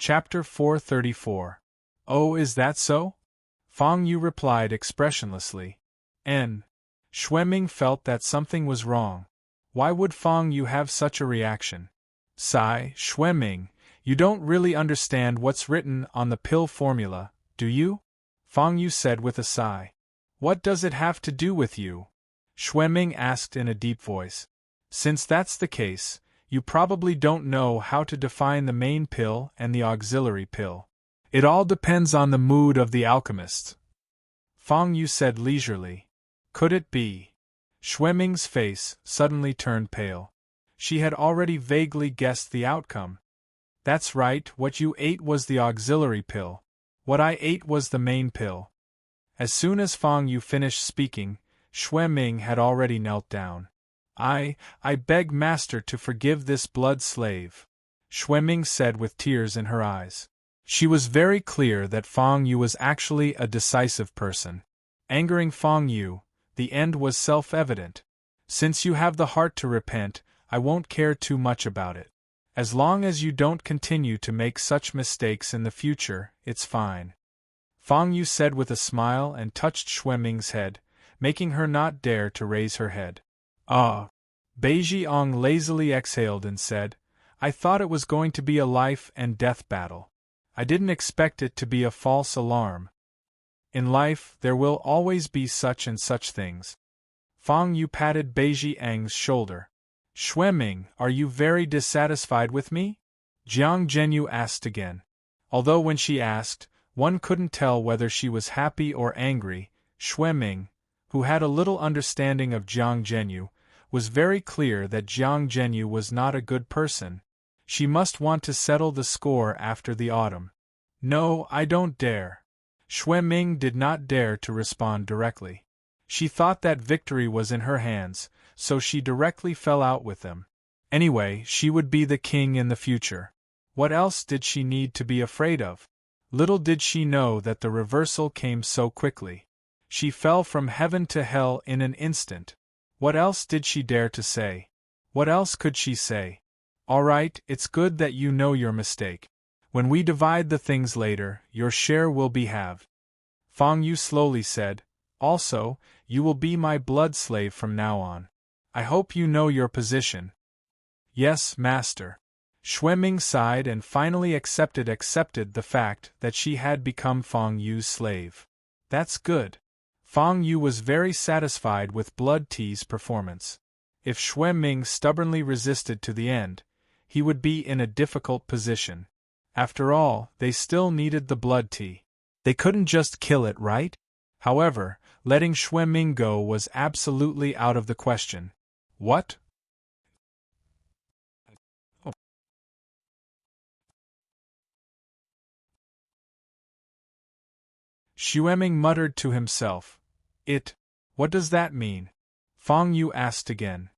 Chapter 434. Oh, is that so? Fang Yu replied expressionlessly. Xueming felt that something was wrong. Why would Fang Yu have such a reaction? Sigh, Xueming, you don't really understand what's written on the pill formula, do you? Fang Yu said with a sigh. What does it have to do with you? Xueming asked in a deep voice. Since that's the case, you probably don't know how to define the main pill and the auxiliary pill. It all depends on the mood of the alchemist. Fang Yu said leisurely. Could it be? Xueming's face suddenly turned pale. She had already vaguely guessed the outcome. That's right, what you ate was the auxiliary pill. What I ate was the main pill. As soon as Fang Yu finished speaking, Xueming had already knelt down. I beg Master to forgive this blood slave, Xueming said with tears in her eyes. She was very clear that Fang Yu was actually a decisive person. Angering Fang Yu, the end was self-evident. Since you have the heart to repent, I won't care too much about it. As long as you don't continue to make such mistakes in the future, it's fine. Fang Yu said with a smile and touched Xueming's head, making her not dare to raise her head. Ah! Beijiang lazily exhaled and said, I thought it was going to be a life-and-death battle. I didn't expect it to be a false alarm. In life, there will always be such and such things. Fang Yu patted Beijiang's shoulder. Xueming, are you very dissatisfied with me? Jiang Zhenyu asked again. Although when she asked, one couldn't tell whether she was happy or angry, Xueming, who had a little understanding of Jiang Zhenyu, was very clear that Jiang Zhenyu was not a good person. She must want to settle the score after the autumn. No, I don't dare. Xueming did not dare to respond directly. She thought that victory was in her hands, so she directly fell out with them. Anyway, she would be the king in the future. What else did she need to be afraid of? Little did she know that the reversal came so quickly. She fell from heaven to hell in an instant. What else did she dare to say? What else could she say? All right, it's good that you know your mistake. When we divide the things later, your share will be halved. Fang Yu slowly said, also, you will be my blood slave from now on. I hope you know your position. Yes, Master. Xueming sighed and finally accepted the fact that she had become Fang Yu's slave. That's good. Fang Yu was very satisfied with Blood Tea's performance. If Xueming stubbornly resisted to the end, he would be in a difficult position. After all, they still needed the Blood Tea. They couldn't just kill it, right? However, letting Xueming go was absolutely out of the question. What? Xueming muttered to himself. What does that mean? Fang Yu asked again.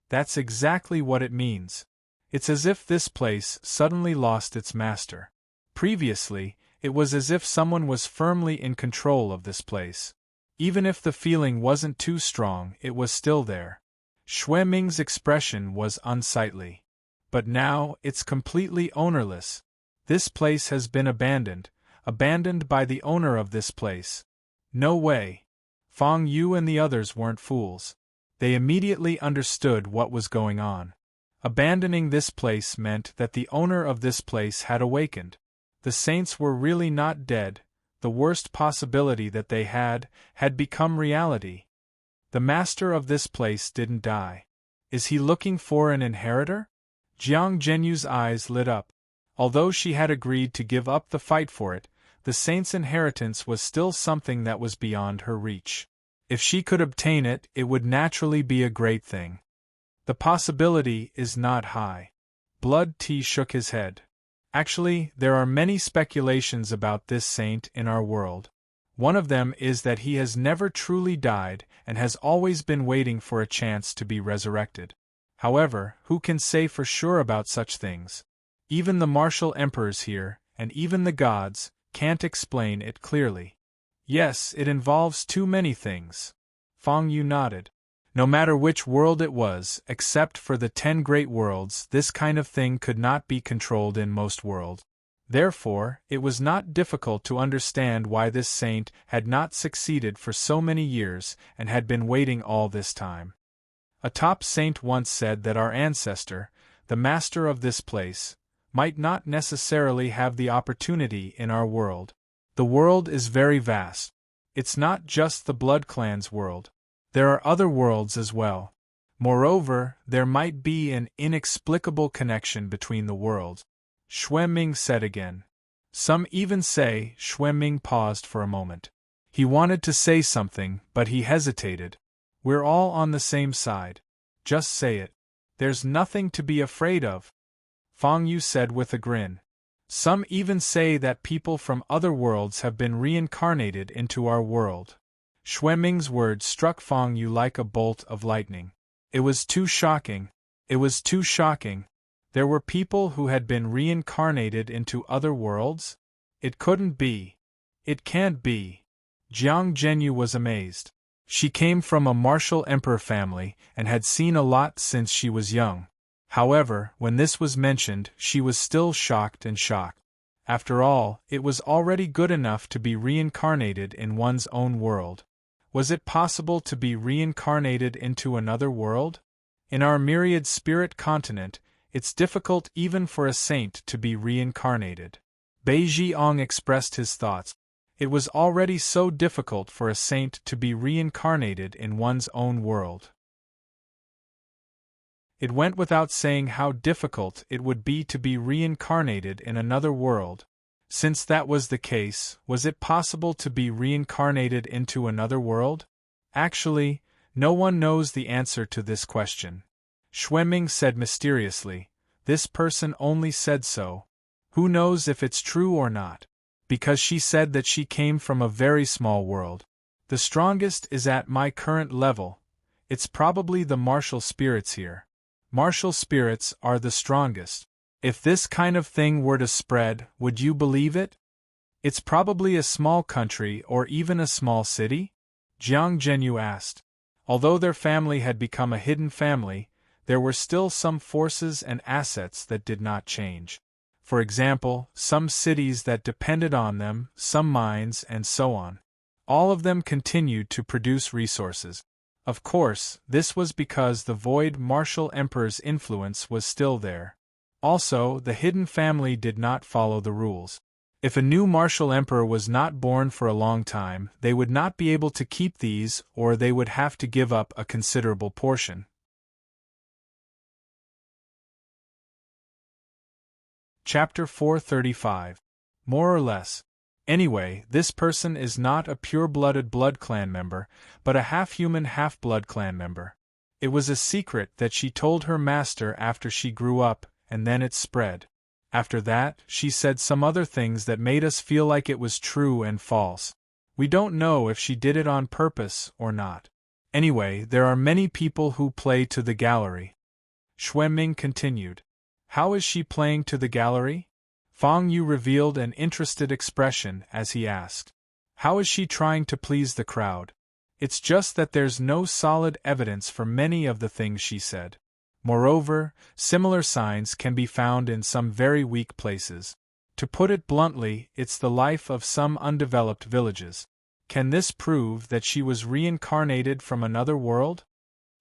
That's exactly what it means. It's as if this place suddenly lost its master. Previously, it was as if someone was firmly in control of this place. Even if the feeling wasn't too strong, it was still there. Xueming's expression was unsightly. But now, it's completely ownerless. This place has been abandoned by the owner of this place. No way. Fang Yu and the others weren't fools. They immediately understood what was going on. Abandoning this place meant that the owner of this place had awakened. The saints were really not dead. The worst possibility that they had become reality. The master of this place didn't die. Is he looking for an inheritor? Jiang Zhenyu's eyes lit up. Although she had agreed to give up the fight for it, the saint's inheritance was still something that was beyond her reach. If she could obtain it, it would naturally be a great thing. The possibility is not high. Blood Tea shook his head. Actually, there are many speculations about this saint in our world. One of them is that he has never truly died and has always been waiting for a chance to be resurrected. However, who can say for sure about such things? Even the martial emperors here, and even the gods, can't explain it clearly. Yes, it involves too many things. Fang Yu nodded. No matter which world it was, except for the 10 great worlds, this kind of thing could not be controlled in most worlds. Therefore, it was not difficult to understand why this saint had not succeeded for so many years and had been waiting all this time. A top saint once said that our ancestor, the master of this place, might not necessarily have the opportunity in our world. The world is very vast. It's not just the Blood Clan's world. There are other worlds as well. Moreover, there might be an inexplicable connection between the worlds. Xueming said again. Some even say. Xueming paused for a moment. He wanted to say something, but he hesitated. We're all on the same side. Just say it. There's nothing to be afraid of, Fang Yu said with a grin. Some even say that people from other worlds have been reincarnated into our world. Xueming's words struck Fang Yu like a bolt of lightning. It was too shocking. It was too shocking. There were people who had been reincarnated into other worlds? It couldn't be. It can't be. Jiang Zhenyu was amazed. She came from a martial emperor family and had seen a lot since she was young. However, when this was mentioned, she was still shocked and shocked. After all, it was already good enough to be reincarnated in one's own world. Was it possible to be reincarnated into another world? In our myriad spirit continent, it's difficult even for a saint to be reincarnated. Bei Jiang expressed his thoughts. It was already so difficult for a saint to be reincarnated in one's own world. It went without saying how difficult it would be to be reincarnated in another world. Since that was the case, was it possible to be reincarnated into another world? Actually, no one knows the answer to this question. Xueming said mysteriously, this person only said so. Who knows if it's true or not? Because she said that she came from a very small world. The strongest is at my current level. It's probably the martial spirits here. Martial spirits are the strongest. If this kind of thing were to spread, would you believe it? It's probably a small country or even a small city? Jiang Zhenyu asked. Although their family had become a hidden family, there were still some forces and assets that did not change. For example, some cities that depended on them, some mines, and so on. All of them continued to produce resources. Of course, this was because the Void Martial Emperor's influence was still there. Also, the hidden family did not follow the rules. If a new martial emperor was not born for a long time, they would not be able to keep these, or they would have to give up a considerable portion. Chapter 435. More or less. Anyway, this person is not a pure-blooded Blood Clan member, but a half-human half-Blood Clan member. It was a secret that she told her master after she grew up, and then it spread. After that, she said some other things that made us feel like it was true and false. We don't know if she did it on purpose or not. Anyway, there are many people who play to the gallery. Xueming continued. How is she playing to the gallery? Fang Yu revealed an interested expression as he asked. How is she trying to please the crowd? It's just that there's no solid evidence for many of the things she said. Moreover, similar signs can be found in some very weak places. To put it bluntly, it's the life of some undeveloped villages. Can this prove that she was reincarnated from another world?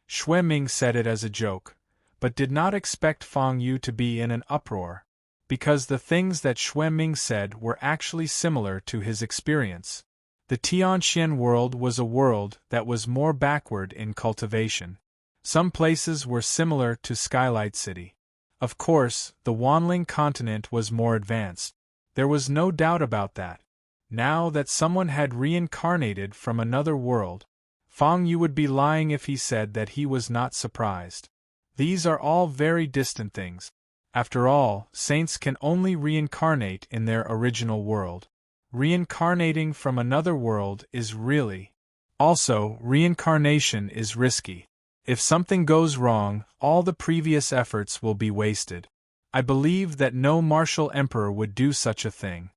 Xueming said it as a joke, but did not expect Fang Yu to be in an uproar, because the things that Xueming said were actually similar to his experience. The Tianxian world was a world that was more backward in cultivation. Some places were similar to Skylight City. Of course, the Wanling continent was more advanced. There was no doubt about that. Now that someone had reincarnated from another world, Fang Yu would be lying if he said that he was not surprised. These are all very distant things. After all, saints can only reincarnate in their original world. Reincarnating from another world is really. Also, reincarnation is risky. If something goes wrong, all the previous efforts will be wasted. I believe that no martial emperor would do such a thing.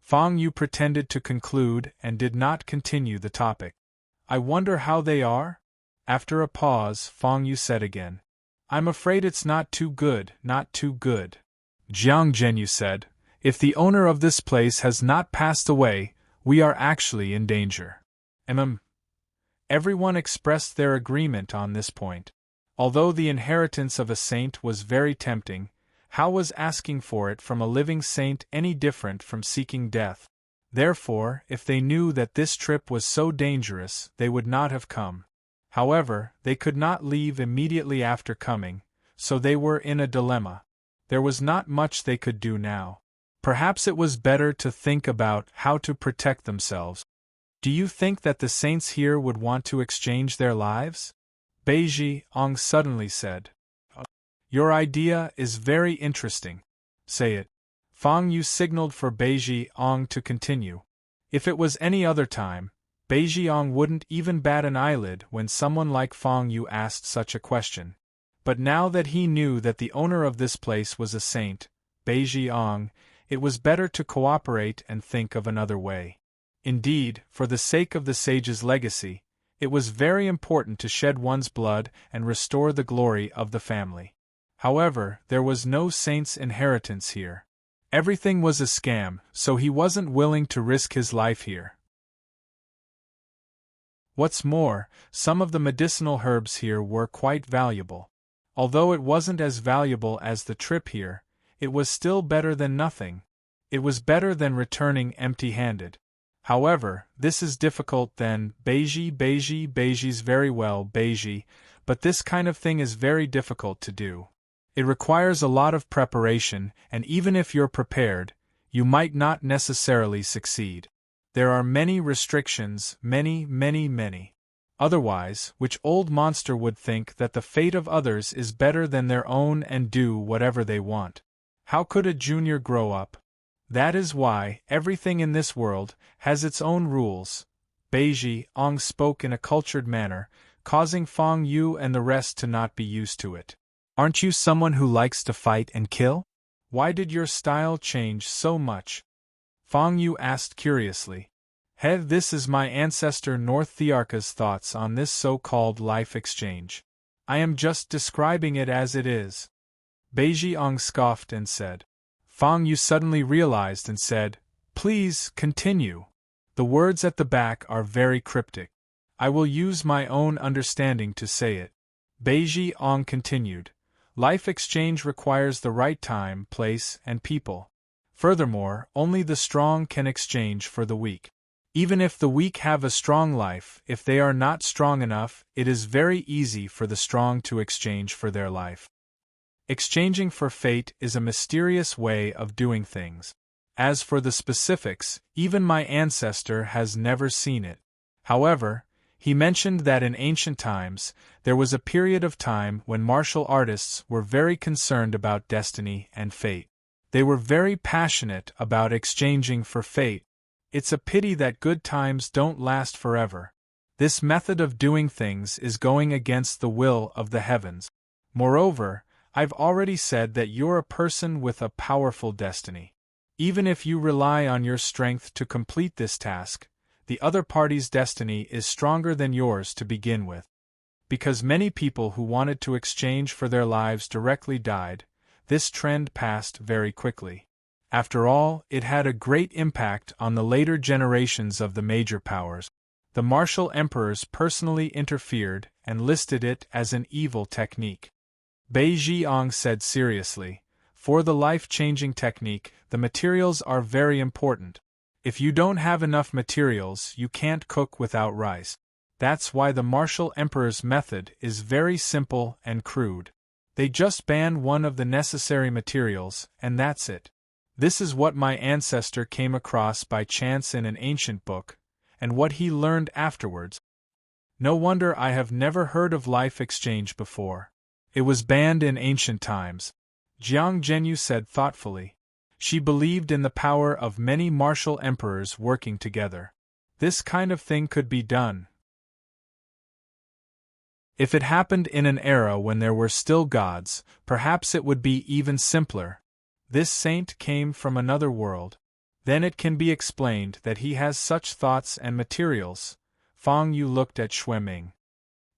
Fang Yu pretended to conclude and did not continue the topic. I wonder how they are? After a pause, Fang Yu said again. I'm afraid it's not too good, not too good. Jiang Zhenyu said, If the owner of this place has not passed away, we are actually in danger. Everyone expressed their agreement on this point. Although the inheritance of a saint was very tempting, how was asking for it from a living saint any different from seeking death? Therefore, if they knew that this trip was so dangerous, they would not have come. However, they could not leave immediately after coming, so they were in a dilemma. There was not much they could do now. Perhaps it was better to think about how to protect themselves. Do you think that the saints here would want to exchange their lives? Beiji Ong suddenly said. Your idea is very interesting. Say it. Fang Yu signaled for Beiji Ong to continue. If it was any other time, Beiji Ong wouldn't even bat an eyelid when someone like Fang Yu asked such a question. But now that he knew that the owner of this place was a saint, Beiji Ong, it was better to cooperate and think of another way. Indeed, for the sake of the sage's legacy, it was very important to shed one's blood and restore the glory of the family. However, there was no saint's inheritance here. Everything was a scam, so he wasn't willing to risk his life here. What's more, some of the medicinal herbs here were quite valuable. Although it wasn't as valuable as the trip here, it was still better than nothing. It was better than returning empty-handed. However, this is difficult then, Beiji's very well, Beiji, but this kind of thing is very difficult to do. It requires a lot of preparation, and even if you're prepared, you might not necessarily succeed. There are many restrictions, many. Otherwise, which old monster would think that the fate of others is better than their own and do whatever they want? How could a junior grow up? That is why everything in this world has its own rules. Beiji Ong spoke in a cultured manner, causing Fang Yu and the rest to not be used to it. Aren't you someone who likes to fight and kill? Why did your style change so much? Fang Yu asked curiously. This is my ancestor North Thearka's thoughts on this so-called life exchange. I am just describing it as it is. Beiji Ong scoffed and said. Fang Yu suddenly realized and said, Please, continue. The words at the back are very cryptic. I will use my own understanding to say it. Beiji Ong continued. Life exchange requires the right time, place, and people. Furthermore, only the strong can exchange for the weak. Even if the weak have a strong life, if they are not strong enough, it is very easy for the strong to exchange for their life. Exchanging for fate is a mysterious way of doing things. As for the specifics, even my ancestor has never seen it. However, he mentioned that in ancient times, there was a period of time when martial artists were very concerned about destiny and fate. They were very passionate about exchanging for fate. It's a pity that good times don't last forever. This method of doing things is going against the will of the heavens. Moreover, I've already said that you're a person with a powerful destiny. Even if you rely on your strength to complete this task, the other party's destiny is stronger than yours to begin with. Because many people who wanted to exchange for their lives directly died, this trend passed very quickly. After all, it had a great impact on the later generations of the major powers. The martial emperors personally interfered and listed it as an evil technique. Beiji Ong said seriously, For the life-changing technique, the materials are very important. If you don't have enough materials, you can't cook without rice. That's why the martial emperor's method is very simple and crude. They just ban one of the necessary materials, and that's it. This is what my ancestor came across by chance in an ancient book, and what he learned afterwards. No wonder I have never heard of life exchange before. It was banned in ancient times. Jiang Zhenyu said thoughtfully. She believed in the power of many martial emperors working together. This kind of thing could be done. If it happened in an era when there were still gods, perhaps it would be even simpler. This saint came from another world. Then it can be explained that he has such thoughts and materials. Fang Yu looked at Xueming.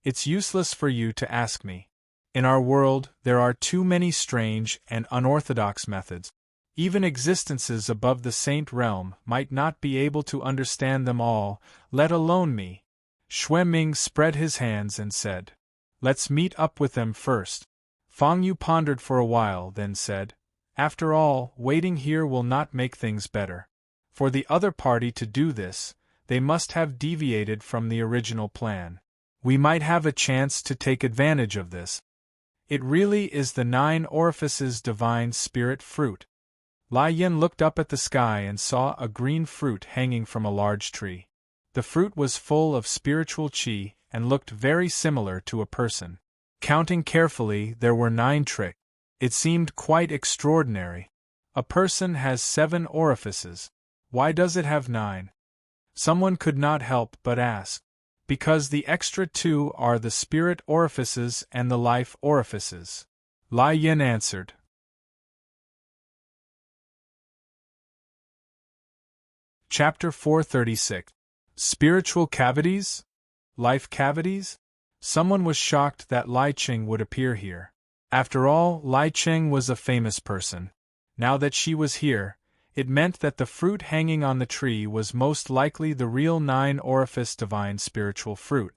It's useless for you to ask me. In our world, there are too many strange and unorthodox methods. Even existences above the saint realm might not be able to understand them all, let alone me. Xue Ming spread his hands and said, "Let's meet up with them first." Fang Yu pondered for a while, then said, "After all, waiting here will not make things better. For the other party to do this, they must have deviated from the original plan. We might have a chance to take advantage of this. It really is the 9 orifices divine spirit fruit." Lai Yin looked up at the sky and saw a green fruit hanging from a large tree. The fruit was full of spiritual qi and looked very similar to a person. Counting carefully, there were 9 tricks. It seemed quite extraordinary. A person has 7 orifices. Why does it have 9? Someone could not help but ask. Because the extra 2 are the spirit orifices and the life orifices. Lai Yin answered. Chapter 436. Spiritual cavities? Life cavities? Someone was shocked that Lai Qing would appear here. After all, Lai Qing was a famous person. Now that she was here, it meant that the fruit hanging on the tree was most likely the real 9 orifice divine spiritual fruit.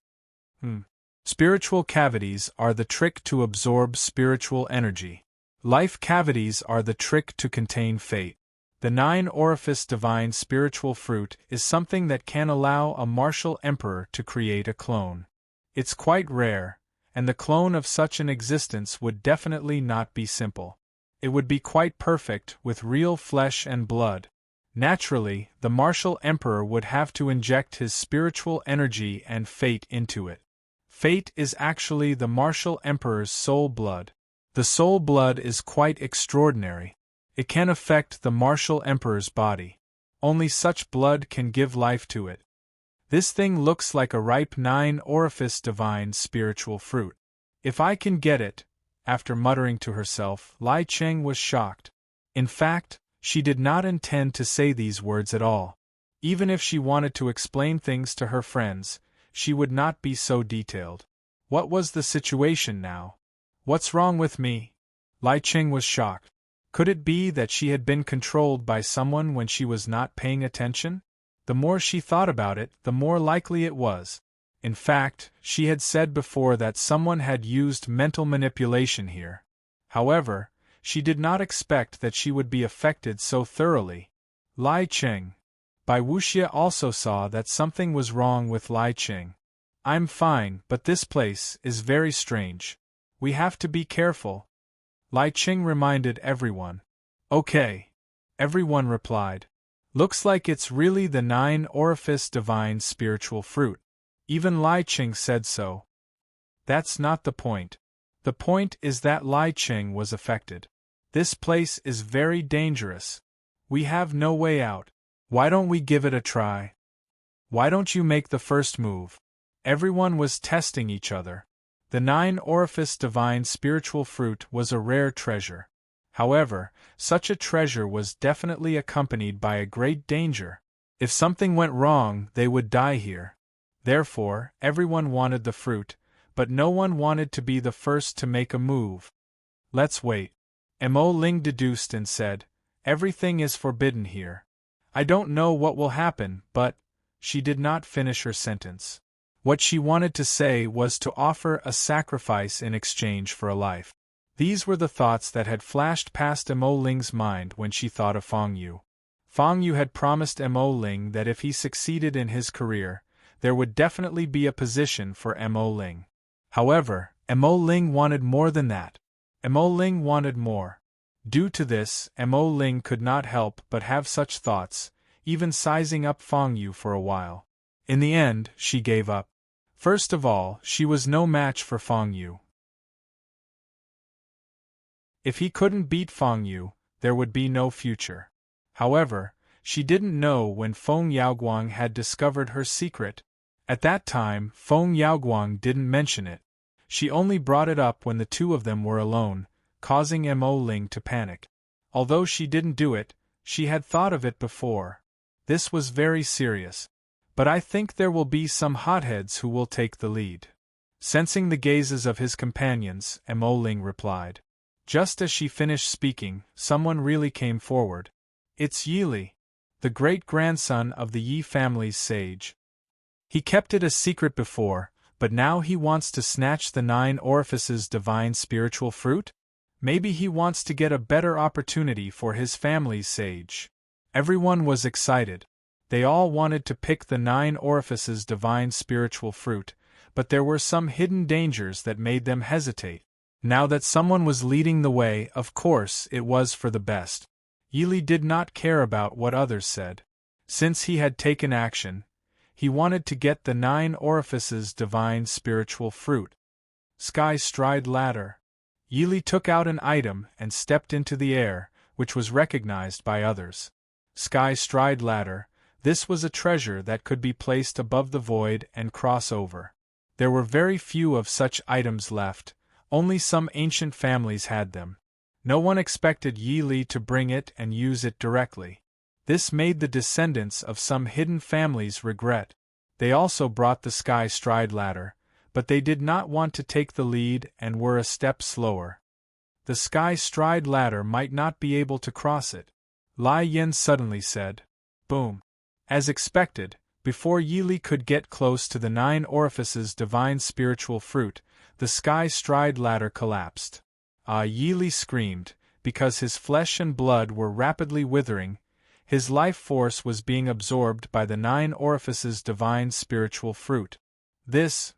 Spiritual cavities are the trick to absorb spiritual energy. Life cavities are the trick to contain fate. The 9 orifice divine spiritual fruit is something that can allow a martial emperor to create a clone. It's quite rare, and the clone of such an existence would definitely not be simple. It would be quite perfect with real flesh and blood. Naturally, the martial emperor would have to inject his spiritual energy and fate into it. Fate is actually the martial emperor's soul blood. The soul blood is quite extraordinary. It can affect the martial emperor's body. Only such blood can give life to it. This thing looks like a ripe 9 orifice divine spiritual fruit. If I can get it, after muttering to herself, Lai Qing was shocked. In fact, she did not intend to say these words at all. Even if she wanted to explain things to her friends, she would not be so detailed. What was the situation now? What's wrong with me? Lai Qing was shocked. Could it be that she had been controlled by someone when she was not paying attention? The more she thought about it, the more likely it was. In fact, she had said before that someone had used mental manipulation here. However, she did not expect that she would be affected so thoroughly. Lai Qing. Bai Wuxia also saw that something was wrong with Lai Qing. "I'm fine, but this place is very strange. We have to be careful," Lai Qing reminded everyone. "Okay," everyone replied. "Looks like it's really the 9 orifice divine spiritual fruit." Even Lai Qing said so. That's not the point. The point is that Lai Qing was affected. This place is very dangerous. We have no way out. Why don't we give it a try? Why don't you make the first move? Everyone was testing each other. The 9 orifice divine spiritual fruit was a rare treasure. However, such a treasure was definitely accompanied by a great danger. If something went wrong, they would die here. Therefore, everyone wanted the fruit, but no one wanted to be the first to make a move. "Let's wait," Mo Ling deduced and said, "Everything is forbidden here. I don't know what will happen, but—" She did not finish her sentence. What she wanted to say was to offer a sacrifice in exchange for a life. These were the thoughts that had flashed past Mo Ling's mind when she thought of Fang Yu. Fang Yu had promised Mo Ling that if he succeeded in his career, there would definitely be a position for Mo Ling. However, Mo Ling wanted more than that. Mo Ling wanted more. Due to this, Mo Ling could not help but have such thoughts, even sizing up Fang Yu for a while. In the end, she gave up. First of all, she was no match for Fang Yu. If he couldn't beat Fang Yu, there would be no future. However, she didn't know when Feng Yaoguang had discovered her secret. At that time, Feng Yaoguang didn't mention it. She only brought it up when the two of them were alone, causing Mo Ling to panic. Although she didn't do it, she had thought of it before. This was very serious. But I think there will be some hotheads who will take the lead. Sensing the gazes of his companions, Mo Ling replied. Just as she finished speaking, someone really came forward. It's Yili, the great-grandson of the Yi family's sage. He kept it a secret before, but now he wants to snatch the 9 orifices divine spiritual fruit? Maybe he wants to get a better opportunity for his family's sage. Everyone was excited. They all wanted to pick the 9 orifices divine spiritual fruit, but there were some hidden dangers that made them hesitate. Now that someone was leading the way, of course it was for the best. Yili did not care about what others said. Since he had taken action, he wanted to get the 9 orifices divine spiritual fruit. Sky Stride Ladder. Yili took out an item and stepped into the air, which was recognized by others. Sky Stride Ladder. This was a treasure that could be placed above the void and cross over. There were very few of such items left. Only some ancient families had them. No one expected Yili to bring it and use it directly. This made the descendants of some hidden families regret. They also brought the Sky Stride Ladder, but they did not want to take the lead and were a step slower. The Sky Stride Ladder might not be able to cross it. Lai Yin suddenly said. Boom. As expected, before Yili could get close to the 9 orifices divine spiritual fruit, the Sky Stride Ladder collapsed. Yili screamed, because his flesh and blood were rapidly withering. His life force was being absorbed by the 9 orifices divine spiritual fruit.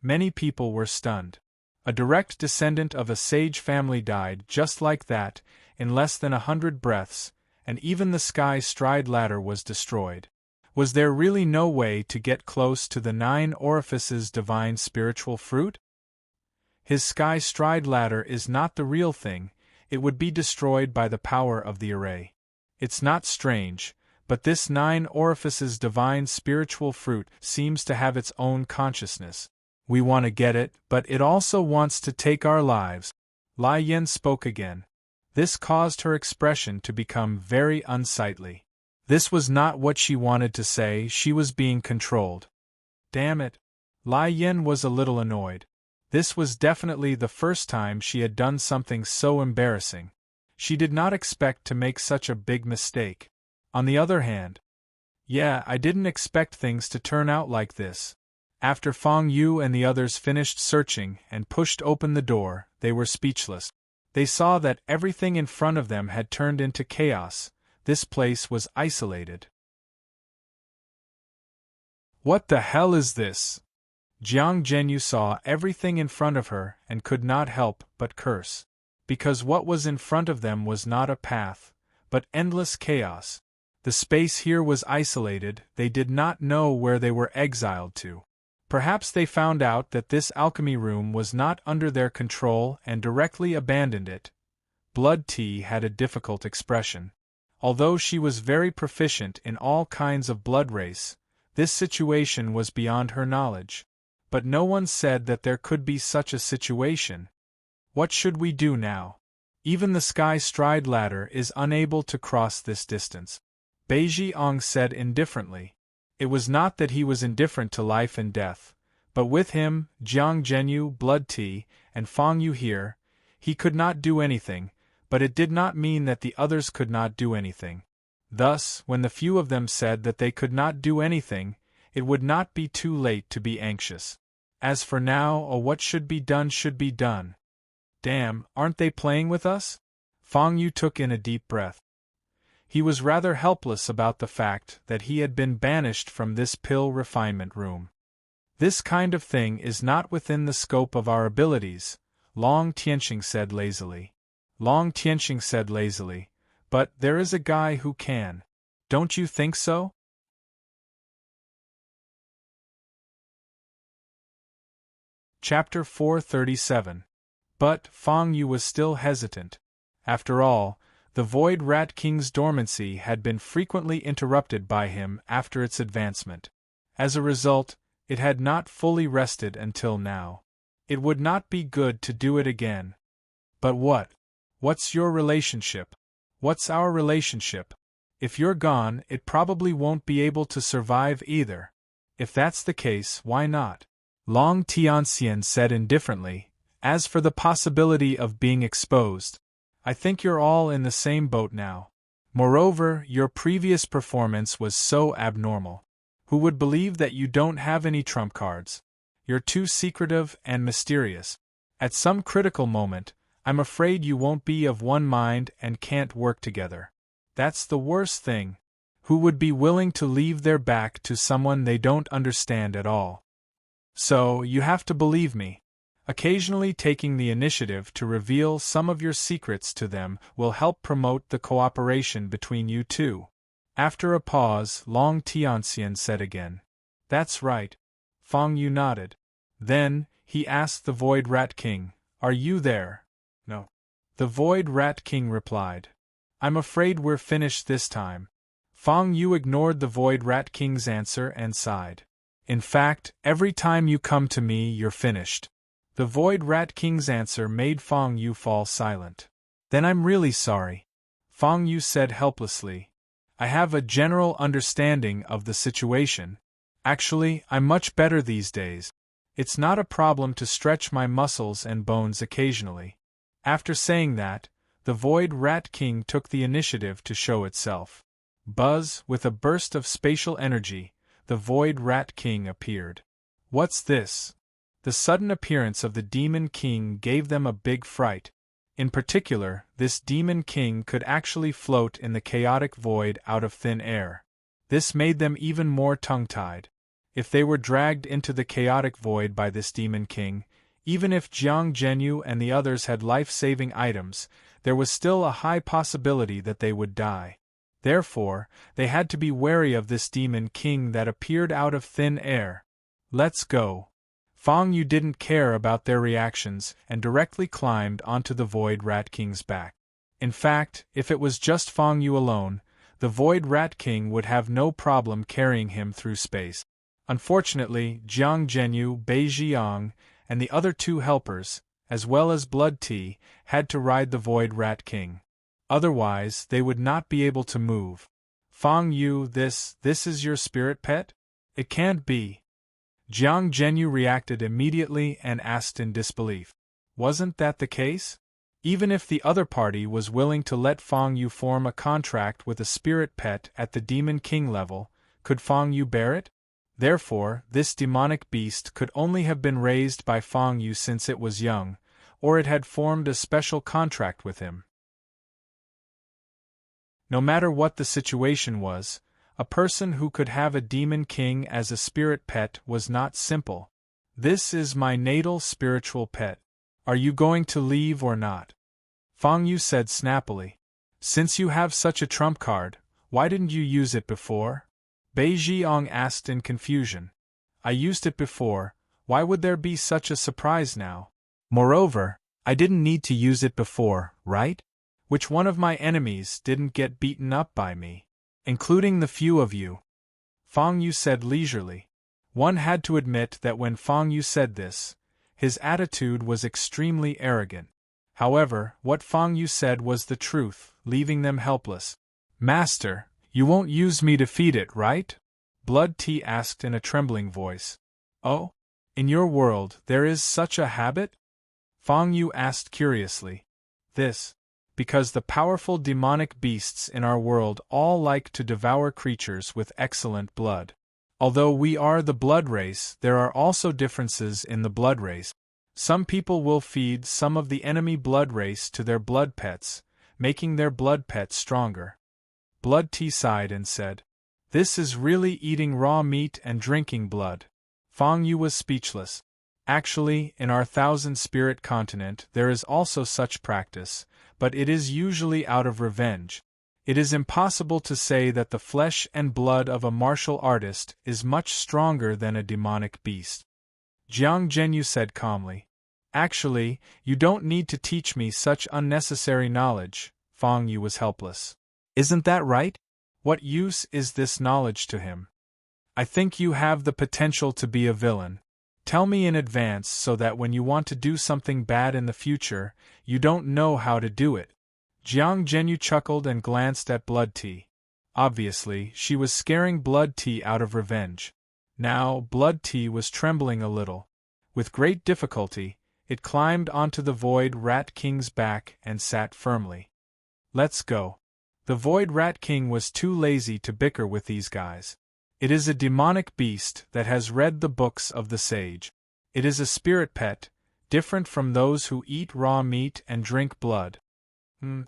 Many people were stunned. A direct descendant of a sage family died just like that, in less than 100 breaths, and even the Sky Stride Ladder was destroyed. Was there really no way to get close to the 9 orifices divine spiritual fruit? His Sky Stride Ladder is not the real thing, it would be destroyed by the power of the array. It's not strange, but this 9 orifices divine spiritual fruit seems to have its own consciousness. We want to get it, but it also wants to take our lives. Lai Yin spoke again. This caused her expression to become very unsightly. This was not what she wanted to say, she was being controlled. Damn it. Lai Yin was a little annoyed. This was definitely the first time she had done something so embarrassing. She did not expect to make such a big mistake. On the other hand, I didn't expect things to turn out like this. After Fang Yu and the others finished searching and pushed open the door, they were speechless. They saw that everything in front of them had turned into chaos. This place was isolated. What the hell is this? Jiang Zhenyu saw everything in front of her and could not help but curse. Because what was in front of them was not a path, but endless chaos. The space here was isolated, they did not know where they were exiled to. Perhaps they found out that this alchemy room was not under their control and directly abandoned it. Blood Tea had a difficult expression. Although she was very proficient in all kinds of blood race, this situation was beyond her knowledge. But no one said that there could be such a situation. What should we do now? Even the Sky Stride Ladder is unable to cross this distance. Beiji Ong said indifferently. It was not that he was indifferent to life and death, but with him, Jiang Zhenyu, Blood Tea, and Fang Yu here, he could not do anything, but it did not mean that the others could not do anything. Thus, when the few of them said that they could not do anything, it would not be too late to be anxious. As for now, what should be done should be done. Damn, aren't they playing with us? Fang Yu took in a deep breath. He was rather helpless about the fact that he had been banished from this pill refinement room. This kind of thing is not within the scope of our abilities, Long Tianxing said lazily. Long Tianxing said lazily, but there is a guy who can. Don't you think so? Chapter 437. But Fang Yu was still hesitant. After all, the Void Rat King's dormancy had been frequently interrupted by him after its advancement. As a result, it had not fully rested until now. It would not be good to do it again. But what? What's your relationship? What's our relationship? If you're gone, it probably won't be able to survive either. If that's the case, why not? Long Tianxian said indifferently. As for the possibility of being exposed, I think you're all in the same boat now. Moreover, your previous performance was so abnormal. Who would believe that you don't have any trump cards? You're too secretive and mysterious. At some critical moment, I'm afraid you won't be of one mind and can't work together. That's the worst thing. Who would be willing to leave their back to someone they don't understand at all? So, you have to believe me. Occasionally taking the initiative to reveal some of your secrets to them will help promote the cooperation between you two. After a pause, Long Tianxian said again. That's right. Fang Yu nodded. Then, he asked the Void Rat King, Are you there? No. The Void Rat King replied. I'm afraid we're finished this time. Fang Yu ignored the Void Rat King's answer and sighed. In fact, every time you come to me, you're finished. The Void Rat King's answer made Fang Yu fall silent. Then I'm really sorry. Fang Yu said helplessly. I have a general understanding of the situation. Actually, I'm much better these days. It's not a problem to stretch my muscles and bones occasionally. After saying that, the Void Rat King took the initiative to show itself. Buzz, with a burst of spatial energy, the Void Rat King appeared. What's this? The sudden appearance of the Demon King gave them a big fright. In particular, this Demon King could actually float in the chaotic void out of thin air. This made them even more tongue-tied. If they were dragged into the chaotic void by this Demon King, even if Jiang Zhenyu and the others had life-saving items, there was still a high possibility that they would die. Therefore, they had to be wary of this Demon King that appeared out of thin air. Let's go. Fang Yu didn't care about their reactions and directly climbed onto the Void Rat King's back. In fact, if it was just Fang Yu alone, the Void Rat King would have no problem carrying him through space. Unfortunately, Jiang Zhenyu, Bei Jiang, and the other two helpers, as well as Blood Tea, had to ride the Void Rat King. Otherwise, they would not be able to move. Fang Yu, this is your spirit pet? It can't be. Jiang Zhenyu reacted immediately and asked in disbelief. Wasn't that the case? Even if the other party was willing to let Fang Yu form a contract with a spirit pet at the Demon King level, could Fang Yu bear it? Therefore, this demonic beast could only have been raised by Fang Yu since it was young, or it had formed a special contract with him. No matter what the situation was, a person who could have a Demon King as a spirit pet was not simple. This is my natal spiritual pet. Are you going to leave or not? Fang Yu said snappily. Since you have such a trump card, why didn't you use it before? Bei Jiang asked in confusion. I used it before, why would there be such a surprise now? Moreover, I didn't need to use it before, right? Which one of my enemies didn't get beaten up by me? Including the few of you. Fang Yu said leisurely. One had to admit that when Fang Yu said this, his attitude was extremely arrogant. However, what Fang Yu said was the truth, leaving them helpless. Master, you won't use me to feed it, right? Blood Tea asked in a trembling voice. Oh? In your world, there is such a habit? Fang Yu asked curiously. Because the powerful demonic beasts in our world all like to devour creatures with excellent blood. Although we are the blood race, there are also differences in the blood race. Some people will feed some of the enemy blood race to their blood pets, making their blood pets stronger. Blood Tea sighed and said, This is really eating raw meat and drinking blood. Fang Yu was speechless. Actually, in our thousand-spirit continent there is also such practice, but it is usually out of revenge. It is impossible to say that the flesh and blood of a martial artist is much stronger than a demonic beast. Jiang Zhenyu said calmly. Actually, you don't need to teach me such unnecessary knowledge. Fang Yu was helpless. Isn't that right? What use is this knowledge to him? I think you have the potential to be a villain. Tell me in advance so that when you want to do something bad in the future, you don't know how to do it. Jiang Zhenyu chuckled and glanced at Blood Tea. Obviously, she was scaring Blood Tea out of revenge. Now, Blood Tea was trembling a little. With great difficulty, It climbed onto the Void Rat King's back and sat firmly. Let's go. The Void Rat King was too lazy to bicker with these guys. It is a demonic beast that has read the books of the sage. It is a spirit pet, different from those who eat raw meat and drink blood. The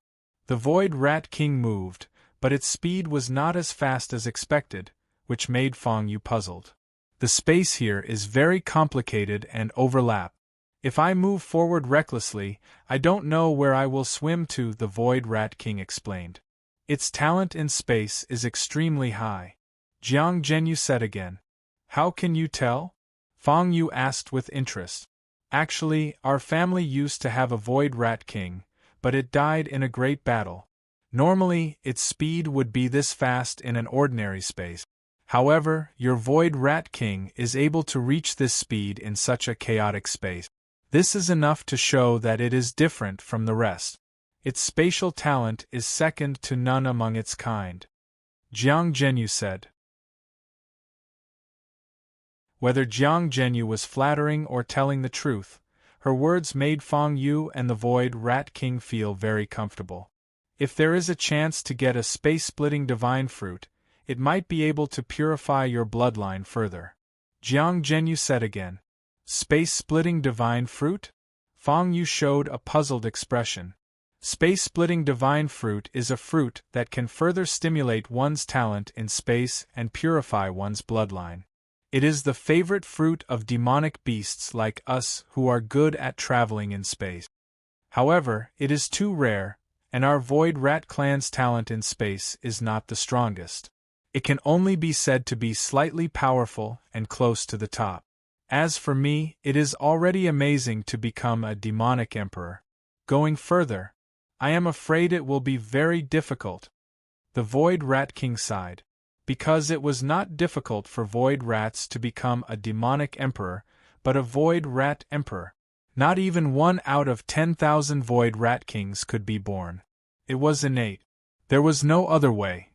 Void Rat King moved, but its speed was not as fast as expected, which made Fong Yu puzzled. The space here is very complicated and overlap. If I move forward recklessly, I don't know where I will swim to, the Void Rat King explained. Its talent in space is extremely high. Jiang Zhenyu said again. How can you tell? Fong Yu asked with interest. Actually, our family used to have a Void Rat King, but it died in a great battle. Normally, its speed would be this fast in an ordinary space. However, your Void Rat King is able to reach this speed in such a chaotic space. This is enough to show that it is different from the rest. Its spatial talent is second to none among its kind. Jiang Zhenyu said. Whether Jiang Zhenyu was flattering or telling the truth, her words made Fong Yu and the Void Rat King feel very comfortable. If there is a chance to get a space-splitting divine fruit, it might be able to purify your bloodline further. Jiang Zhenyu said again. Space-splitting divine fruit? Fong Yu showed a puzzled expression. Space-splitting divine fruit is a fruit that can further stimulate one's talent in space and purify one's bloodline. It is the favorite fruit of demonic beasts like us who are good at traveling in space. However, it is too rare, and our Void Rat Clan's talent in space is not the strongest. It can only be said to be slightly powerful and close to the top. As for me, it is already amazing to become a demonic emperor. Going further, I am afraid it will be very difficult. The Void Rat King sighed. Because it was not difficult for Void Rats to become a demonic emperor, but a Void Rat Emperor. Not even 1 out of 10,000 Void Rat Kings could be born. It was innate. There was no other way.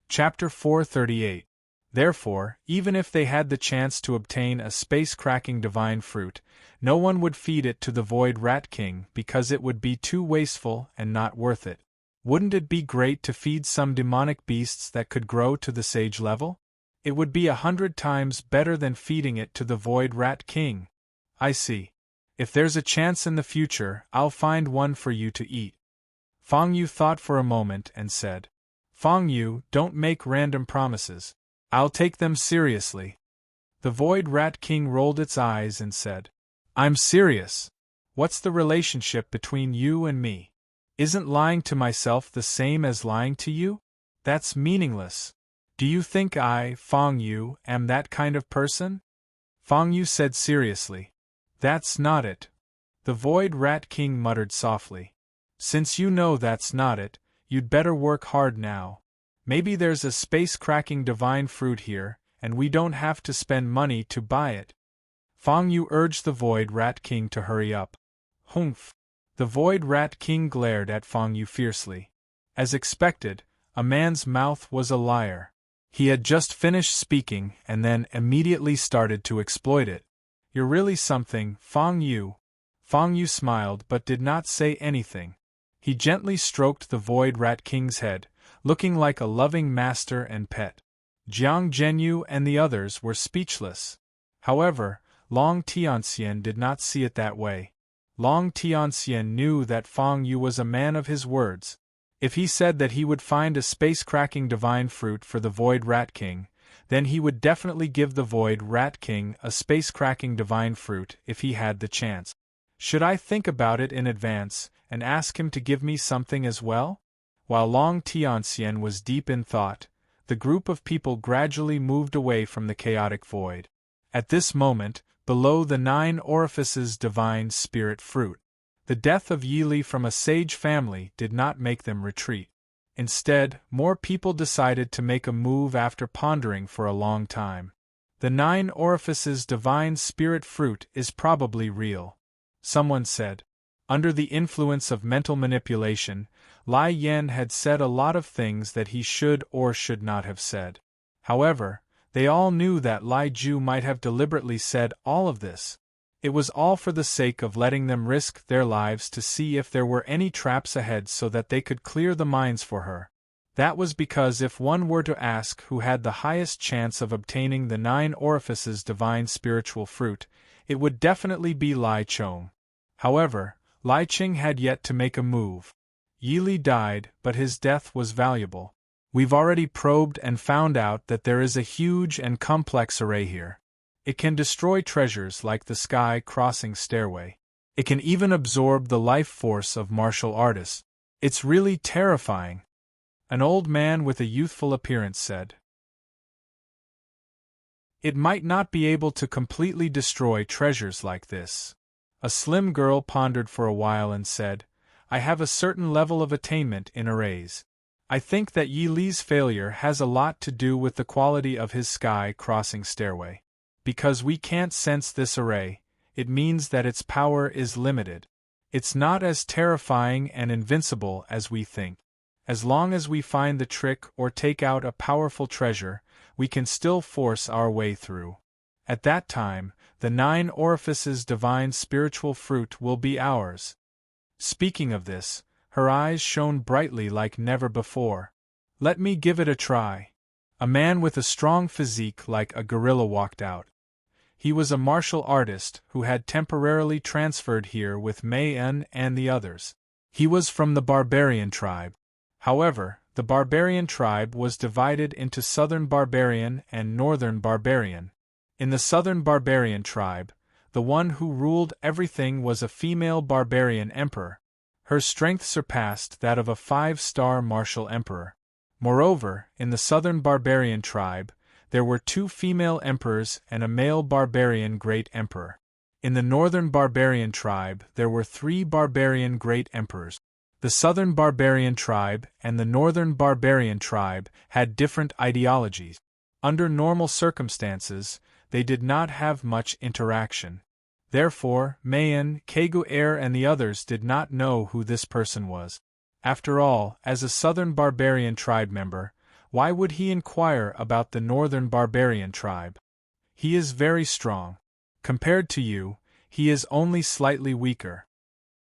Chapter 438. Therefore, even if they had the chance to obtain a space-cracking divine fruit, no one would feed it to the Void Rat King because it would be too wasteful and not worth it. Wouldn't it be great to feed some demonic beasts that could grow to the sage level? It would be 100 times better than feeding it to the Void Rat King. I see. If there's a chance in the future, I'll find one for you to eat. Fong Yu thought for a moment and said. Fong Yu, don't make random promises. I'll take them seriously. The Void Rat King rolled its eyes and said, I'm serious. What's the relationship between you and me? Isn't lying to myself the same as lying to you? That's meaningless. Do you think I, Fong Yu, am that kind of person? Fong Yu said seriously. That's not it. The Void Rat King muttered softly. Since you know that's not it, you'd better work hard now. Maybe there's a space-cracking divine fruit here, and we don't have to spend money to buy it. Fong Yu urged the Void Rat King to hurry up. Humph! The Void Rat King glared at Fong Yu fiercely. As expected, a man's mouth was a liar. He had just finished speaking and then immediately started to exploit it. You're really something, Fong Yu. Fong Yu smiled but did not say anything. He gently stroked the Void Rat King's head, looking like a loving master and pet. Jiang Zhenyu and the others were speechless. However, Long Tianxian did not see it that way. Long Tianxian knew that Fong Yu was a man of his words. If he said that he would find a space-cracking divine fruit for the Void Rat King, then he would definitely give the Void Rat King a space-cracking divine fruit if he had the chance. Should I think about it in advance and ask him to give me something as well? While Long Tianxian was deep in thought, the group of people gradually moved away from the chaotic void. At this moment, below the 9 orifices divine spirit fruit, the death of Yili from a sage family did not make them retreat. Instead, more people decided to make a move after pondering for a long time. The 9 orifices divine spirit fruit is probably real. Someone said. Under the influence of mental manipulation, Lai Yan had said a lot of things that he should or should not have said. However, They all knew that Lai Ju might have deliberately said all of this. It was all for the sake of letting them risk their lives to see if there were any traps ahead so that they could clear the mines for her. That was because if one were to ask who had the highest chance of obtaining the 9 orifices divine spiritual fruit, it would definitely be Lai Chong. However, Lai Ching had yet to make a move. Yi Li died, but his death was valuable. We've already probed and found out that there is a huge and complex array here. It can destroy treasures like the sky-crossing stairway. It can even absorb the life force of martial artists. It's really terrifying. An old man with a youthful appearance said. It might not be able to completely destroy treasures like this. A slim girl pondered for a while and said, I have a certain level of attainment in arrays. I think that Yi Li's failure has a lot to do with the quality of his sky-crossing stairway. Because we can't sense this array, it means that its power is limited. It's not as terrifying and invincible as we think. As long as we find the trick or take out a powerful treasure, we can still force our way through. At that time, the 9 orifices divine spiritual fruit will be ours. Speaking of this, her eyes shone brightly like never before. Let me give it a try. A man with a strong physique like a gorilla walked out. He was a martial artist who had temporarily transferred here with Mei En and the others. He was from the barbarian tribe. However, the barbarian tribe was divided into Southern Barbarian and Northern Barbarian. In the Southern Barbarian tribe, the one who ruled everything was a female barbarian emperor. Her strength surpassed that of a 5-star martial emperor. Moreover, in the Southern Barbarian tribe, there were 2 female emperors and a male barbarian great emperor. In the Northern Barbarian tribe, there were 3 barbarian great emperors. The Southern Barbarian tribe and the Northern Barbarian tribe had different ideologies. Under normal circumstances, they did not have much interaction. Therefore, Mayan, Kegu-er and the others did not know who this person was. After all, as a Southern Barbarian tribe member, why would he inquire about the Northern Barbarian tribe? He is very strong. Compared to you, he is only slightly weaker.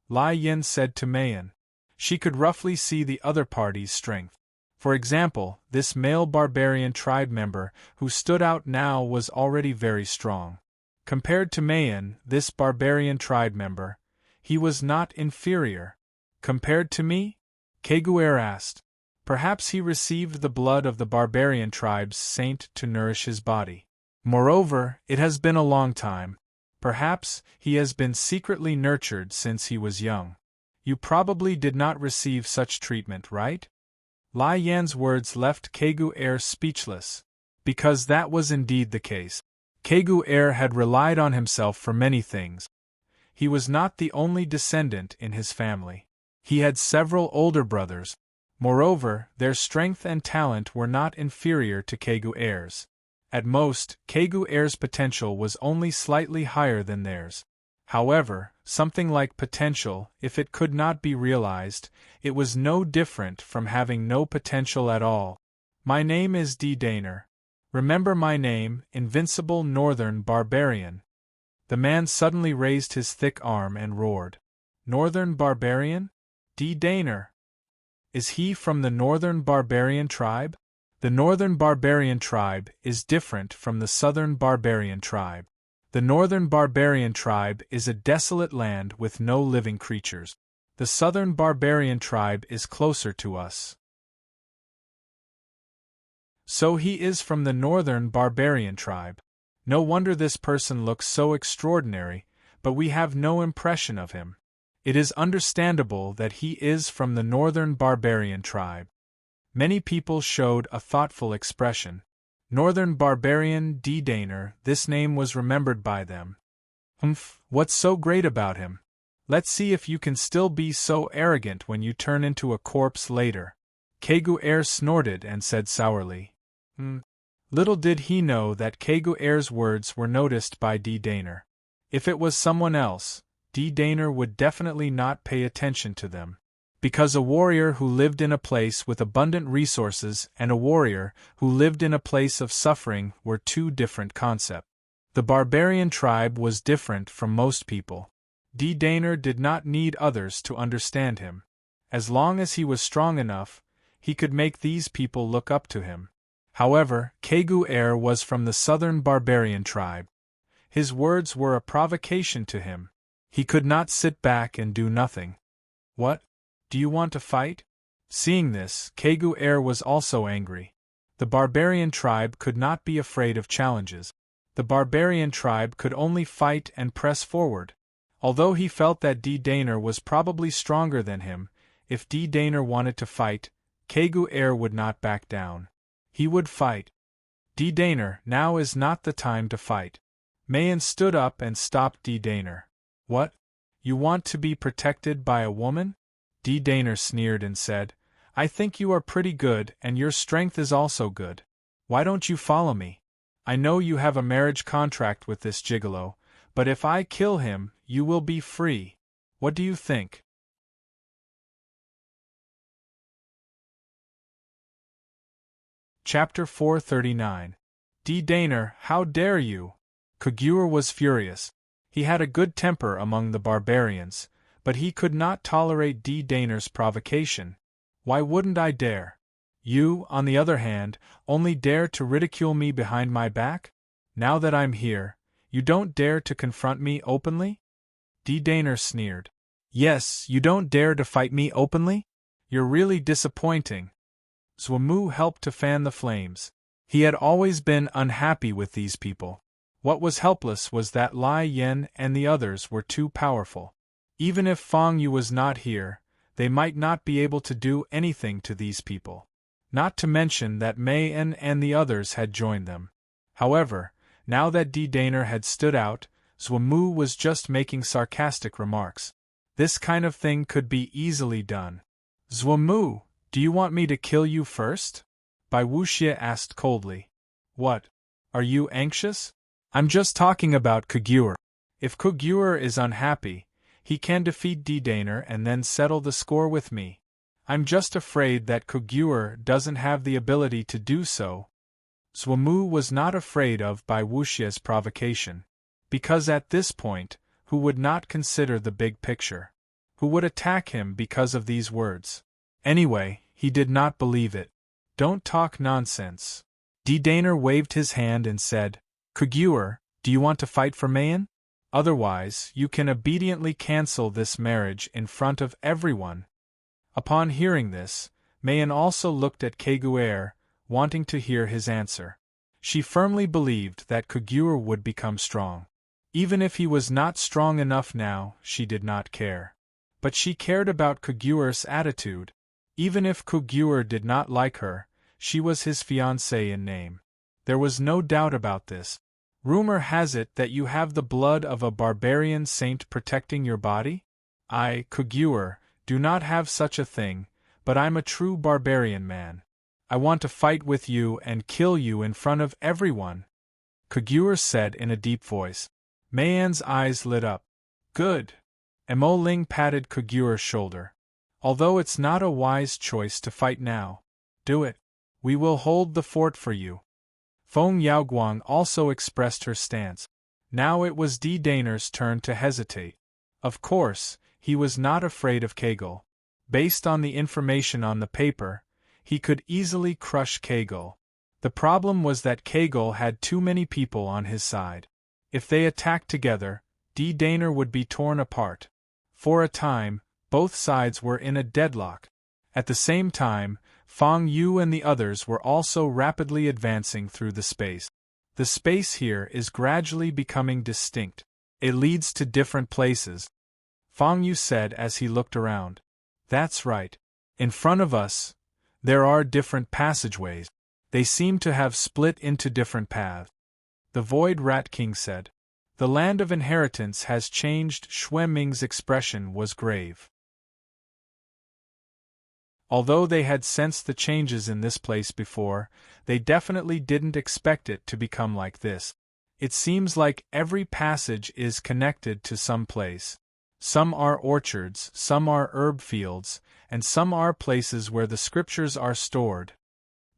Lai Yin said to Mayan. She could roughly see the other party's strength. For example, this male barbarian tribe member who stood out now was already very strong. Compared to Mayan, this barbarian tribe member, he was not inferior. Compared to me? Kegu-er asked. Perhaps he received the blood of the barbarian tribe's saint to nourish his body. Moreover, it has been a long time. Perhaps he has been secretly nurtured since he was young. You probably did not receive such treatment, right? Lai Yan's words left Kegu-er speechless. Because that was indeed the case. Kegu-er had relied on himself for many things. He was not the only descendant in his family. He had several older brothers. Moreover, their strength and talent were not inferior to Kegu-er's. At most, Kegu-er's potential was only slightly higher than theirs. However, something like potential, if it could not be realized, it was no different from having no potential at all. My name is D-Daner. Remember my name, Invincible Northern Barbarian. The man suddenly raised his thick arm and roared. Northern Barbarian? D-Daner. Is he from the Northern Barbarian tribe? The Northern Barbarian tribe is different from the Southern Barbarian tribe. The Northern Barbarian tribe is a desolate land with no living creatures. The Southern Barbarian tribe is closer to us. So he is from the Northern Barbarian tribe. No wonder this person looks so extraordinary, but we have no impression of him. It is understandable that he is from the Northern Barbarian tribe. Many people showed a thoughtful expression. Northern Barbarian D-Daner, this name was remembered by them. What's so great about him? Let's see if you can still be so arrogant when you turn into a corpse later. Kegu-er snorted and said sourly. Little did he know that Kegu-er's words were noticed by D-Daner. If it was someone else, D-Daner would definitely not pay attention to them. Because a warrior who lived in a place with abundant resources and a warrior who lived in a place of suffering were two different concepts. The barbarian tribe was different from most people. D-Daner did not need others to understand him. As long as he was strong enough, he could make these people look up to him. However, Kegu was from the southern barbarian tribe. His words were a provocation to him. He could not sit back and do nothing. What? Do you want to fight? Seeing this, Kegu was also angry. The barbarian tribe could not be afraid of challenges. The barbarian tribe could only fight and press forward. Although he felt that D-Daner was probably stronger than him, if D-Daner wanted to fight, Kegu would not back down. He would fight. D-Daner, now is not the time to fight. Mayan stood up and stopped D-Daner. What? You want to be protected by a woman? D-Daner sneered and said, I think you are pretty good and your strength is also good. Why don't you follow me? I know you have a marriage contract with this gigolo, but if I kill him, you will be free. What do you think? Chapter 439. D-Daner, how dare you? Kegu was furious. He had a good temper among the barbarians, but he could not tolerate D-Daner's provocation. Why wouldn't I dare? You, on the other hand, only dare to ridicule me behind my back? Now that I'm here, you don't dare to confront me openly? D-Daner sneered. Yes, you don't dare to fight me openly? You're really disappointing. Zhumu helped to fan the flames. He had always been unhappy with these people. What was helpless was that Lai Yen and the others were too powerful. Even if Fang Yu was not here, they might not be able to do anything to these people. Not to mention that Mei En and the others had joined them. However, now that D-Daner had stood out, Zhumu was just making sarcastic remarks. This kind of thing could be easily done. Zhumu, do you want me to kill you first? Bai Wuxia asked coldly. What? Are you anxious? I'm just talking about Kegu. If Kegu is unhappy, he can defeat D-Daner and then settle the score with me. I'm just afraid that Kegu doesn't have the ability to do so. Zhumu was not afraid of Bai Wuxia's provocation. Because at this point, who would not consider the big picture? Who would attack him because of these words? Anyway, he did not believe it. Don't talk nonsense. D-Daner waved his hand and said, Kegu, do you want to fight for Mayan? Otherwise, you can obediently cancel this marriage in front of everyone. Upon hearing this, Mayan also looked at Kegu, wanting to hear his answer. She firmly believed that Kegu would become strong. Even if he was not strong enough now, she did not care. But she cared about Kegu's attitude. Even if Kegu did not like her, she was his fiancée in name. There was no doubt about this. Rumor has it that you have the blood of a barbarian saint protecting your body? I, Kegu, do not have such a thing, but I'm a true barbarian man. I want to fight with you and kill you in front of everyone. Kegu said in a deep voice. Mayan's eyes lit up. Good. Emo Ling patted Kegu's shoulder. Although it's not a wise choice to fight now, do it. We will hold the fort for you. Feng Yaoguang also expressed her stance. Now it was D-Daner's turn to hesitate. Of course, he was not afraid of Kegu. Based on the information on the paper, he could easily crush Kegu. The problem was that Kegu had too many people on his side. If they attacked together, D-Daner would be torn apart. For a time, both sides were in a deadlock. At the same time, Fang Yu and the others were also rapidly advancing through the space. The space here is gradually becoming distinct. It leads to different places. Fang Yu said as he looked around. That's right. In front of us, there are different passageways. They seem to have split into different paths. The Void Rat King said. The land of inheritance has changed. Xue Ming's expression was grave. Although they had sensed the changes in this place before, they definitely didn't expect it to become like this. It seems like every passage is connected to some place. Some are orchards, some are herb fields, and some are places where the scriptures are stored.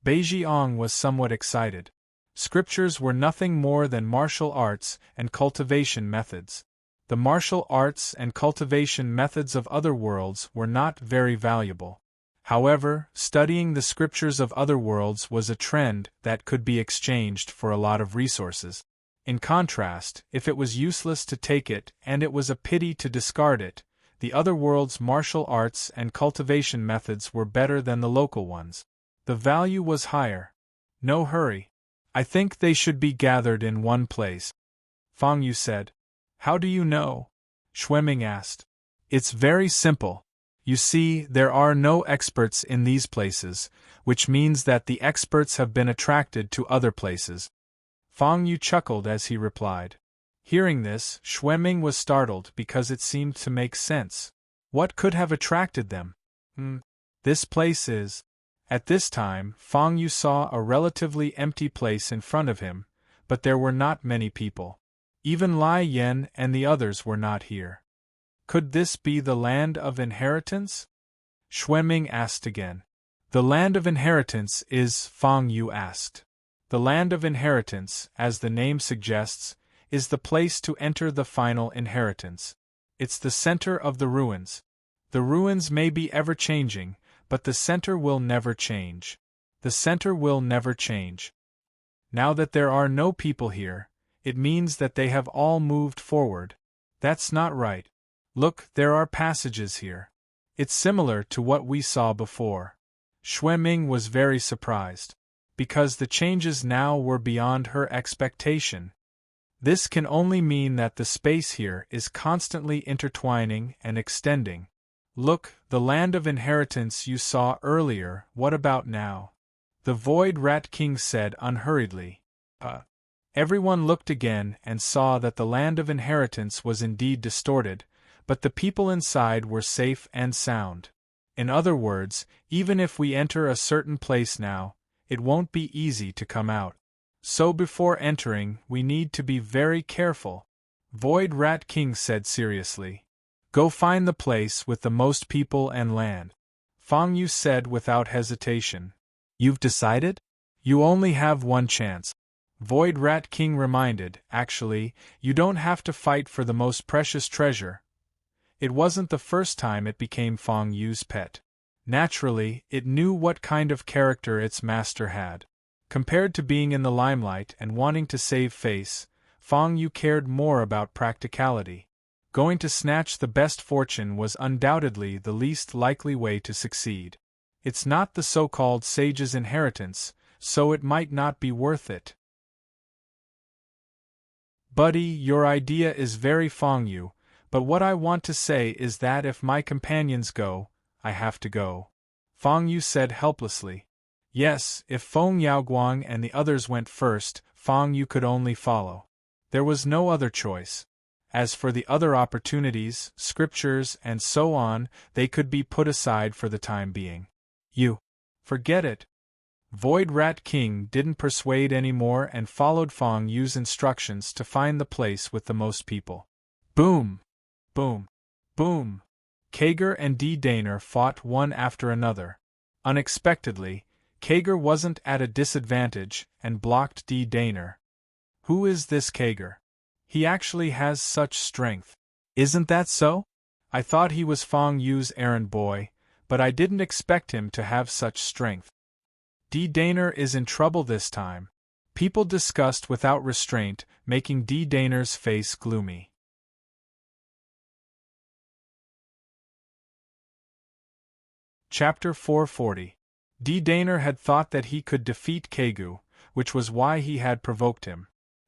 Beijiong was somewhat excited. Scriptures were nothing more than martial arts and cultivation methods. The martial arts and cultivation methods of other worlds were not very valuable. However, studying the scriptures of other worlds was a trend that could be exchanged for a lot of resources. In contrast, if it was useless to take it and it was a pity to discard it, the other world's martial arts and cultivation methods were better than the local ones. The value was higher. No hurry. I think they should be gathered in one place, Fang Yu said. How do you know? Xueming asked. It's very simple. You see, there are no experts in these places, which means that the experts have been attracted to other places. Fang Yu chuckled as he replied. Hearing this, Xueming was startled because it seemed to make sense. What could have attracted them? This place is. At this time, Fang Yu saw a relatively empty place in front of him, but there were not many people. Even Lai Yan and the others were not here. Could this be the land of inheritance? Xueming asked again. The land of inheritance is, Fang Yu asked. The land of inheritance, as the name suggests, is the place to enter the final inheritance. It's the center of the ruins. The ruins may be ever-changing, but the center will never change. The center will never change. Now that there are no people here, it means that they have all moved forward. That's not right. Look, there are passages here. It's similar to what we saw before. Xueming was very surprised, because the changes now were beyond her expectation. This can only mean that the space here is constantly intertwining and extending. Look, the land of inheritance you saw earlier, what about now? The Void Rat King said unhurriedly. Everyone looked again and saw that the land of inheritance was indeed distorted, but the people inside were safe and sound. In other words, even if we enter a certain place now, it won't be easy to come out. So before entering, we need to be very careful. Void Rat King said seriously. Go find the place with the most people and land. Fang Yu said without hesitation. You've decided? You only have one chance. Void Rat King reminded. Actually, you don't have to fight for the most precious treasure. It wasn't the first time it became Fang Yu's pet. Naturally, it knew what kind of character its master had. Compared to being in the limelight and wanting to save face, Fang Yu cared more about practicality. Going to snatch the best fortune was undoubtedly the least likely way to succeed. It's not the so-called sage's inheritance, so it might not be worth it. Buddy, your idea is very Fang Yu, but what I want to say is that if my companions go, I have to go. Fang Yu said helplessly. Yes, if Feng Yaoguang and the others went first, Fang Yu could only follow. There was no other choice. As for the other opportunities, scriptures, and so on, they could be put aside for the time being. You. Forget it. Void Rat King didn't persuade any more and followed Fang Yu's instructions to find the place with the most people. Boom! Boom! Boom! Kager and D. Daner fought one after another. Unexpectedly, Kager wasn't at a disadvantage and blocked D. Daner. Who is this Kager? He actually has such strength. Isn't that so? I thought he was Fang Yu's errand boy, but I didn't expect him to have such strength. D. Daner is in trouble this time. People discussed without restraint, making D. Daner's face gloomy. Chapter 440. D. Daner had thought that he could defeat Kegu, which was why he had provoked him.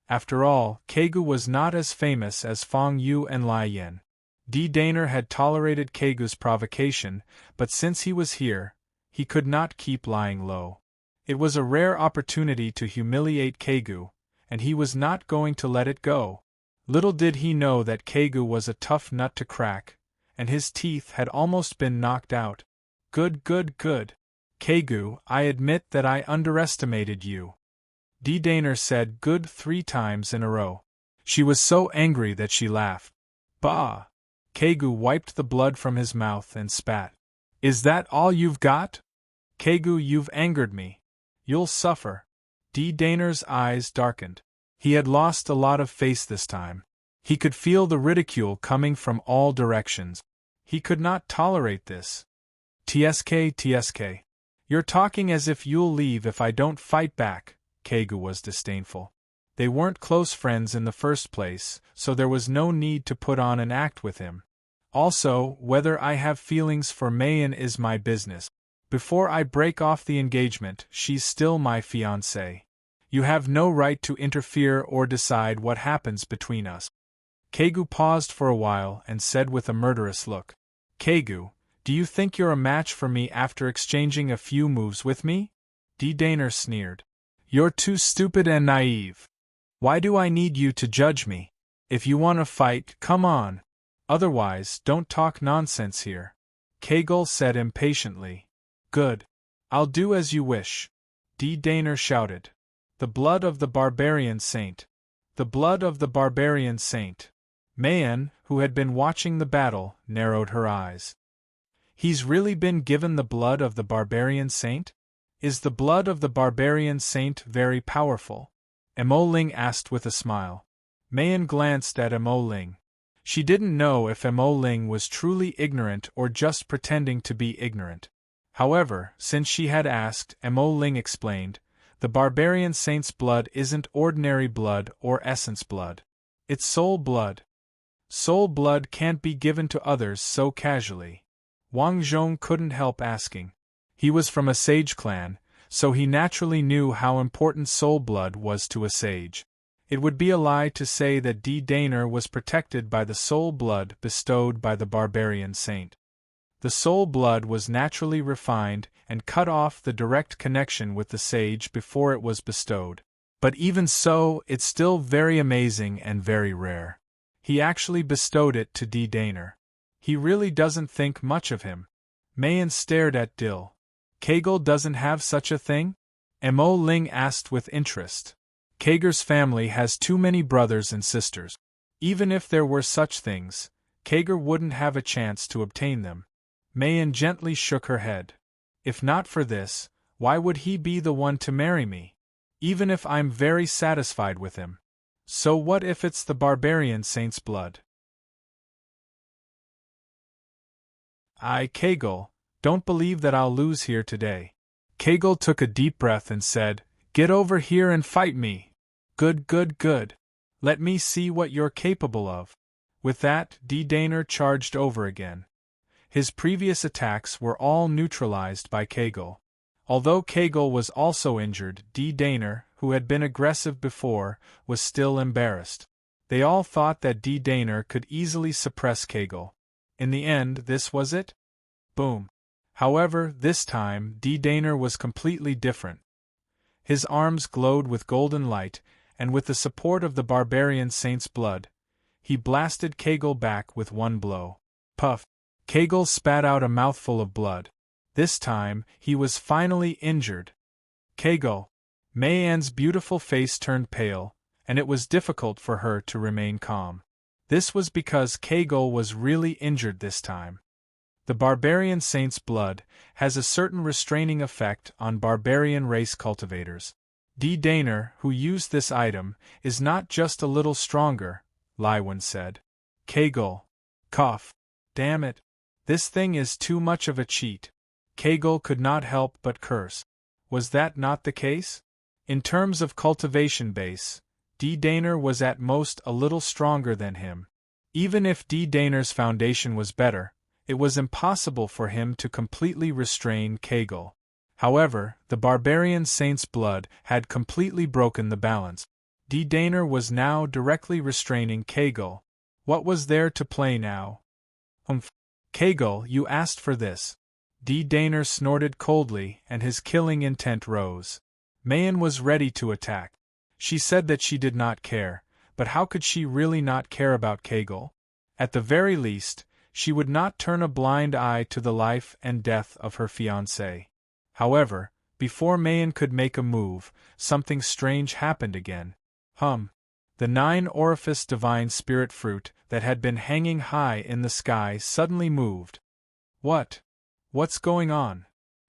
After all, Kegu was not as famous as Fang Yu and Lai Yan. D. Daner had tolerated Kegu's provocation, but since he was here, he could not keep lying low. It was a rare opportunity to humiliate Kegu, and he was not going to let it go. Little did he know that Kegu was a tough nut to crack, and his teeth had almost been knocked out. Good. Kegu, I admit that I underestimated you. D. Daner said good 3 times in a row. She was so angry that she laughed. Bah! Kegu wiped the blood from his mouth and spat. Is that all you've got? Kegu, you've angered me. You'll suffer. Daner's eyes darkened. He had lost a lot of face this time. He could feel the ridicule coming from all directions. He could not tolerate this. Tsk. You're talking as if you'll leave if I don't fight back, Kegu was disdainful. They weren't close friends in the first place, so there was no need to put on an act with him. Also, whether I have feelings for Mayan is my business. Before I break off the engagement, she's still my fiancée. You have no right to interfere or decide what happens between us. Kegu paused for a while and said with a murderous look, Kegu, do you think you're a match for me after exchanging a few moves with me? Daner sneered. You're too stupid and naive. Why do I need you to judge me? If you want to fight, come on. Otherwise, don't talk nonsense here. Kegel said impatiently. Good. I'll do as you wish. Daner shouted. The blood of the barbarian saint. The blood of the barbarian saint. Mayan, who had been watching the battle, narrowed her eyes. He's really been given the blood of the barbarian saint? Is the blood of the barbarian saint very powerful? Mo Ling asked with a smile. Mayan glanced at Mo Ling. She didn't know if Mo Ling was truly ignorant or just pretending to be ignorant. However, since she had asked, Mo Ling explained, the barbarian saint's blood isn't ordinary blood or essence blood. It's soul blood. Soul blood can't be given to others so casually. Wang Zhong couldn't help asking. He was from a sage clan, so he naturally knew how important soul blood was to a sage. It would be a lie to say that Daner was protected by the soul blood bestowed by the barbarian saint. The soul blood was naturally refined and cut off the direct connection with the sage before it was bestowed. But even so, it's still very amazing and very rare. He actually bestowed it to Daner. He really doesn't think much of him. Mayan stared at Dill. Kegel doesn't have such a thing? Mo Ling asked with interest. Kager's family has too many brothers and sisters. Even if there were such things, Kager wouldn't have a chance to obtain them. Mayan gently shook her head. If not for this, why would he be the one to marry me? Even if I'm very satisfied with him. So what if it's the barbarian saint's blood? Kegel, don't believe that I'll lose here today. Kegel took a deep breath and said, Get over here and fight me. Good. Let me see what you're capable of. With that, Daner charged over again. His previous attacks were all neutralized by Kegel. Although Kegel was also injured, Daner, who had been aggressive before, was still embarrassed. They all thought that Daner could easily suppress Kegel. In the end, this was it? Boom. However, this time, Daner was completely different. His arms glowed with golden light, and with the support of the barbarian saint's blood, he blasted Kegel back with one blow. Puff! Kegel spat out a mouthful of blood. This time, he was finally injured. Kegel. Mayan's beautiful face turned pale, and it was difficult for her to remain calm. This was because Kegel was really injured this time. The barbarian saint's blood has a certain restraining effect on barbarian race cultivators. Daner, who used this item, is not just a little stronger, Laiwan said. Kegel. Cough. Damn it. This thing is too much of a cheat. Kegel could not help but curse. Was that not the case? In terms of cultivation base, Daner was at most a little stronger than him. Even if Daner's foundation was better, it was impossible for him to completely restrain Kegel. However, the barbarian saint's blood had completely broken the balance. Daner was now directly restraining Kegel. What was there to play now? Kegel, you asked for this. Daner snorted coldly, and his killing intent rose. Mayan was ready to attack. She said that she did not care, but how could she really not care about Kegel? At the very least, she would not turn a blind eye to the life and death of her fiancé. However, before Mayan could make a move, something strange happened again. The 9-orifice divine spirit fruit that had been hanging high in the sky suddenly moved. What's going on?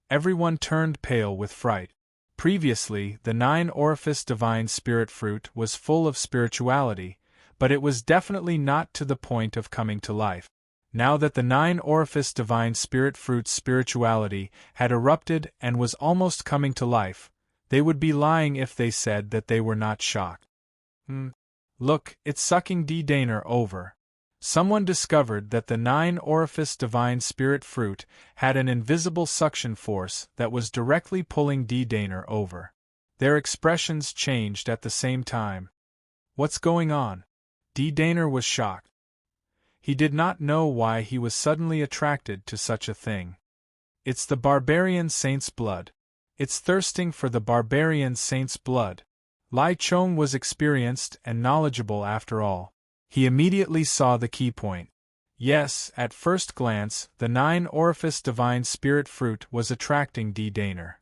Everyone turned pale with fright. Previously, the 9-orifice divine spirit fruit was full of spirituality, but it was definitely not to the point of coming to life. Now that the 9-orifice divine spirit fruit's spirituality had erupted and was almost coming to life, they would be lying if they said that they were not shocked. Look, it's sucking D-Daner over. Someone discovered that the 9-orifice divine spirit fruit had an invisible suction force that was directly pulling D-Daner over. Their expressions changed at the same time. What's going on? D-Daner was shocked. He did not know why he was suddenly attracted to such a thing. It's the barbarian saint's blood. It's thirsting for the barbarian saint's blood. Lai Chong was experienced and knowledgeable after all. He immediately saw the key point. Yes, at first glance, the 9-orifice divine spirit fruit was attracting D-Daner.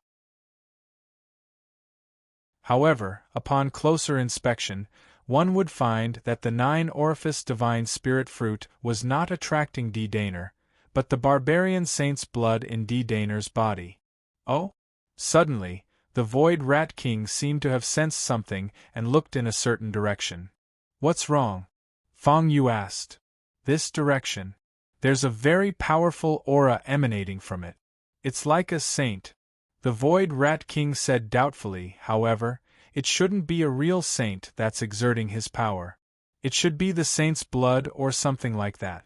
However, upon closer inspection, one would find that the 9-orifice divine spirit fruit was not attracting D-Daner, but the barbarian saint's blood in D-Daner's body. Oh? Suddenly, the Void Rat King seemed to have sensed something and looked in a certain direction. What's wrong? Fang Yu asked. This direction. There's a very powerful aura emanating from it. It's like a saint. The Void Rat King said doubtfully, however, it shouldn't be a real saint that's exerting his power. It should be the saint's blood or something like that.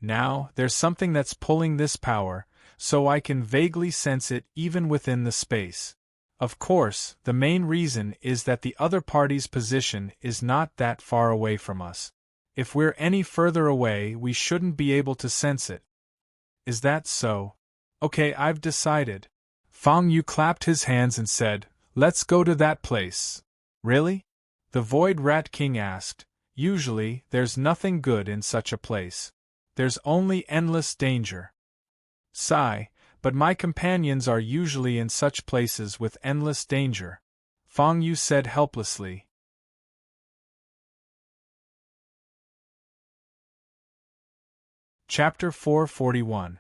Now, there's something that's pulling this power, so I can vaguely sense it even within the space. Of course, the main reason is that the other party's position is not that far away from us. If we're any further away, we shouldn't be able to sense it. Is that so? Okay, I've decided. Fang Yu clapped his hands and said, "Let's go to that place." Really? The Void Rat King asked. Usually, there's nothing good in such a place. There's only endless danger. Sigh, but my companions are usually in such places with endless danger, Fang Yu said helplessly. Chapter 441.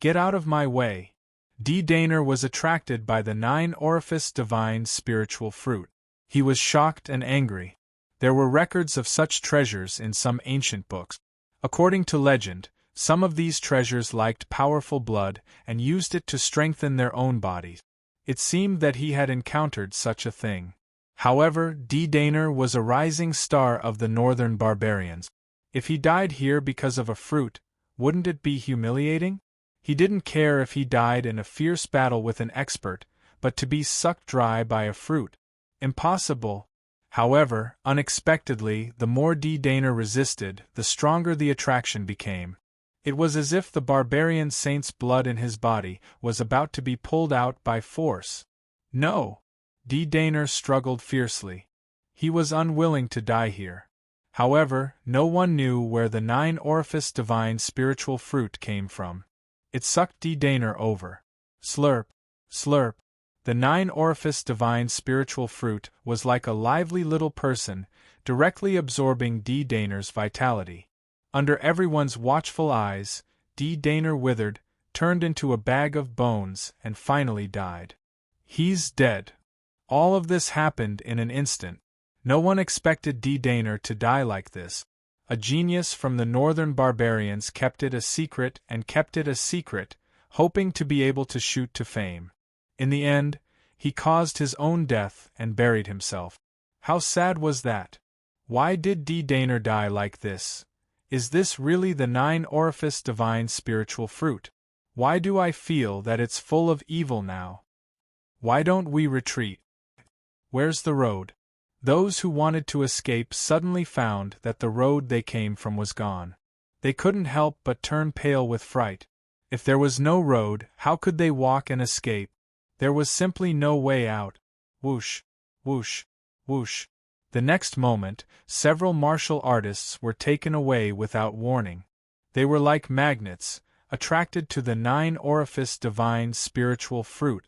Get out of my way. D-Daner was attracted by the 9-orifice divine spiritual fruit. He was shocked and angry. There were records of such treasures in some ancient books. According to legend, some of these treasures liked powerful blood and used it to strengthen their own bodies. It seemed that he had encountered such a thing. However, D-Daner was a rising star of the northern barbarians. If he died here because of a fruit, wouldn't it be humiliating? He didn't care if he died in a fierce battle with an expert, but to be sucked dry by a fruit. Impossible. However, unexpectedly, the more D-Daner resisted, the stronger the attraction became. It was as if the barbarian saint's blood in his body was about to be pulled out by force. No! D-Daner struggled fiercely. He was unwilling to die here. However, no one knew where the 9-orifice divine spiritual fruit came from. It sucked D-Daner over. Slurp, slurp. The 9-orifice divine spiritual fruit was like a lively little person, directly absorbing D-Daner's vitality. Under everyone's watchful eyes, D-Daner withered, turned into a bag of bones, and finally died. He's dead. All of this happened in an instant. No one expected D-Daner to die like this. A genius from the northern barbarians kept it a secret and kept it a secret, hoping to be able to shoot to fame. In the end, he caused his own death and buried himself. How sad was that? Why did D-Daner die like this? Is this really the 9-orifice divine spiritual fruit? Why do I feel that it's full of evil now? Why don't we retreat? Where's the road? Those who wanted to escape suddenly found that the road they came from was gone. They couldn't help but turn pale with fright. If there was no road, how could they walk and escape? There was simply no way out. Whoosh, whoosh, whoosh. The next moment, several martial artists were taken away without warning. They were like magnets, attracted to the 9-orifice divine spiritual fruit.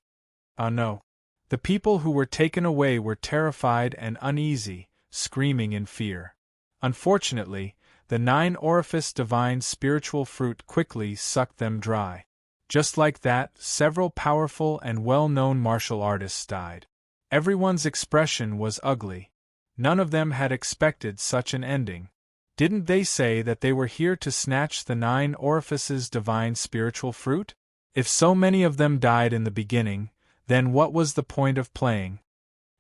Ah no. The people who were taken away were terrified and uneasy, screaming in fear. Unfortunately, the 9 orifice divine spiritual fruit quickly sucked them dry. Just like that, several powerful and well-known martial artists died. Everyone's expression was ugly. None of them had expected such an ending. Didn't they say that they were here to snatch the 9 orifices divine spiritual fruit? If so many of them died in the beginning, then what was the point of playing?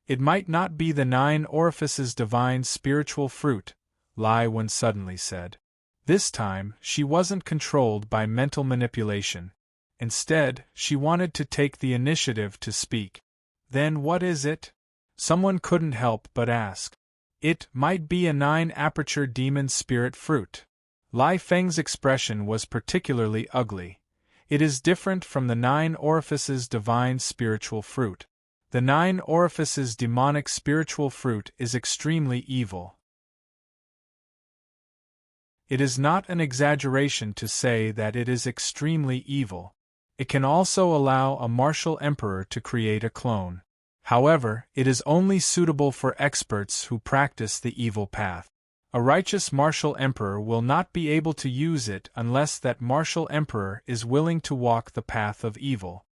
It might not be the 9 orifices divine spiritual fruit, Lai Wen suddenly said. This time, she wasn't controlled by mental manipulation. Instead, she wanted to take the initiative to speak. Then what is it? Someone couldn't help but ask. It might be a 9-aperture demon spirit fruit. Lai Feng's expression was particularly ugly. It is different from the 9 orifices divine spiritual fruit. The 9 orifices demonic spiritual fruit is extremely evil. It is not an exaggeration to say that it is extremely evil. It can also allow a martial emperor to create a clone. However, it is only suitable for experts who practice the evil path. A righteous martial emperor will not be able to use it unless that martial emperor is willing to walk the path of evil.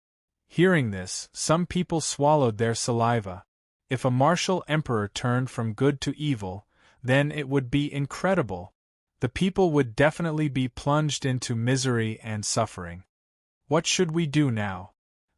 Hearing this, some people swallowed their saliva. If a martial emperor turned from good to evil, then it would be incredible. The people would definitely be plunged into misery and suffering. What should we do now?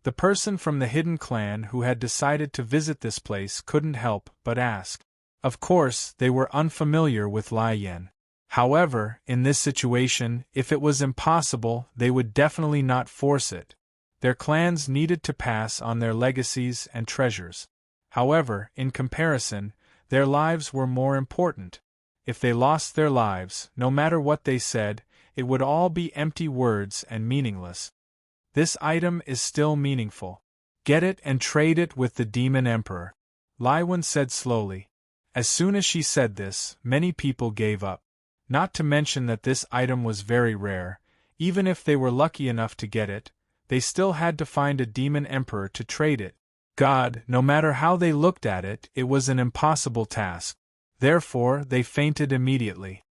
The person from the hidden clan who had decided to visit this place couldn't help but ask. Of course, they were unfamiliar with Lai Yen. However, in this situation, if it was impossible, they would definitely not force it. Their clans needed to pass on their legacies and treasures. However, in comparison, their lives were more important. If they lost their lives, no matter what they said, it would all be empty words and meaningless. This item is still meaningful. Get it and trade it with the Demon Emperor, Lai Wen said slowly. As soon as she said this, many people gave up. Not to mention that this item was very rare. Even if they were lucky enough to get it, they still had to find a Demon Emperor to trade it. God, no matter how they looked at it, it was an impossible task. Therefore, they fainted immediately.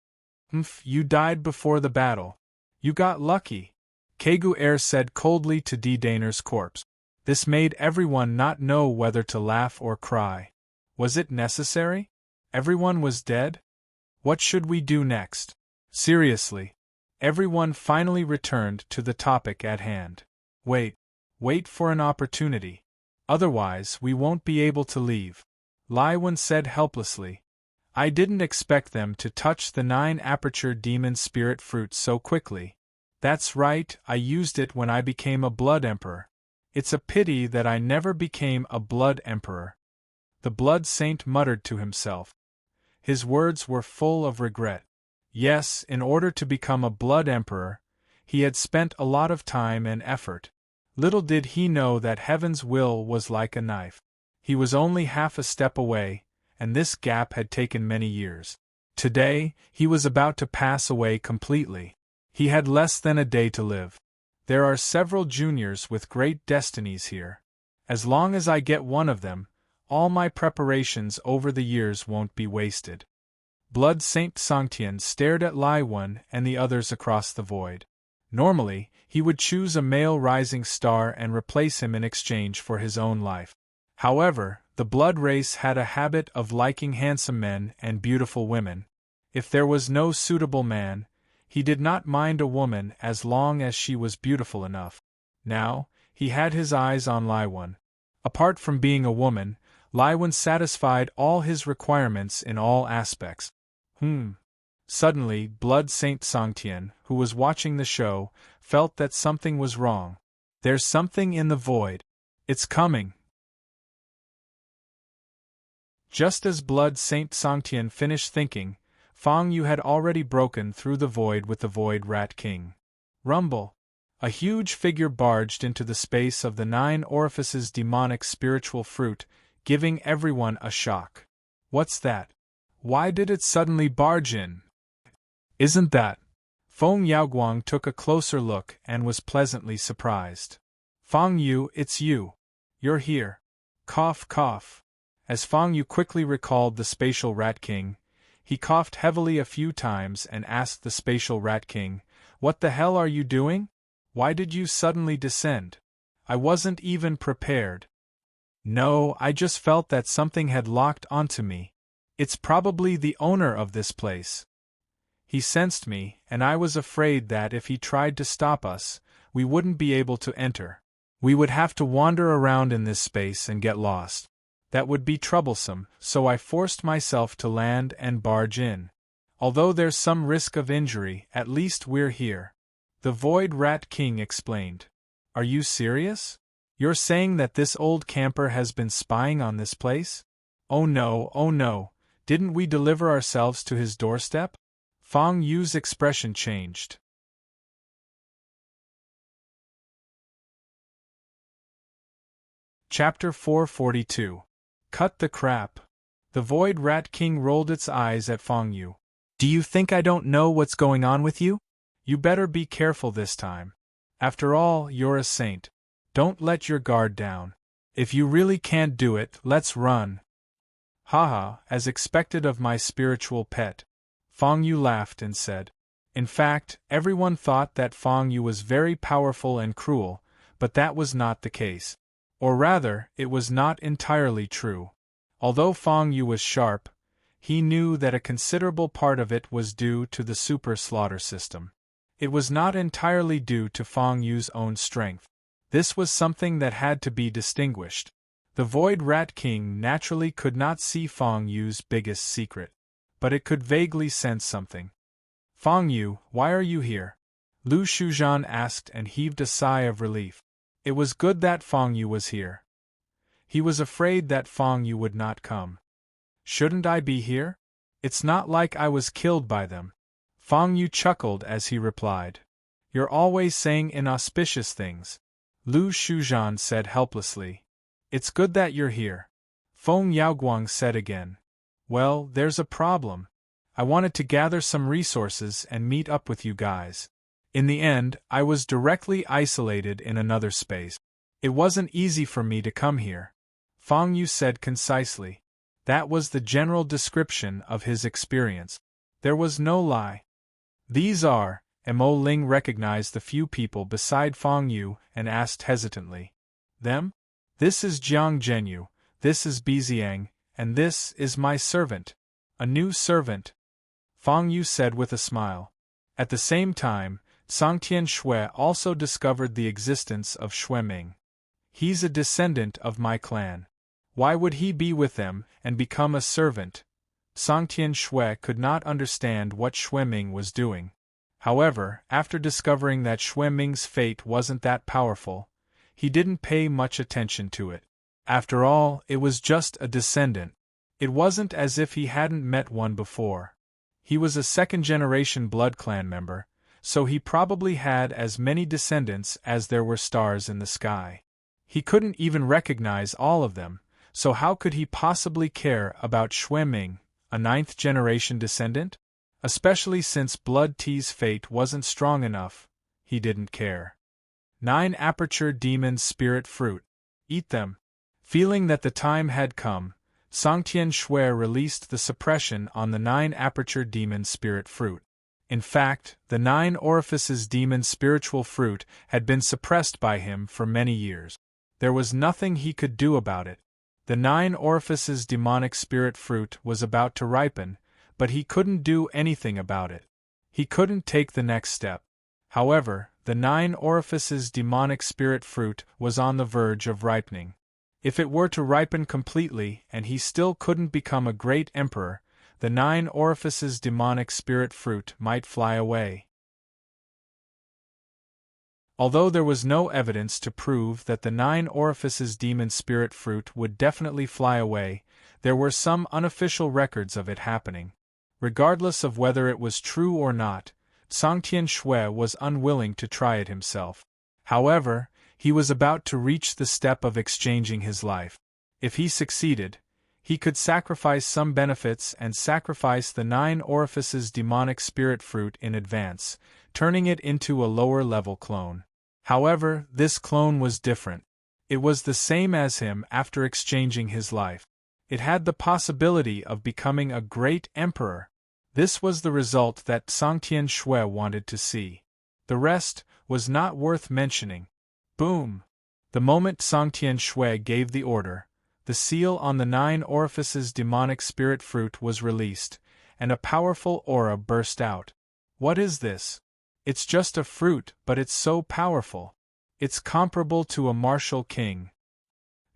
You died before the battle. You got lucky, Kegu Er said coldly to D. Daner's corpse. This made everyone not know whether to laugh or cry. Was it necessary? Everyone was dead? What should we do next? Seriously. Everyone finally returned to the topic at hand. Wait for an opportunity. Otherwise, we won't be able to leave, Lai Wen said helplessly. I didn't expect them to touch the 9-aperture demon spirit fruit so quickly. That's right, I used it when I became a Blood Emperor. It's a pity that I never became a Blood Emperor. The Blood Saint muttered to himself. His words were full of regret. Yes, in order to become a Blood Emperor, he had spent a lot of time and effort. Little did he know that heaven's will was like a knife. He was only half a step away, and this gap had taken many years. Today, he was about to pass away completely. He had less than a day to live. There are several juniors with great destinies here. As long as I get one of them, all my preparations over the years won't be wasted. Blood Saint Songtian stared at Lai Wen and the others across the void. Normally, he would choose a male rising star and replace him in exchange for his own life. However, the blood race had a habit of liking handsome men and beautiful women. If there was no suitable man, he did not mind a woman as long as she was beautiful enough. Now, he had his eyes on Lai Wen. Apart from being a woman, Lai Wen satisfied all his requirements in all aspects. Suddenly, Blood Saint Songtian, who was watching the show, felt that something was wrong. There's something in the void. It's coming. Just as Blood Saint Songtian finished thinking, Fang Yu had already broken through the void with the Void Rat King. Rumble! A huge figure barged into the space of the 9 orifices demonic spiritual fruit, giving everyone a shock. What's that? Why did it suddenly barge in? Isn't that? Feng Yaoguang took a closer look and was pleasantly surprised. Fang Yu, it's you. You're here. Cough, cough. As Fang Yu quickly recalled the spatial Rat King, he coughed heavily a few times and asked the spatial Rat King, "What the hell are you doing? Why did you suddenly descend? I wasn't even prepared." "No, I just felt that something had locked onto me. It's probably the owner of this place. He sensed me, and I was afraid that if he tried to stop us, we wouldn't be able to enter. We would have to wander around in this space and get lost. That would be troublesome, so I forced myself to land and barge in. Although there's some risk of injury, at least we're here," the Void Rat King explained. "Are you serious? You're saying that this old camper has been spying on this place? Oh no, didn't we deliver ourselves to his doorstep?" Fang Yu's expression changed. Chapter 442. Cut the crap. The Void Rat King rolled its eyes at Fang Yu. "Do you think I don't know what's going on with you? You better be careful this time. After all, you're a saint. Don't let your guard down. If you really can't do it, let's run." "Haha, as expected of my spiritual pet." Fang Yu laughed and said. In fact, everyone thought that Fang Yu was very powerful and cruel, but that was not the case. Or rather, it was not entirely true. Although Fang Yu was sharp, he knew that a considerable part of it was due to the super slaughter system. It was not entirely due to Fang Yu's own strength. This was something that had to be distinguished. The Void Rat King naturally could not see Fang Yu's biggest secret, but it could vaguely sense something. "Fang Yu, why are you here?" Lu Shuzhan asked and heaved a sigh of relief. It was good that Fang Yu was here. He was afraid that Fang Yu would not come. "Shouldn't I be here? It's not like I was killed by them." Fang Yu chuckled as he replied. "You're always saying inauspicious things," Lu Shuzhan said helplessly. "It's good that you're here," Feng Yaoguang said again. "Well, there's a problem. I wanted to gather some resources and meet up with you guys. In the end, I was directly isolated in another space. It wasn't easy for me to come here," Fang Yu said concisely. That was the general description of his experience. There was no lie. "These are," Mo Ling recognized the few people beside Fang Yu and asked hesitantly. "Them? This is Jiang Zhenyu, this is Biziang, and this is my servant." "A new servant," Fang Yu said with a smile. At the same time, Sangtian Shui also discovered the existence of Xueming. "He's a descendant of my clan. Why would he be with them and become a servant?" Sangtian Shui could not understand what Xueming was doing. However, after discovering that Xueming's fate wasn't that powerful, he didn't pay much attention to it. After all, it was just a descendant. It wasn't as if he hadn't met one before. He was a second-generation Blood Clan member, so he probably had as many descendants as there were stars in the sky. He couldn't even recognize all of them, so how could he possibly care about Xueming, a ninth-generation descendant? Especially since Blood T's fate wasn't strong enough, he didn't care. 9 Aperture Demon Spirit Fruit. Eat them. Feeling that the time had come, Sangtian Shui released the suppression on the 9 Aperture Demon Spirit Fruit. In fact, the 9 Orifices Demon Spiritual Fruit had been suppressed by him for many years. There was nothing he could do about it. The 9 Orifices Demonic Spirit Fruit was about to ripen, but he couldn't do anything about it. He couldn't take the next step. However, the 9 Orifices Demonic Spirit Fruit was on the verge of ripening. If it were to ripen completely and he still couldn't become a great emperor, the 9 Orifices Demonic Spirit Fruit might fly away. Although there was no evidence to prove that the 9 Orifices Demon Spirit Fruit would definitely fly away, there were some unofficial records of it happening. Regardless of whether it was true or not, Sangtian Shui was unwilling to try it himself. However, he was about to reach the step of exchanging his life. If he succeeded, he could sacrifice some benefits and sacrifice the 9 Orifices Demonic Spirit Fruit in advance, turning it into a lower-level clone. However, this clone was different. It was the same as him after exchanging his life. It had the possibility of becoming a great emperor. This was the result that Songtian Shui wanted to see. The rest was not worth mentioning. Boom! The moment Songtian Shui gave the order, the seal on the 9 orifices demonic spirit fruit was released, and a powerful aura burst out. What is this? It's just a fruit, but it's so powerful. It's comparable to a martial king.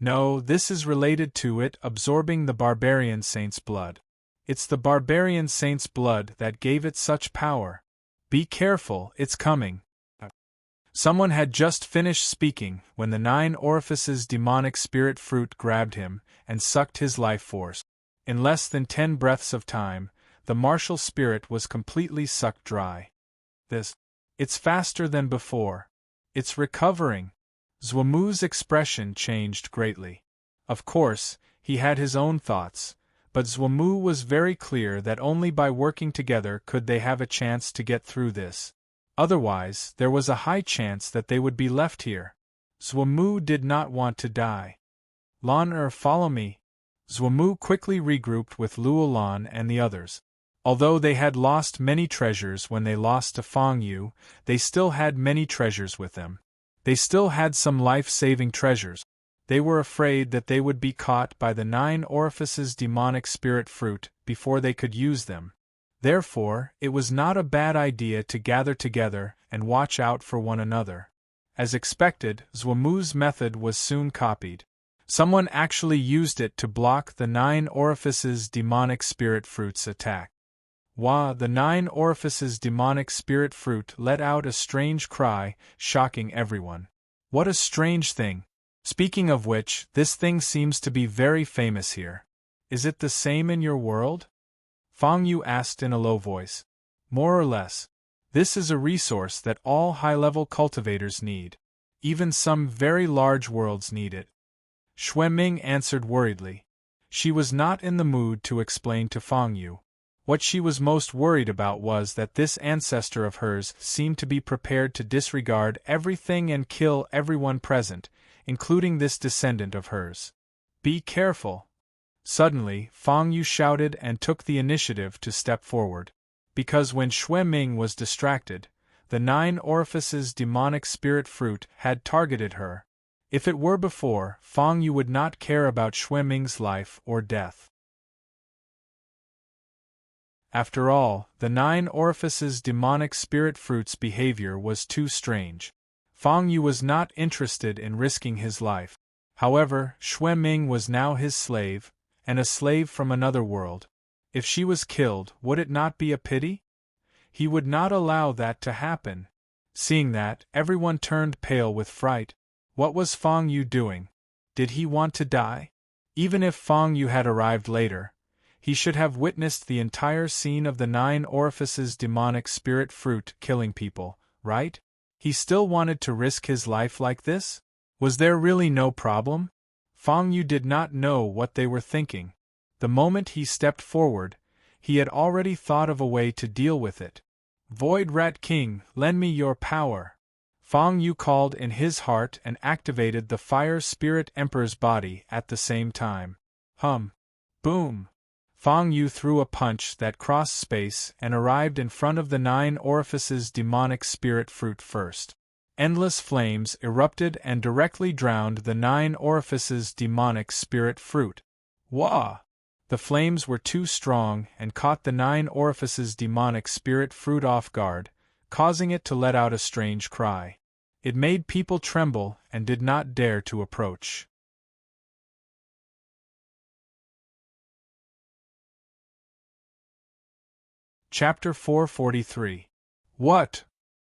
No, this is related to it absorbing the barbarian saint's blood. It's the barbarian saint's blood that gave it such power. Be careful, it's coming. Someone had just finished speaking when the 9 orifices demonic spirit fruit grabbed him and sucked his life force. In less than 10 breaths of time, the martial spirit was completely sucked dry. It's faster than before. It's recovering. Zhuamu's expression changed greatly. Of course, he had his own thoughts, but Zhuamu was very clear that only by working together could they have a chance to get through this. Otherwise, there was a high chance that they would be left here. Zhuamu did not want to die. Lan follow me. Zhuamu quickly regrouped with Luolan and the others. Although they had lost many treasures when they lost to Fang Yu, they still had many treasures with them. They still had some life-saving treasures. They were afraid that they would be caught by the 9 orifices demonic spirit fruit before they could use them. Therefore, it was not a bad idea to gather together and watch out for one another. As expected, Zhuamu's method was soon copied. Someone actually used it to block the 9 orifices demonic spirit fruit's attack. The 9 orifices demonic spirit fruit let out a strange cry, shocking everyone. What a strange thing! Speaking of which, this thing seems to be very famous here. Is it the same in your world? Fang Yu asked in a low voice. More or less. This is a resource that all high-level cultivators need. Even some very large worlds need it. Xueming answered worriedly. She was not in the mood to explain to Fang Yu. What she was most worried about was that this ancestor of hers seemed to be prepared to disregard everything and kill everyone present, including this descendant of hers. Be careful! Suddenly, Fang Yu shouted and took the initiative to step forward. Because when Xueming was distracted, the 9 orifices demonic spirit fruit had targeted her. If it were before, Fang Yu would not care about Xueming's life or death. After all, the 9 orifices demonic spirit fruit's behavior was too strange. Fang Yu was not interested in risking his life. However, Xueming was now his slave, and a slave from another world. If she was killed, would it not be a pity? He would not allow that to happen. Seeing that, everyone turned pale with fright. What was Fang Yu doing? Did he want to die? Even if Fang Yu had arrived later, he should have witnessed the entire scene of the 9 orifices demonic spirit fruit killing people, right? He still wanted to risk his life like this? Was there really no problem? Fang Yu did not know what they were thinking. The moment he stepped forward, he had already thought of a way to deal with it. Void Rat King, lend me your power. Fang Yu called in his heart and activated the Fire Spirit Emperor's body at the same time. Boom! Fang Yu threw a punch that crossed space and arrived in front of the 9 orifices demonic spirit fruit first. Endless flames erupted and directly drowned the 9 orifices demonic spirit fruit. Wah! The flames were too strong and caught the 9 orifices demonic spirit fruit off guard, causing it to let out a strange cry. It made people tremble and did not dare to approach. Chapter 443. What?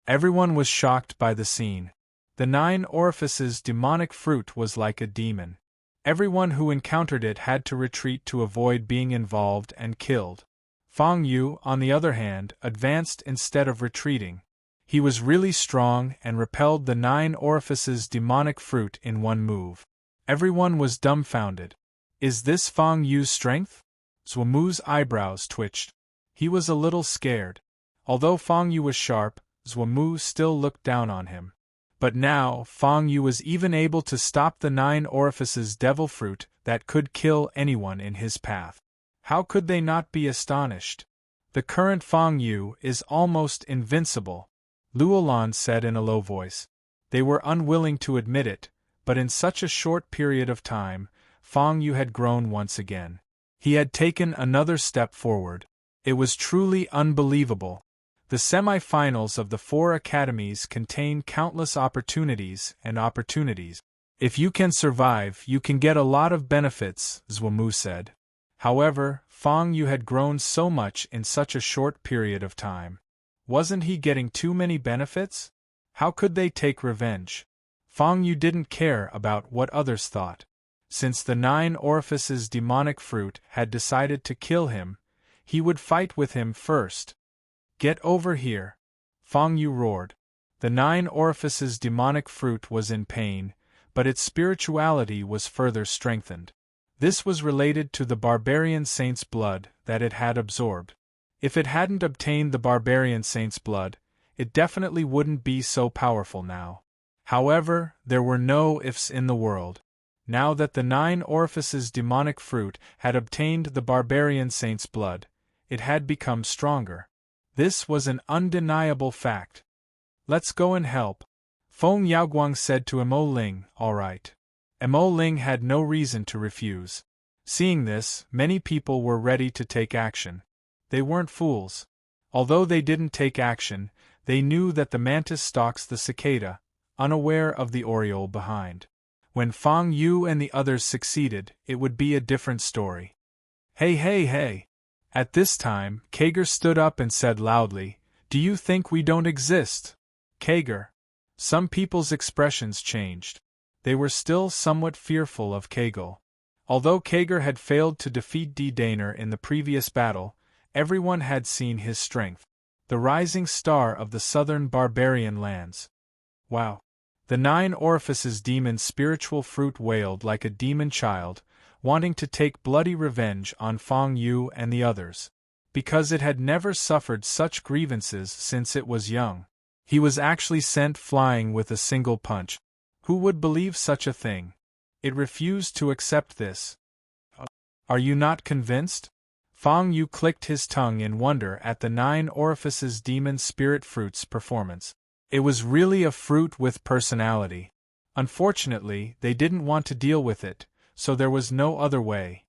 Everyone was shocked by the scene. The 9 orifices demonic fruit was like a demon. Everyone who encountered it had to retreat to avoid being involved and killed. Fang Yu, on the other hand, advanced instead of retreating. He was really strong and repelled the 9 orifices demonic fruit in one move. Everyone was dumbfounded. Is this Fang Yu's strength? Zhuamu's eyebrows twitched. He was a little scared. Although Fang Yu was sharp, Zhuamu still looked down on him. But now, Fang Yu was even able to stop the 9 orifices devil fruit that could kill anyone in his path. How could they not be astonished? The current Fang Yu is almost invincible, Luolan said in a low voice. They were unwilling to admit it, but in such a short period of time, Fang Yu had grown once again. He had taken another step forward. It was truly unbelievable. The semi-finals of the 4 academies contain countless opportunities and opportunities. If you can survive, you can get a lot of benefits, Zhuomu said. However, Fang Yu had grown so much in such a short period of time. Wasn't he getting too many benefits? How could they take revenge? Fang Yu didn't care about what others thought. Since the 9 orifices demonic fruit had decided to kill him, he would fight with him first. Get over here! Fang Yu roared. The 9 orifices demonic fruit was in pain, but its spirituality was further strengthened. This was related to the barbarian saint's blood that it had absorbed. If it hadn't obtained the barbarian saint's blood, it definitely wouldn't be so powerful now. However, there were no ifs in the world. Now that the 9 orifices demonic fruit had obtained the barbarian saint's blood, it had become stronger. This was an undeniable fact. Let's go and help. Feng Yaoguang said to Mo Ling, all right. Mo Ling had no reason to refuse. Seeing this, many people were ready to take action. They weren't fools. Although they didn't take action, they knew that the mantis stalks the cicada, unaware of the oriole behind. When Fang Yu and the others succeeded, it would be a different story. Hey, hey, hey! At this time, Kager stood up and said loudly, "Do you think we don't exist?" Kager. Some people's expressions changed. They were still somewhat fearful of Kegel. Although Kager had failed to defeat D. Daner in the previous battle, everyone had seen his strength. The rising star of the southern barbarian lands. Wow! The 9 orifices demon spiritual fruit wailed like a demon child, wanting to take bloody revenge on Fang Yu and the others. Because it had never suffered such grievances since it was young. He was actually sent flying with a single punch. Who would believe such a thing? It refused to accept this. Are you not convinced? Fang Yu clicked his tongue in wonder at the 9 orifices demon spirit fruit's performance. It was really a fruit with personality. Unfortunately, they didn't want to deal with it, so there was no other way.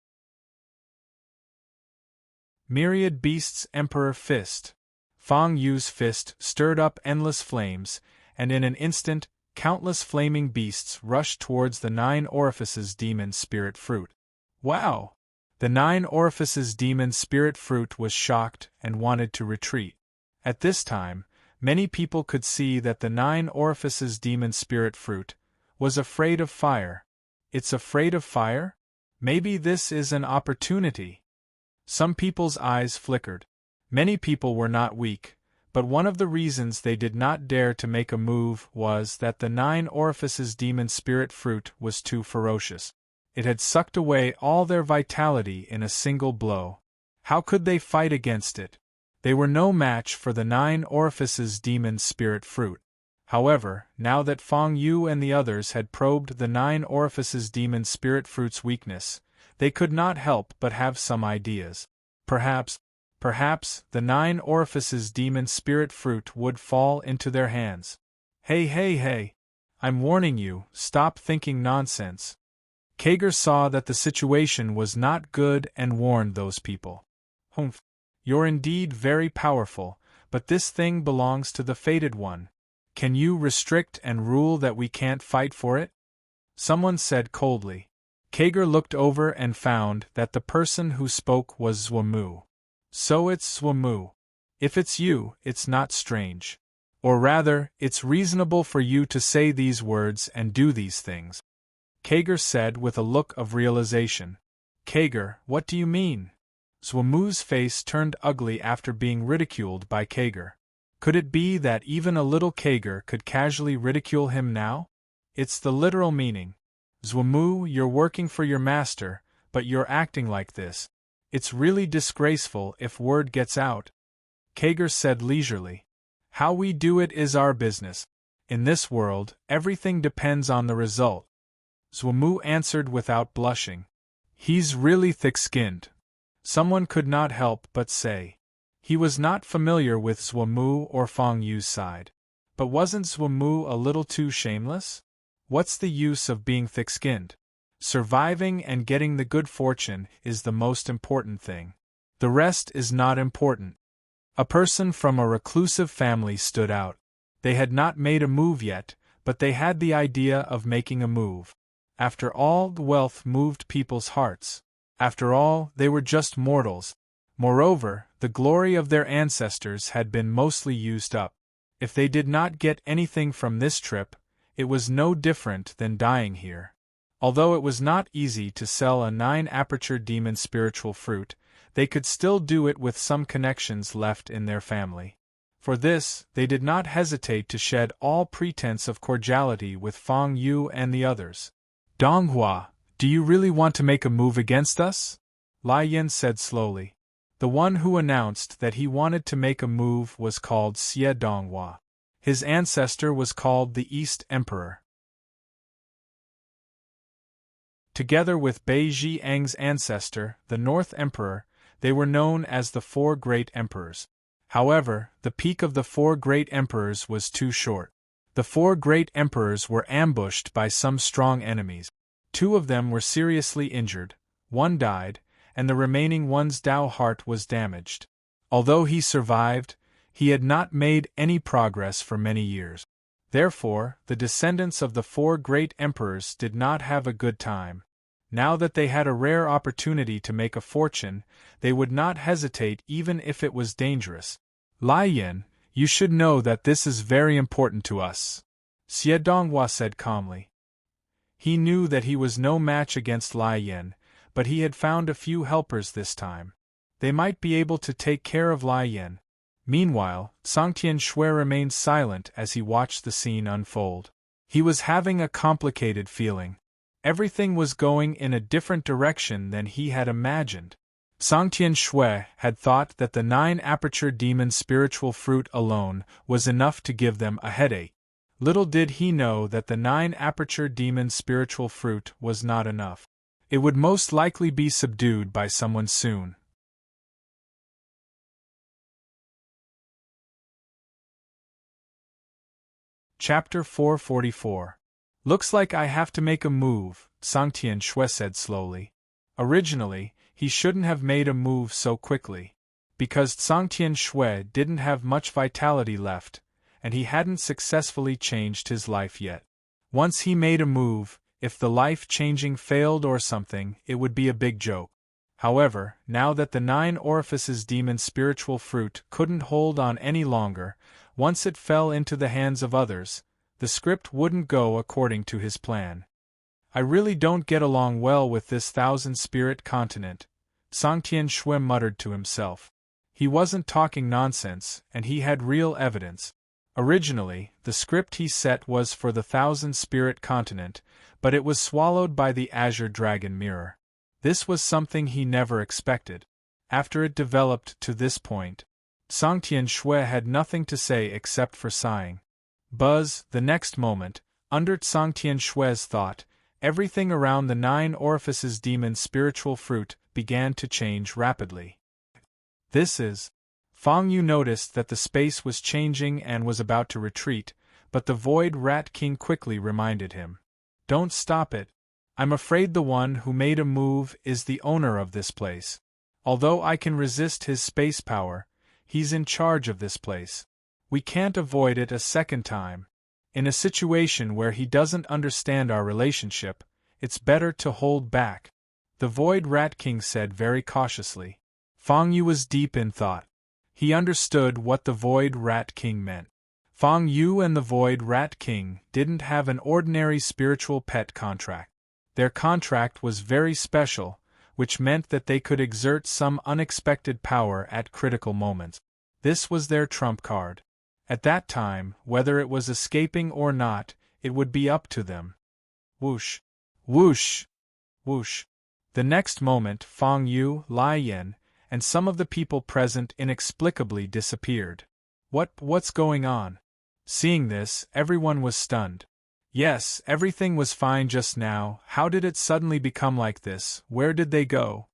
Myriad Beasts Emperor Fist. Fang Yu's fist stirred up endless flames, and in an instant, countless flaming beasts rushed towards the 9 orifices demon spirit fruit. Wow! The 9 orifices demon spirit fruit was shocked and wanted to retreat. At this time, many people could see that the 9 orifices demon spirit fruit was afraid of fire. It's afraid of fire? Maybe this is an opportunity. Some people's eyes flickered. Many people were not weak, but one of the reasons they did not dare to make a move was that the 9 orifices demon spirit fruit was too ferocious. It had sucked away all their vitality in a single blow. How could they fight against it? They were no match for the 9 orifices demon spirit fruit. However, now that Fang Yu and the others had probed the 9 orifices demon spirit fruit's weakness, they could not help but have some ideas. Perhaps the 9 orifices demon spirit fruit would fall into their hands. Hey, hey, hey! I'm warning you, stop thinking nonsense. Kager saw that the situation was not good and warned those people. Humph! You're indeed very powerful, but this thing belongs to the Fated One. Can you restrict and rule that we can't fight for it? Someone said coldly. Kager looked over and found that the person who spoke was Zhuomu. So it's Zhuomu. If it's you, it's not strange. Or rather, it's reasonable for you to say these words and do these things. Kager said with a look of realization. Kager, what do you mean? Zhuomu's face turned ugly after being ridiculed by Kager. Could it be that even a little Kager could casually ridicule him now? It's the literal meaning. Zhuomu, you're working for your master, but you're acting like this. It's really disgraceful if word gets out. Kager said leisurely. How we do it is our business. In this world, everything depends on the result. Zhumu answered without blushing. He's really thick-skinned. Someone could not help but say. He was not familiar with Zhumu or Fang Yu's side. But wasn't Zhumu a little too shameless? What's the use of being thick-skinned? Surviving and getting the good fortune is the most important thing. The rest is not important. A person from a reclusive family stood out. They had not made a move yet, but they had the idea of making a move. After all, the wealth moved people's hearts. After all, they were just mortals. Moreover, the glory of their ancestors had been mostly used up. If they did not get anything from this trip, it was no different than dying here. Although it was not easy to sell a 9-aperture demon spiritual fruit, they could still do it with some connections left in their family. For this, they did not hesitate to shed all pretense of cordiality with Fang Yu and the others. Donghua, do you really want to make a move against us? Lai Yin said slowly. The one who announced that he wanted to make a move was called Xie Donghua. His ancestor was called the East Emperor. Together with Bei Jiang's ancestor, the North Emperor, they were known as the 4 Great Emperors. However, the peak of the 4 Great Emperors was too short. The 4 Great Emperors were ambushed by some strong enemies. 2 of them were seriously injured, 1 died, and the remaining one's Dao heart was damaged. Although he survived, he had not made any progress for many years. Therefore, the descendants of the 4 Great Emperors did not have a good time. Now that they had a rare opportunity to make a fortune, they would not hesitate even if it was dangerous. Lai Yin, you should know that this is very important to us, Xie Donghua said calmly. He knew that he was no match against Lai Yin, but he had found a few helpers this time. They might be able to take care of Lai Yin. Meanwhile, Songtian Shui remained silent as he watched the scene unfold. He was having a complicated feeling. Everything was going in a different direction than he had imagined. Songtian Shui had thought that the 9-aperture demon spiritual fruit alone was enough to give them a headache. Little did he know that the 9-aperture demon spiritual fruit was not enough. It would most likely be subdued by someone soon. Chapter 444. Looks like I have to make a move, Songtian Shui said slowly. Originally, he shouldn't have made a move so quickly. Because Songtian Shui didn't have much vitality left, and he hadn't successfully changed his life yet. Once he made a move, if the life-changing failed or something, it would be a big joke. However, now that the 9 orifices demon spiritual fruit couldn't hold on any longer, once it fell into the hands of others, the script wouldn't go according to his plan. I really don't get along well with this 1,000-spirit continent, Songtian Shui muttered to himself. He wasn't talking nonsense, and he had real evidence. Originally, the script he set was for the 1,000-spirit continent, but it was swallowed by the Azure Dragon Mirror. This was something he never expected. After it developed to this point, Songtian Shui had nothing to say except for sighing. Buzz, the next moment, under Songtian Shui's thought, everything around the 9 orifices demon spiritual fruit began to change rapidly. This is... Fang Yu noticed that the space was changing and was about to retreat, but the Void Rat King quickly reminded him. Don't stop it. I'm afraid the one who made a move is the owner of this place. Although I can resist his space power, he's in charge of this place. We can't avoid it a second time. In a situation where he doesn't understand our relationship, it's better to hold back, the Void Rat King said very cautiously. Fang Yu was deep in thought. He understood what the Void Rat King meant. Fang Yu and the Void Rat King didn't have an ordinary spiritual pet contract. Their contract was very special, which meant that they could exert some unexpected power at critical moments. This was their trump card. At that time, whether it was escaping or not, it would be up to them. Whoosh! Whoosh! Whoosh! The next moment Fang Yu, Lai Yin, and some of the people present inexplicably disappeared. What's going on? Seeing this, everyone was stunned. Yes, everything was fine just now. How did it suddenly become like this? Where did they go?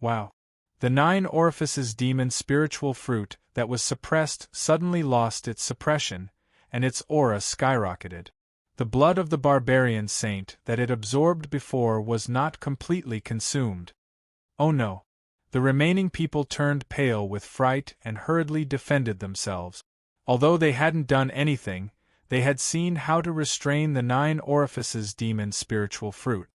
Wow. The 9 orifices demon spiritual fruit that was suppressed suddenly lost its suppression, and its aura skyrocketed. The blood of the barbarian saint that it absorbed before was not completely consumed. Oh no. The remaining people turned pale with fright and hurriedly defended themselves. Although they hadn't done anything, they had seen how to restrain the 9 orifices demon spiritual fruit.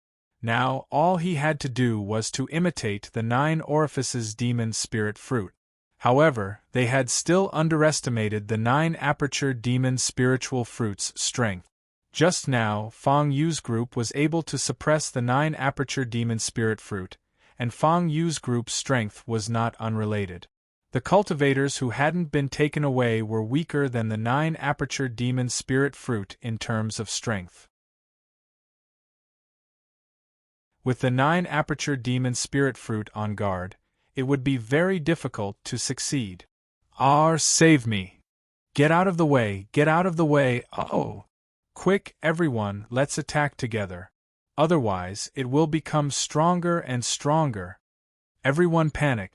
Now, all he had to do was to imitate the 9 orifices demon spirit fruit. However, they had still underestimated the 9 aperture demon spiritual fruit's strength. Just now, Fang Yu's group was able to suppress the 9 aperture demon spirit fruit, and Fang Yu's group's strength was not unrelated. The cultivators who hadn't been taken away were weaker than the 9 aperture demon spirit fruit in terms of strength. With the 9 aperture demon spirit fruit on guard, it would be very difficult to succeed. Ah, save me! Get out of the way, get out of the way, oh! Quick, everyone, let's attack together. Otherwise, it will become stronger and stronger. Everyone panicked.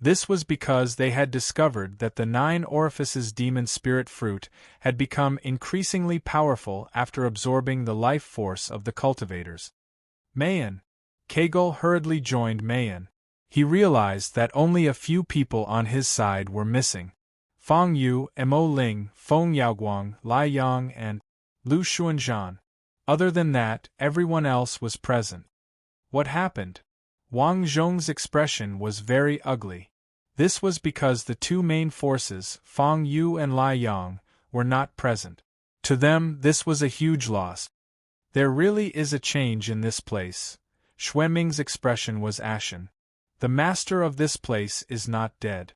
This was because they had discovered that the 9 orifices demon spirit fruit had become increasingly powerful after absorbing the life force of the cultivators. Mayan. Kegel hurriedly joined Mayan. He realized that only a few people on his side were missing. Fang Yu, Mo Ling, Feng Yaoguang, Lai Yang, and Lu Xuanzhan. Other than that, everyone else was present. What happened? Wang Zhong's expression was very ugly. This was because the 2 main forces, Fang Yu and Lai Yang, were not present. To them, this was a huge loss. There really is a change in this place. Xueming's expression was ashen. The master of this place is not dead.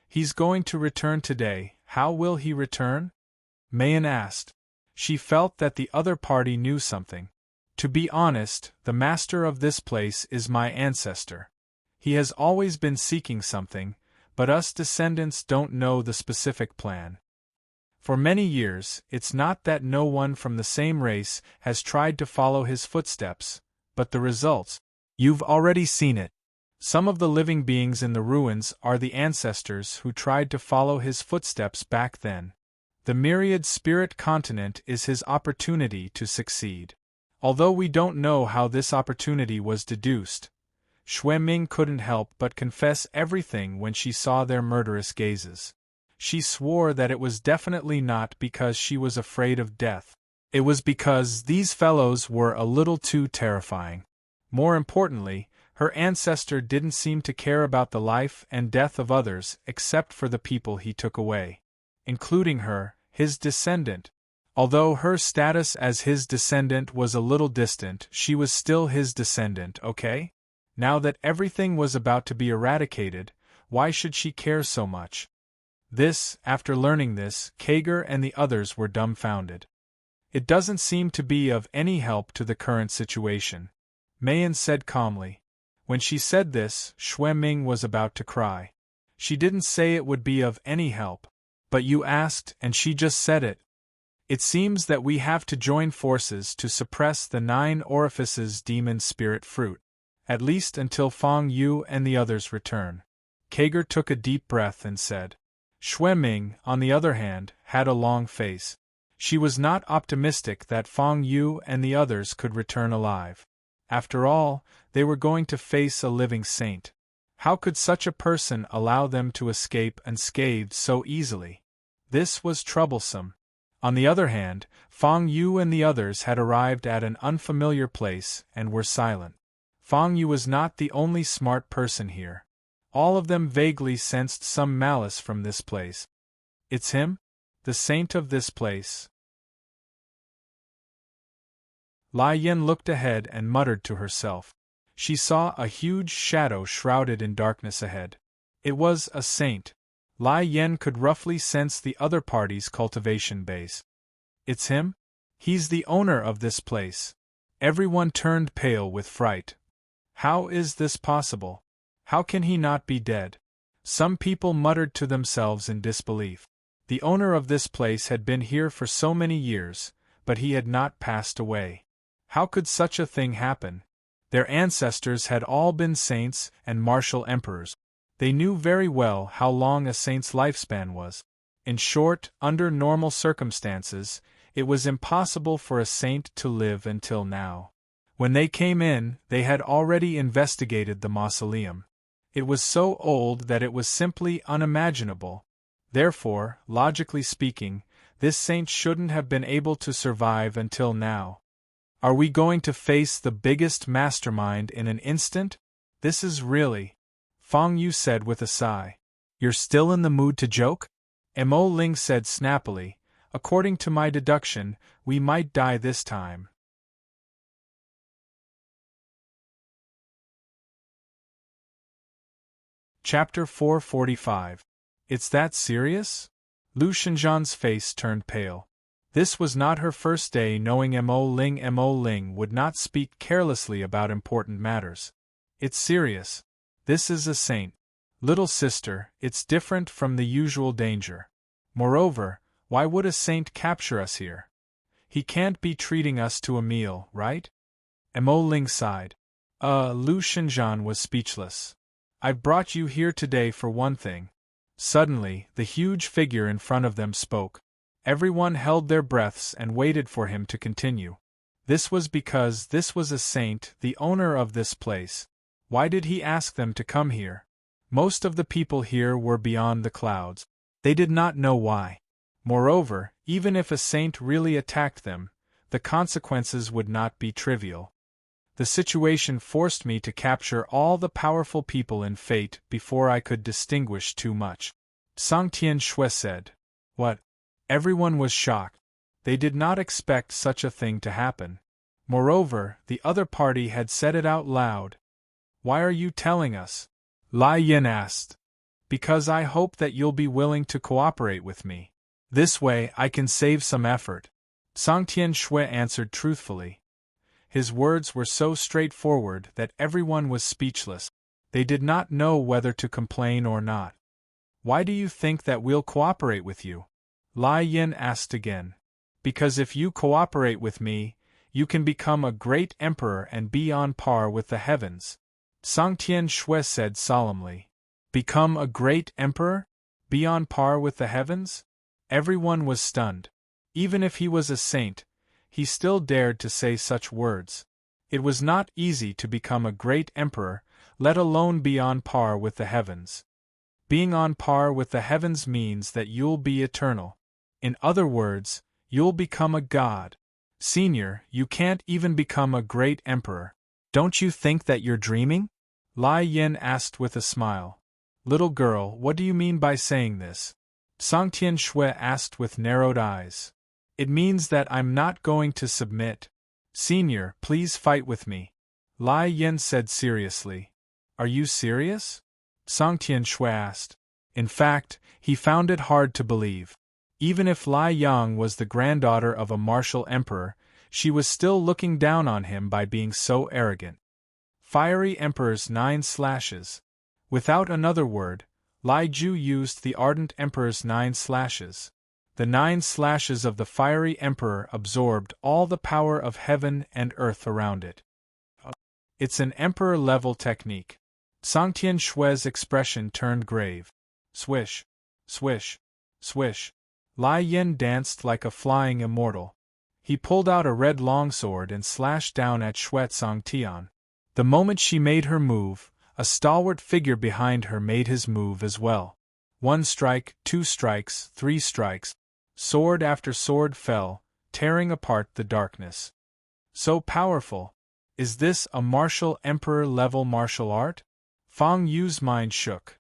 He's going to return today. How will he return? Mayan asked. She felt that the other party knew something. To be honest, the master of this place is my ancestor. He has always been seeking something, but us descendants don't know the specific plan. For many years, it's not that no one from the same race has tried to follow his footsteps, but the results, you've already seen it. Some of the living beings in the ruins are the ancestors who tried to follow his footsteps back then. The myriad spirit continent is his opportunity to succeed. Although we don't know how this opportunity was deduced, Xueming couldn't help but confess everything when she saw their murderous gazes. She swore that it was definitely not because she was afraid of death. It was because these fellows were a little too terrifying. More importantly, her ancestor didn't seem to care about the life and death of others except for the people he took away. Including her, his descendant. Although her status as his descendant was a little distant, she was still his descendant, okay? Now that everything was about to be eradicated, why should she care so much? After learning this, Kager and the others were dumbfounded. It doesn't seem to be of any help to the current situation, Mayan said calmly. When she said this, Xueming was about to cry. She didn't say it would be of any help. But you asked, and she just said it. It seems that we have to join forces to suppress the 9 orifices demon spirit fruit. At least until Fang Yu and the others return. Kager took a deep breath and said. Xueming, on the other hand, had a long face. She was not optimistic that Fang Yu and the others could return alive. After all, they were going to face a living saint. How could such a person allow them to escape unscathed so easily? This was troublesome. On the other hand, Fang Yu and the others had arrived at an unfamiliar place and were silent. Fang Yu was not the only smart person here. All of them vaguely sensed some malice from this place. It's him? The saint of this place. Lai Yin looked ahead and muttered to herself. She saw a huge shadow shrouded in darkness ahead. It was a saint. Lai Yin could roughly sense the other party's cultivation base. It's him? He's the owner of this place. Everyone turned pale with fright. How is this possible? How can he not be dead? Some people muttered to themselves in disbelief. The owner of this place had been here for so many years, but he had not passed away. How could such a thing happen? Their ancestors had all been saints and martial emperors. They knew very well how long a saint's lifespan was. In short, under normal circumstances, it was impossible for a saint to live until now. When they came in, they had already investigated the mausoleum. It was so old that it was simply unimaginable. Therefore, logically speaking, this saint shouldn't have been able to survive until now. Are we going to face the biggest mastermind in an instant? This is really… Fang Yu said with a sigh. You're still in the mood to joke? Mo Ling said snappily, according to my deduction, we might die this time. Chapter 445. It's that serious? Lu Shenzhan's face turned pale. This was not her first day knowing Mo Ling. Mo Ling would not speak carelessly about important matters. It's serious. This is a saint. Little sister, it's different from the usual danger. Moreover, why would a saint capture us here? He can't be treating us to a meal, right? Mo Ling sighed. Lu Shenzhan was speechless. I've brought you here today for one thing. Suddenly, the huge figure in front of them spoke. Everyone held their breaths and waited for him to continue. This was because this was a saint, the owner of this place. Why did he ask them to come here? Most of the people here were beyond the clouds. They did not know why. Moreover, even if a saint really attacked them, the consequences would not be trivial. The situation forced me to capture all the powerful people in fate before I could distinguish too much. Sang Tian Shui said. What? Everyone was shocked. They did not expect such a thing to happen. Moreover, the other party had said it out loud. Why are you telling us? Lai Yin asked. Because I hope that you'll be willing to cooperate with me. This way I can save some effort. Sang Tian Shui answered truthfully. His words were so straightforward that everyone was speechless. They did not know whether to complain or not. Why do you think that we'll cooperate with you? Lai Yin asked again. Because if you cooperate with me, you can become a great emperor and be on par with the heavens. Sang Tian Shui said solemnly. Become a great emperor? Be on par with the heavens? Everyone was stunned. Even if he was a saint, he still dared to say such words. It was not easy to become a great emperor, let alone be on par with the heavens. Being on par with the heavens means that you'll be eternal. In other words, you'll become a god. Senior, you can't even become a great emperor. Don't you think that you're dreaming? Lai Yin asked with a smile. Little girl, what do you mean by saying this? Sang Tian Shui asked with narrowed eyes. It means that I'm not going to submit. Senior, please fight with me. Lai Yin said seriously. Are you serious? Sang Tian Shui asked. In fact, he found it hard to believe. Even if Lai Yang was the granddaughter of a martial emperor, she was still looking down on him by being so arrogant. Fiery Emperor's 9 slashes. Without another word, Lai Ju used the Ardent Emperor's 9 slashes. The 9 slashes of the Fiery Emperor absorbed all the power of heaven and earth around it. It's an emperor-level technique. Sang Tian Shui's expression turned grave. Swish, swish, swish. Lai Yin danced like a flying immortal. He pulled out a red longsword and slashed down at Shui Sang Tian. The moment she made her move, a stalwart figure behind her made his move as well. 1 strike, 2 strikes, 3 strikes. Sword after sword fell, tearing apart the darkness. So powerful. Is this a martial emperor-level martial art? Fang Yu's mind shook.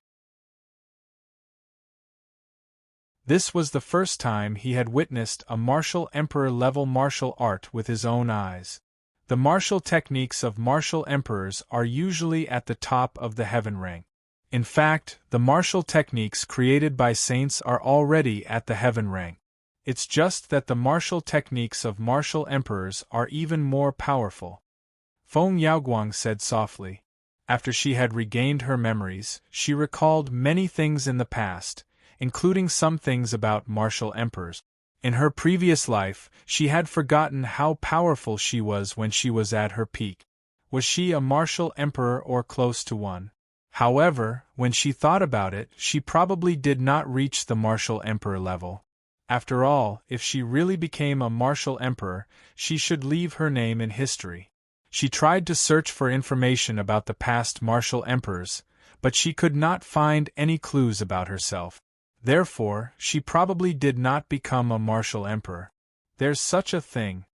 This was the first time he had witnessed a martial emperor-level martial art with his own eyes. The martial techniques of martial emperors are usually at the top of the heaven rank. In fact, the martial techniques created by saints are already at the heaven rank. It's just that the martial techniques of martial emperors are even more powerful. Feng Yaoguang said softly. After she had regained her memories, she recalled many things in the past, including some things about martial emperors. In her previous life, she had forgotten how powerful she was when she was at her peak. Was she a martial emperor or close to one? However, when she thought about it, she probably did not reach the martial emperor level. After all, if she really became a martial emperor, she should leave her name in history. She tried to search for information about the past martial emperors, but she could not find any clues about herself. Therefore, she probably did not become a martial emperor. There's such a thing.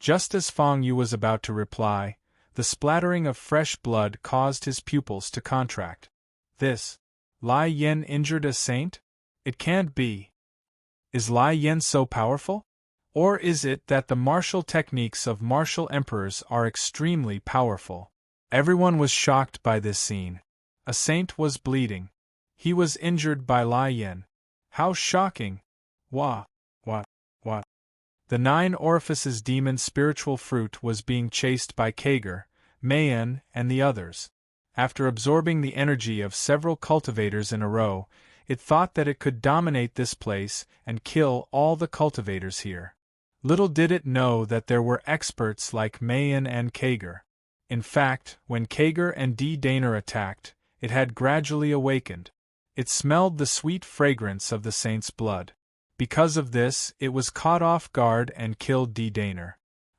Just as Fang Yu was about to reply, the splattering of fresh blood caused his pupils to contract. This? Lai Yen injured a saint? It can't be. Is Lai Yen so powerful? Or is it that the martial techniques of martial emperors are extremely powerful? Everyone was shocked by this scene. A saint was bleeding. He was injured by Lai Yen. How shocking! What? The 9 orifices demon spiritual fruit was being chased by Kager, Mayan, and the others. After absorbing the energy of several cultivators in a row, it thought that it could dominate this place and kill all the cultivators here. Little did it know that there were experts like Mayan and Kager. In fact, when Kager and D. Daner attacked, it had gradually awakened. It smelled the sweet fragrance of the saint's blood. Because of this, it was caught off guard and killed D. Daner.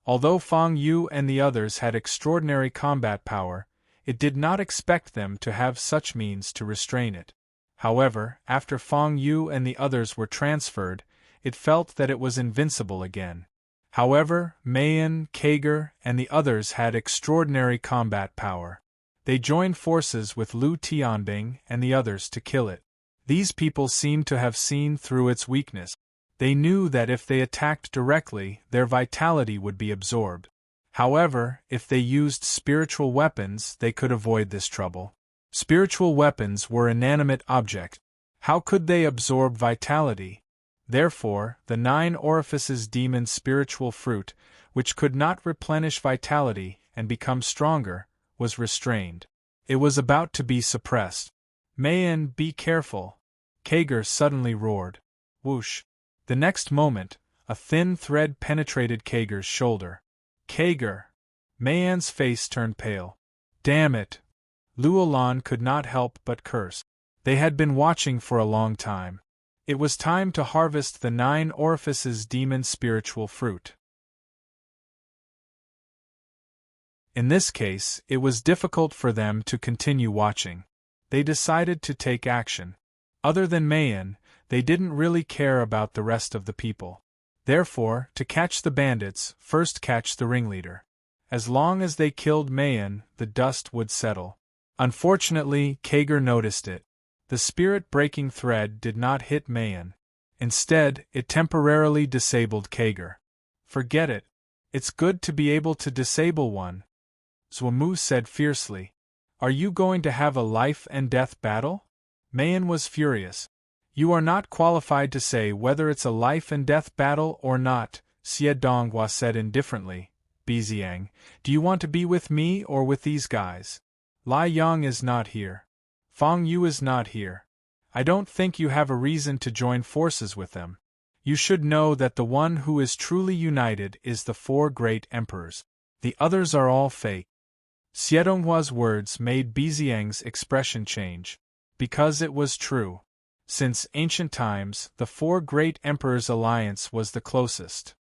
Although Fang Yu and the others had extraordinary combat power, it did not expect them to have such means to restrain it. However, after Fang Yu and the others were transferred, it felt that it was invincible again. However, Mayan, Kager, and the others had extraordinary combat power. They joined forces with Lu Tianbing and the others to kill it. These people seemed to have seen through its weakness. They knew that if they attacked directly, their vitality would be absorbed. However, if they used spiritual weapons, they could avoid this trouble. Spiritual weapons were inanimate objects. How could they absorb vitality? Therefore, the 9 orifices demon spiritual fruit, which could not replenish vitality and become stronger, was restrained. It was about to be suppressed. Mayan, be careful! Kager suddenly roared. Whoosh! The next moment, a thin thread penetrated Kager's shoulder. Kager! Mayan's face turned pale. Damn it! Luolan could not help but curse. They had been watching for a long time. It was time to harvest the 9 orifices demon spiritual fruit. In this case, it was difficult for them to continue watching. They decided to take action. Other than Mayan, they didn't really care about the rest of the people. Therefore, to catch the bandits, first catch the ringleader. As long as they killed Mayan, the dust would settle. Unfortunately, Kager noticed it. The spirit-breaking thread did not hit Mayan. Instead, it temporarily disabled Kager. Forget it. It's good to be able to disable one. Zhuamu said fiercely. Are you going to have a life-and-death battle? Mayan was furious. You are not qualified to say whether it's a life-and-death battle or not, Xie Donghua said indifferently. Biziang, do you want to be with me or with these guys? Lai Yang is not here. Fang Yu is not here. I don't think you have a reason to join forces with them. You should know that the one who is truly united is the 4 great emperors. The others are all fake. Xiedonghua's words made Biziang's expression change. Because it was true. Since ancient times, the 4 great emperors' alliance was the closest.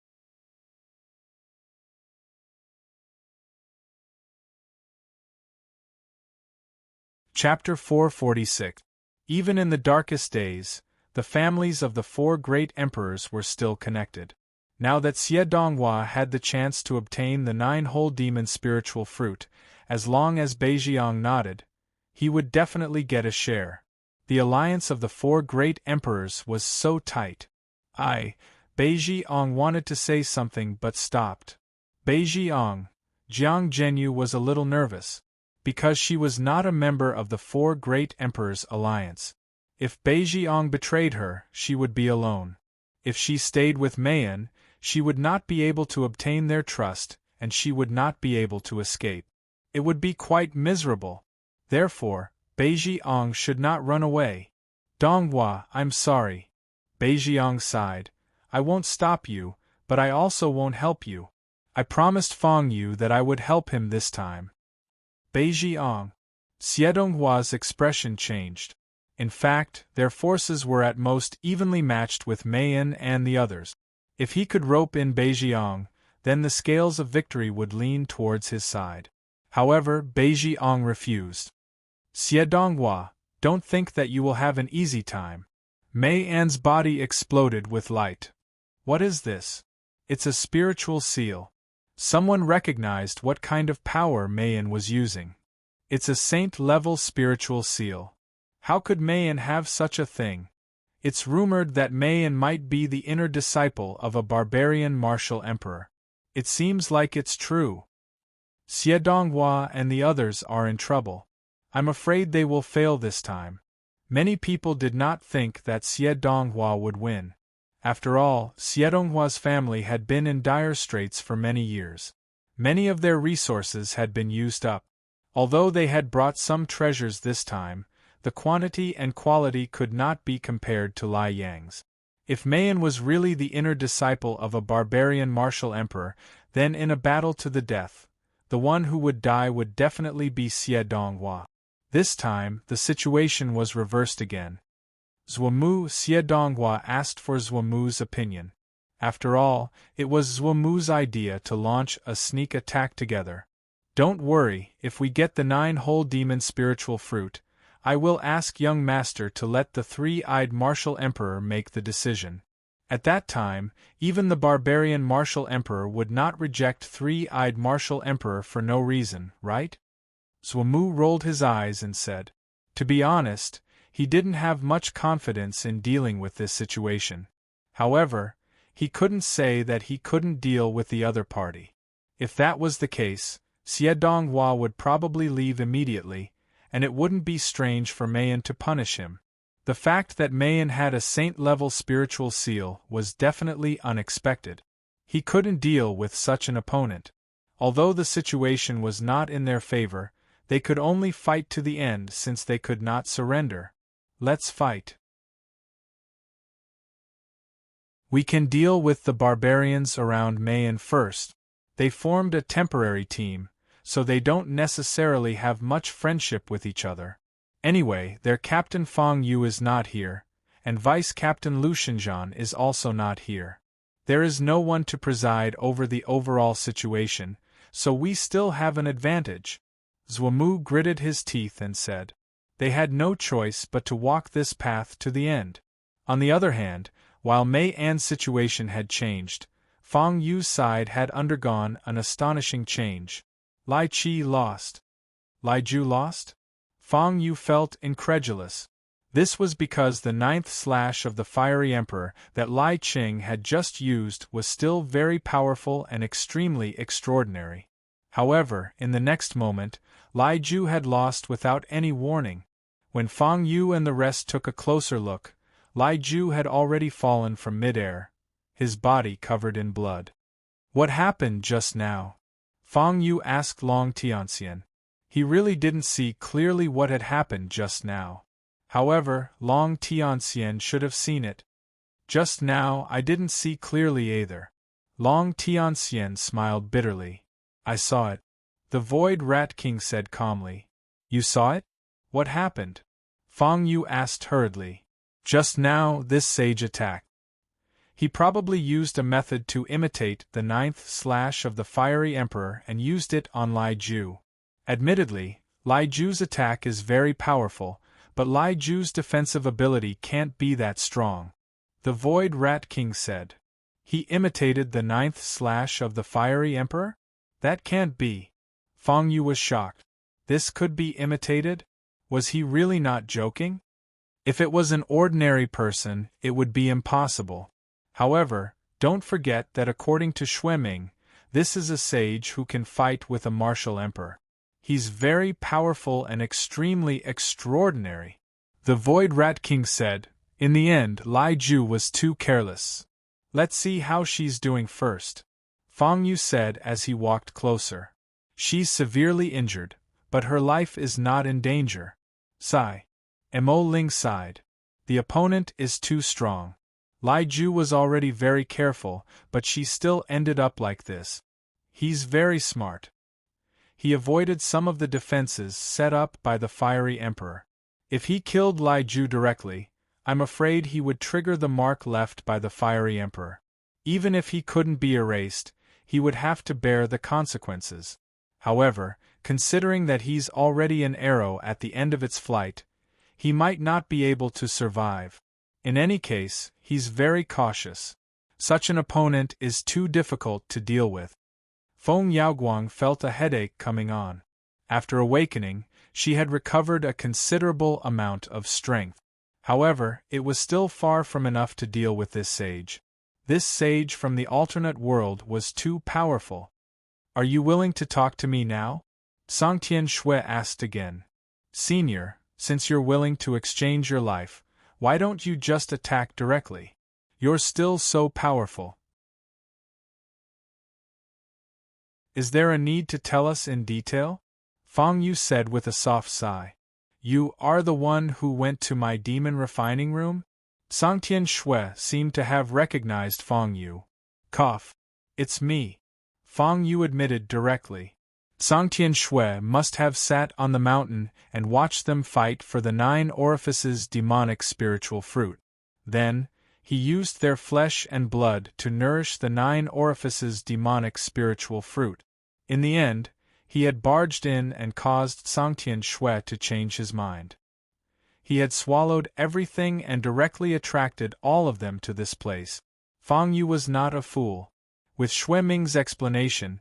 Chapter 446. Even in the darkest days, the families of the 4 great emperors were still connected. Now that Xie Donghua had the chance to obtain the 9 whole demon spiritual fruit, as long as Beijiang nodded, he would definitely get a share. The alliance of the 4 great emperors was so tight. Beijiang wanted to say something but stopped. Beijiang, Jiang Zhenyu was a little nervous. Because she was not a member of the 4 great emperors' alliance. If Beijiang betrayed her, she would be alone. If she stayed with Mayan, she would not be able to obtain their trust, and she would not be able to escape. It would be quite miserable. Therefore, Beijiang should not run away. Donghua, I'm sorry. Beijiang sighed. I won't stop you, but I also won't help you. I promised Fang Yu that I would help him this time. Beijiang. Xiedonghua's expression changed. In fact, their forces were at most evenly matched with Meian and the others. If he could rope in Beijiang, then the scales of victory would lean towards his side. However, Beijiang refused. Xiedonghua, don't think that you will have an easy time. Meian's body exploded with light. What is this? It's a spiritual seal. Someone recognized what kind of power Meian was using. It's a saint-level spiritual seal. How could Meian have such a thing? It's rumored that Meian might be the inner disciple of a barbarian martial emperor. It seems like it's true. Xiedonghua and the others are in trouble. I'm afraid they will fail this time. Many people did not think that Xiedonghua would win. After all, Xiedonghua's family had been in dire straits for many years. Many of their resources had been used up. Although they had brought some treasures this time, the quantity and quality could not be compared to Lai Yang's. If Meian was really the inner disciple of a barbarian martial emperor, then in a battle to the death, the one who would die would definitely be Xiedonghua. This time, the situation was reversed again. Xiedonghua asked for Zhuamu's opinion. After all, it was Zhuamu's idea to launch a sneak attack together. Don't worry, if we get the 9-hole demon spiritual fruit, I will ask young master to let the 3-eyed martial emperor make the decision. At that time, even the barbarian martial emperor would not reject 3-eyed martial emperor for no reason, right? Zhuamu rolled his eyes and said. To be honest, he didn't have much confidence in dealing with this situation. However, he couldn't say that he couldn't deal with the other party. If that was the case, Xiedonghua would probably leave immediately, and it wouldn't be strange for Meian to punish him. The fact that Meian had a saint-level spiritual seal was definitely unexpected. He couldn't deal with such an opponent. Although the situation was not in their favor, they could only fight to the end since they could not surrender. Let's fight. We can deal with the barbarians around Meian first. They formed a temporary team, so they don't necessarily have much friendship with each other. Anyway, their captain Fang Yu is not here, and Vice-Captain Lu Xinjian is also not here. There is no one to preside over the overall situation, so we still have an advantage. Zhuamu gritted his teeth and said. They had no choice but to walk this path to the end. On the other hand, while Meian's situation had changed, Fang Yu's side had undergone an astonishing change. Lai Qi lost. Lai Ju lost? Fang Yu felt incredulous. This was because the 9th slash of the Fiery Emperor that Lai Qing had just used was still very powerful and extremely extraordinary. However, in the next moment, Lai Ju had lost without any warning. When Fang Yu and the rest took a closer look, Lai Ju had already fallen from mid-air, his body covered in blood. What happened just now? Fang Yu asked Long Tianxian. He really didn't see clearly what had happened just now. However, Long Tianxian should have seen it. Just now I didn't see clearly either. Long Tianxian smiled bitterly. I saw it. The Void Rat King said calmly. You saw it? What happened? Fang Yu asked hurriedly. Just now this sage attacked. He probably used a method to imitate the 9th slash of the Fiery Emperor and used it on Lai Ju. Admittedly, Lai Ju's attack is very powerful, but Lai Ju's defensive ability can't be that strong. The Void Rat King said. He imitated the 9th slash of the Fiery Emperor? That can't be. Fang Yu was shocked. This could be imitated? Was he really not joking? If it was an ordinary person, it would be impossible. However, don't forget that according to Xueming, this is a sage who can fight with a martial emperor. He's very powerful and extremely extraordinary. The Void Rat King said. In the end, Lai Ju was too careless. Let's see how she's doing first. Fang Yu said as he walked closer. She's severely injured, but her life is not in danger. Sigh. Mo Ling sighed. The opponent is too strong. Lai Ju was already very careful, but she still ended up like this. He's very smart. He avoided some of the defenses set up by the fiery emperor. If he killed Lai Ju directly, I'm afraid he would trigger the mark left by the fiery emperor. Even if he couldn't be erased, he would have to bear the consequences. However, considering that he's already an arrow at the end of its flight, he might not be able to survive. In any case, he's very cautious. Such an opponent is too difficult to deal with. Feng Yaoguang felt a headache coming on. After awakening, she had recovered a considerable amount of strength. However, it was still far from enough to deal with this sage. This sage from the alternate world was too powerful. Are you willing to talk to me now? Songtian Shui asked again. Senior, since you're willing to exchange your life, why don't you just attack directly? You're still so powerful. Is there a need to tell us in detail? Fang Yu said with a soft sigh. You are the one who went to my demon refining room? Songtian Shui seemed to have recognized Fang Yu. Cough. It's me. Fang Yu admitted directly. Songtian Shui must have sat on the mountain and watched them fight for the 9 orifices demonic spiritual fruit. Then, he used their flesh and blood to nourish the 9 orifices demonic spiritual fruit. In the end, he had barged in and caused Songtian Shui to change his mind. He had swallowed everything and directly attracted all of them to this place. Fang Yu was not a fool. With Shui Ming's explanation,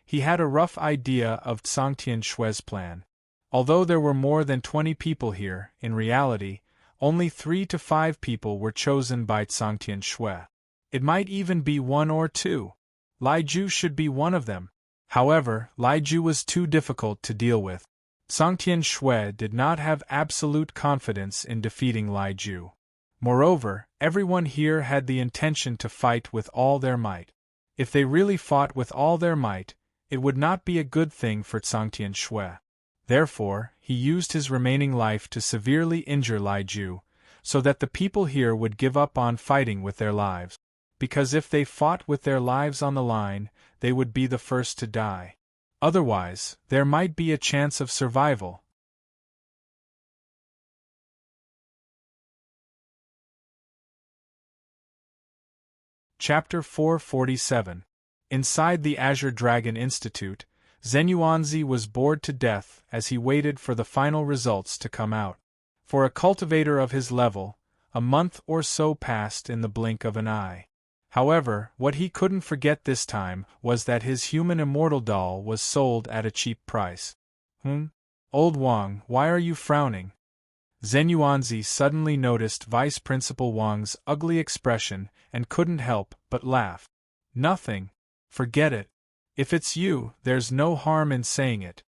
he had a rough idea of Songtian Shui's plan. Although there were more than 20 people here, in reality, only 3 to 5 people were chosen by Songtian Shui. It might even be 1 or 2. Lai Ju should be one of them. However, Lai Ju was too difficult to deal with. Songtian Shui did not have absolute confidence in defeating Lai Ju. Moreover, everyone here had the intention to fight with all their might. If they really fought with all their might, it would not be a good thing for Songtian Shui. Therefore, he used his remaining life to severely injure Lai Ju, so that the people here would give up on fighting with their lives. Because if they fought with their lives on the line, they would be the first to die. Otherwise, there might be a chance of survival. Chapter 447. Inside the Azure Dragon Institute, Zenyuanzi was bored to death as he waited for the final results to come out. For a cultivator of his level, a month or so passed in the blink of an eye. However, what he couldn't forget this time was that his human immortal doll was sold at a cheap price. Old Wang, why are you frowning? Zenyuanzi suddenly noticed Vice Principal Wang's ugly expression and couldn't help but laugh. Nothing. Forget it. If it's you, there's no harm in saying it.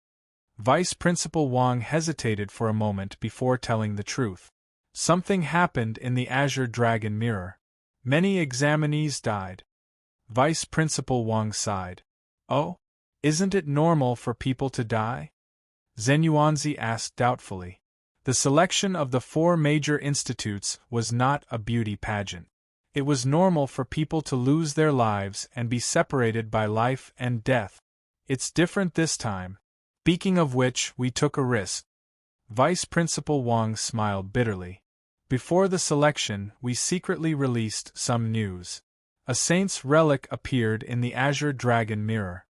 Vice Principal Wang hesitated for a moment before telling the truth. Something happened in the Azure Dragon Mirror. Many examinees died. Vice Principal Wang sighed. Oh? Isn't it normal for people to die? Zenyuanzi asked doubtfully. The selection of the 4 major institutes was not a beauty pageant. It was normal for people to lose their lives and be separated by life and death. It's different this time. Speaking of which, we took a risk. Vice Principal Wang smiled bitterly. Before the selection, we secretly released some news. A saint's relic appeared in the Azure Dragon Mirror.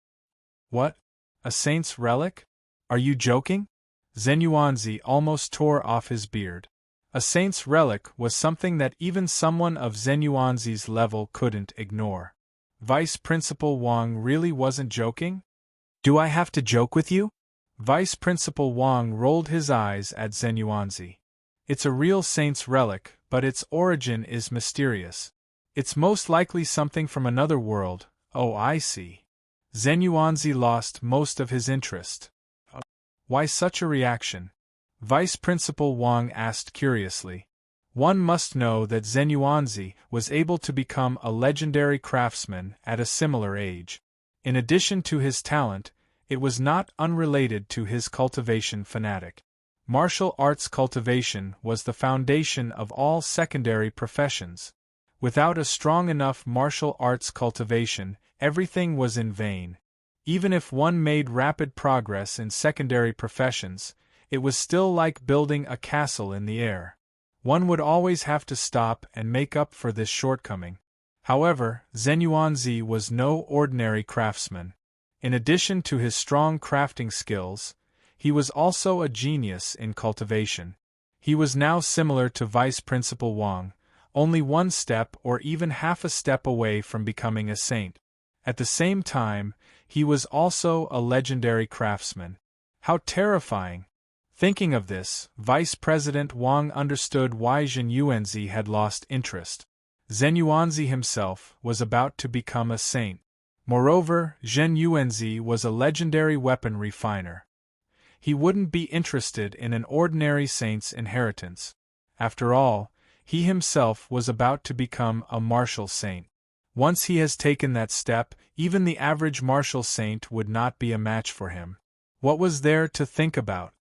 What? A saint's relic? Are you joking? Zenyuanzi almost tore off his beard. A saint's relic was something that even someone of Zenyuanzi's level couldn't ignore. Vice Principal Wang really wasn't joking? Do I have to joke with you? Vice Principal Wang rolled his eyes at Zenyuanzi. It's a real saint's relic, but its origin is mysterious. It's most likely something from another world. Oh, I see. Zenyuanzi lost most of his interest. Why such a reaction? Vice Principal Wang asked curiously. One must know that Zenyuanzi was able to become a legendary craftsman at a similar age. In addition to his talent, it was not unrelated to his cultivation fanatic. Martial arts cultivation was the foundation of all secondary professions. Without a strong enough martial arts cultivation, everything was in vain. Even if one made rapid progress in secondary professions, it was still like building a castle in the air. One would always have to stop and make up for this shortcoming. However, Zhen Yuanzi was no ordinary craftsman. In addition to his strong crafting skills, he was also a genius in cultivation. He was now similar to Vice Principal Wang, only one step or even half a step away from becoming a saint. At the same time, he was also a legendary craftsman. How terrifying! Thinking of this, Vice President Wang understood why Zhen Yuanzi had lost interest. Zhen Yuanzi himself was about to become a saint. Moreover, Zhen Yuanzi was a legendary weapon refiner. He wouldn't be interested in an ordinary saint's inheritance. After all, he himself was about to become a martial saint. Once he has taken that step, even the average martial saint would not be a match for him. What was there to think about?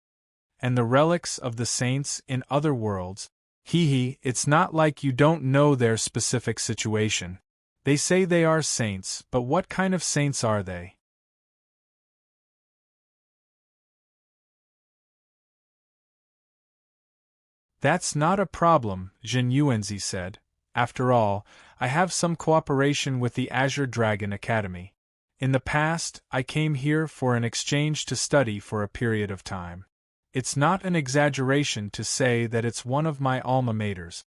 And the relics of the saints in other worlds? It's not like you don't know their specific situation. They say they are saints, but what kind of saints are they? That's not a problem, Zhen Yuanzi said. After all, I have some cooperation with the Azure Dragon Academy. In the past, I came here for an exchange to study for a period of time. It's not an exaggeration to say that it's one of my alma maters.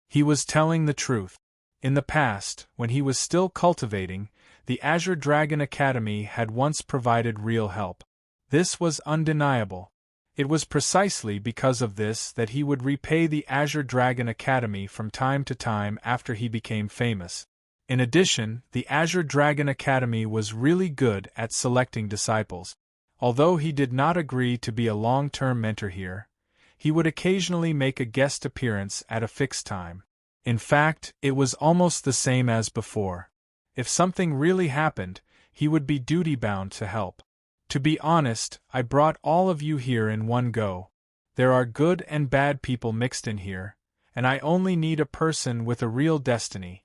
He was telling the truth. In the past, when he was still cultivating, the Azure Dragon Academy had once provided real help. This was undeniable. It was precisely because of this that he would repay the Azure Dragon Academy from time to time after he became famous. In addition, the Azure Dragon Academy was really good at selecting disciples. Although he did not agree to be a long-term mentor here, he would occasionally make a guest appearance at a fixed time. In fact, it was almost the same as before. If something really happened, he would be duty-bound to help. To be honest, I brought all of you here in one go. There are good and bad people mixed in here, and I only need a person with a real destiny.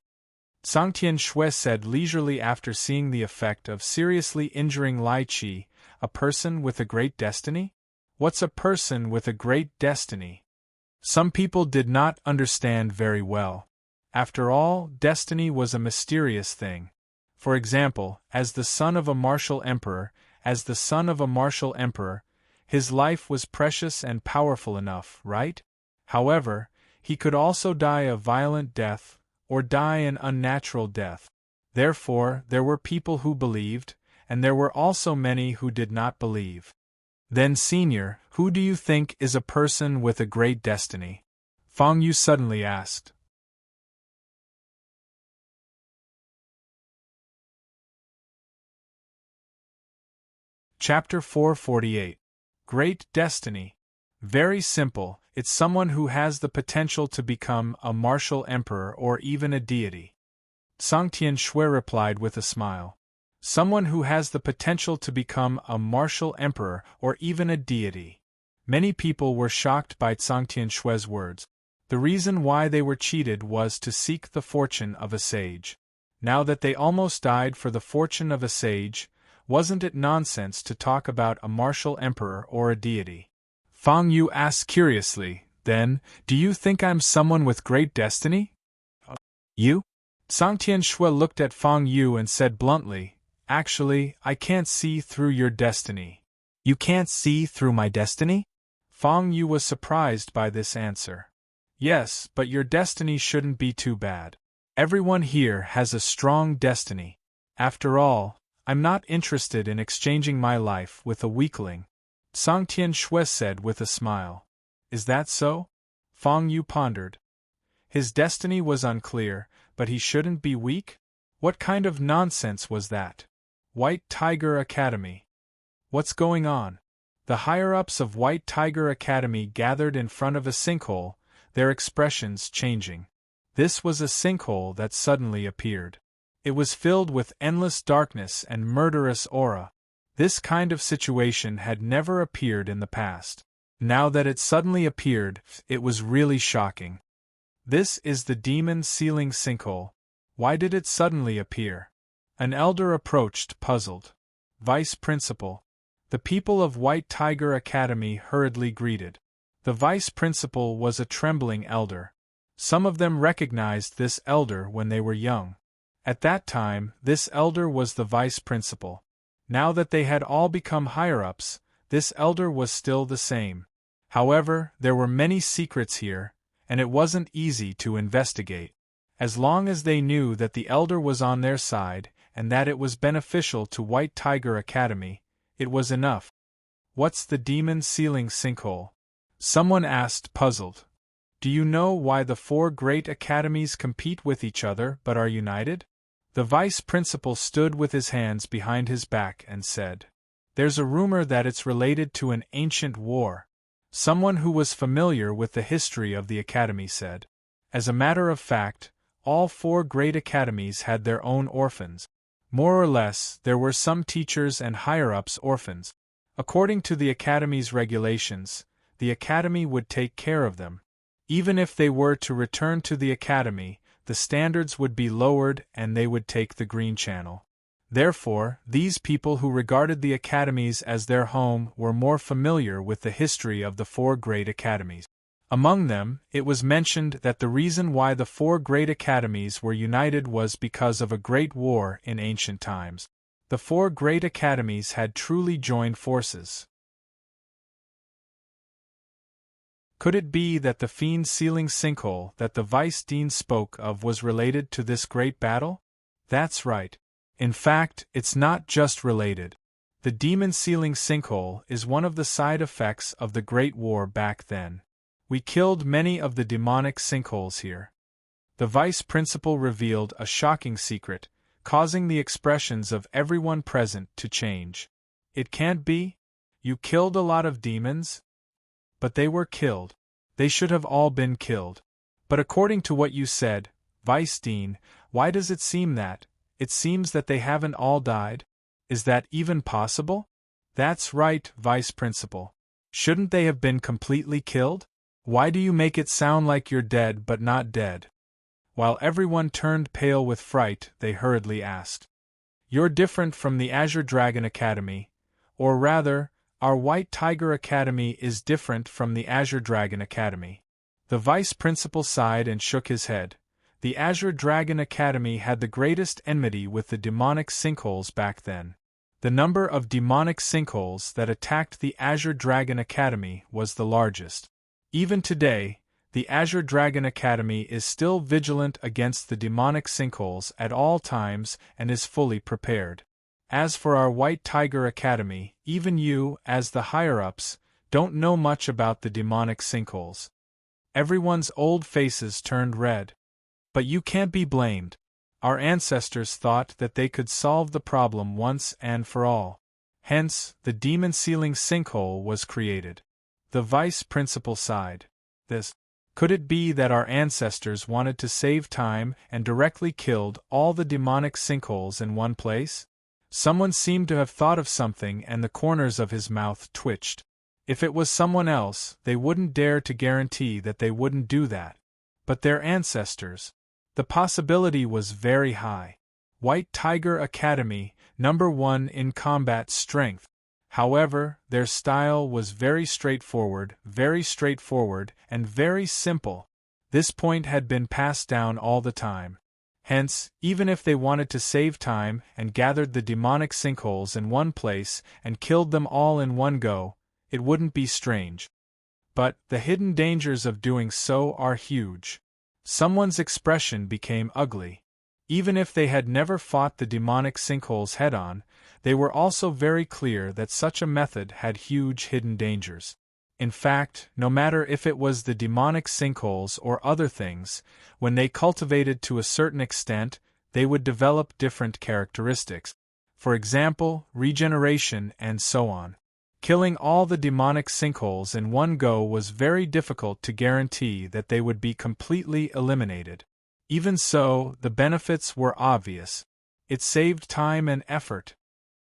Sangtian Shui said leisurely after seeing the effect of seriously injuring Lai Qi. A person with a great destiny? What's a person with a great destiny? Some people did not understand very well. After all, destiny was a mysterious thing. For example, as the son of a martial emperor, his life was precious and powerful enough, right? However, he could also die a violent death, or die an unnatural death. Therefore, there were people who believed, and there were also many who did not believe. Then, Senior, who do you think is a person with a great destiny? Fang Yu suddenly asked. Chapter 448. Great Destiny. Very simple, it's someone who has the potential to become a martial emperor or even a deity. Sangtian Shui replied with a smile. Someone who has the potential to become a martial emperor or even a deity. Many people were shocked by Sangtian Shui's words. The reason why they were cheated was to seek the fortune of a sage. Now that they almost died for the fortune of a sage, wasn't it nonsense to talk about a martial emperor or a deity? Fang Yu asked curiously, then, do you think I'm someone with great destiny? You? Sangtian Shui looked at Fang Yu and said bluntly, actually, I can't see through your destiny. You can't see through my destiny? Fang Yu was surprised by this answer. Yes, but your destiny shouldn't be too bad. Everyone here has a strong destiny. After all, I'm not interested in exchanging my life with a weakling. Sangtian Shui said with a smile. Is that so? Fang Yu pondered. His destiny was unclear, but he shouldn't be weak? What kind of nonsense was that? White Tiger Academy. What's going on? The higher-ups of White Tiger Academy gathered in front of a sinkhole, their expressions changing. This was a sinkhole that suddenly appeared. It was filled with endless darkness and murderous aura. This kind of situation had never appeared in the past. Now that it suddenly appeared, it was really shocking. This is the demon ceiling sinkhole. Why did it suddenly appear? An elder approached, puzzled. Vice Principal. The people of White Tiger Academy hurriedly greeted. The vice principal was a trembling elder. Some of them recognized this elder when they were young. At that time, this elder was the vice principal. Now that they had all become higher-ups, this elder was still the same. However, there were many secrets here, and it wasn't easy to investigate. As long as they knew that the elder was on their side, and that it was beneficial to White Tiger Academy, it was enough. What's the demon ceiling sinkhole? Someone asked, puzzled. Do you know why the 4 great academies compete with each other but are united? The vice principal stood with his hands behind his back and said, There's a rumor that it's related to an ancient war. Someone who was familiar with the history of the academy said. As a matter of fact, all 4 great academies had their own orphans. More or less, there were some teachers and higher-ups orphans. According to the academy's regulations, the academy would take care of them. Even if they were to return to the academy, the standards would be lowered and they would take the green channel. Therefore, these people who regarded the academies as their home were more familiar with the history of the 4 great academies. Among them, it was mentioned that the reason why the 4 great academies were united was because of a great war in ancient times. The 4 great academies had truly joined forces. Could it be that the fiend ceiling sinkhole that the vice dean spoke of was related to this great battle? That's right. In fact, it's not just related. The demon ceiling sinkhole is one of the side effects of the Great War back then. We killed many of the demonic sinkholes here. The vice principal revealed a shocking secret, causing the expressions of everyone present to change. It can't be? You killed a lot of demons? But they were killed. They should have all been killed. But according to what you said, Vice Dean, why does it seem that? It seems that they haven't all died? Is that even possible? That's right, Vice Principal. Shouldn't they have been completely killed? Why do you make it sound like you're dead but not dead? While everyone turned pale with fright, they hurriedly asked. You're different from the Azure Dragon Academy, or rather, our White Tiger Academy is different from the Azure Dragon Academy. The vice principal sighed and shook his head. The Azure Dragon Academy had the greatest enmity with the demonic sinkholes back then. The number of demonic sinkholes that attacked the Azure Dragon Academy was the largest. Even today, the Azure Dragon Academy is still vigilant against the demonic sinkholes at all times and is fully prepared. As for our White Tiger Academy, even you, as the higher-ups, don't know much about the demonic sinkholes. Everyone's old faces turned red. But you can't be blamed. Our ancestors thought that they could solve the problem once and for all. Hence, the demon ceiling sinkhole was created. The vice principal sighed. Could it be that our ancestors wanted to save time and directly killed all the demonic sinkholes in one place? Someone seemed to have thought of something and the corners of his mouth twitched. If it was someone else, they wouldn't dare to guarantee that they wouldn't do that. But their ancestors. The possibility was very high. White Tiger Academy, #1 in combat strength. However, their style was very straightforward, and very simple. This point had been passed down all the time. Hence, even if they wanted to save time and gathered the demonic sinkholes in one place and killed them all in one go, it wouldn't be strange. But the hidden dangers of doing so are huge. Someone's expression became ugly. Even if they had never fought the demonic sinkholes head-on, they were also very clear that such a method had huge hidden dangers. In fact, no matter if it was the demonic sinkholes or other things, when they cultivated to a certain extent, they would develop different characteristics. For example, regeneration and so on. Killing all the demonic sinkholes in one go was very difficult to guarantee that they would be completely eliminated. Even so, the benefits were obvious. It saved time and effort.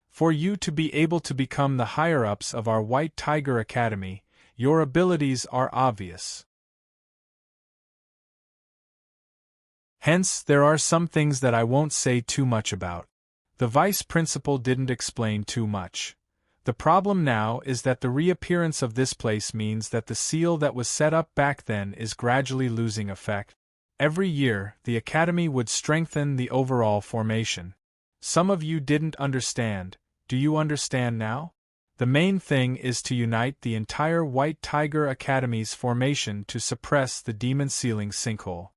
For you to be able to become the higher-ups of our White Tiger Academy, Your abilities are obvious. Hence, there are some things that I won't say too much about. The vice principal didn't explain too much. The problem now is that the reappearance of this place means that the seal that was set up back then is gradually losing effect. Every year, the Academy would strengthen the overall formation. Some of you didn't understand. Do you understand now? The main thing is to unite the entire White Tiger Academy's formation to suppress the demon sealing sinkhole.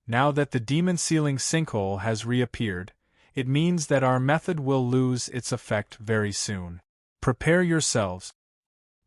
Now that the demon sealing sinkhole has reappeared, it means that our method will lose its effect very soon. Prepare yourselves.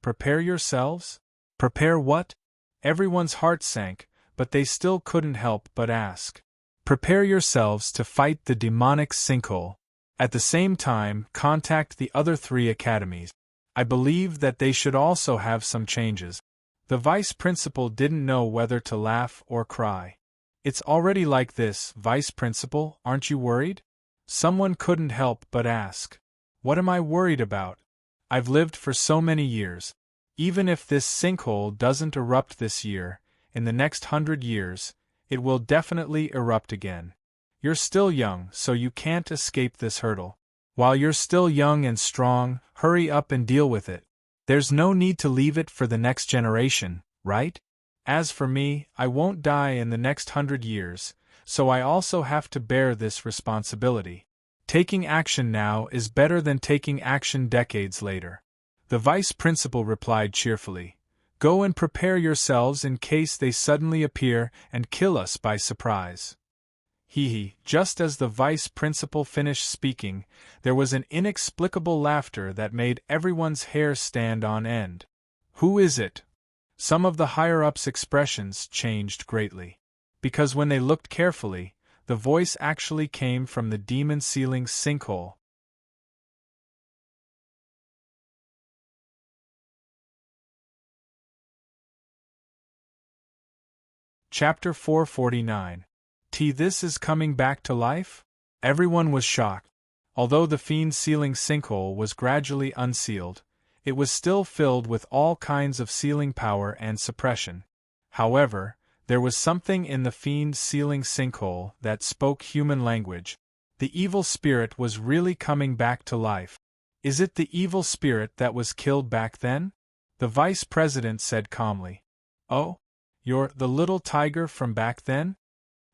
Prepare yourselves? Prepare what? Everyone's heart sank, but they still couldn't help but ask. Prepare yourselves to fight the demonic sinkhole. At the same time, contact the other 3 academies. I believe that they should also have some changes. The vice principal didn't know whether to laugh or cry. It's already like this, vice principal, aren't you worried? Someone couldn't help but ask. What am I worried about? I've lived for so many years. Even if this sinkhole doesn't erupt this year, in the next 100 years, it will definitely erupt again. You're still young, so you can't escape this hurdle. While you're still young and strong, hurry up and deal with it. There's no need to leave it for the next generation, right? As for me, I won't die in the next 100 years, so I also have to bear this responsibility. Taking action now is better than taking action decades later. The vice principal replied cheerfully. Go and prepare yourselves in case they suddenly appear and kill us by surprise. Just as the vice principal finished speaking, there was an inexplicable laughter that made everyone's hair stand on end. Who is it? Some of the higher-ups' expressions changed greatly. Because when they looked carefully, the voice actually came from the demon sealing sinkhole. Chapter 449. This is coming back to life? Everyone was shocked. Although the fiend sealing sinkhole was gradually unsealed, it was still filled with all kinds of sealing power and suppression. However, there was something in the fiend sealing sinkhole that spoke human language. The evil spirit was really coming back to life. Is it the evil spirit that was killed back then? The vice president said calmly. Oh? You're the little tiger from back then?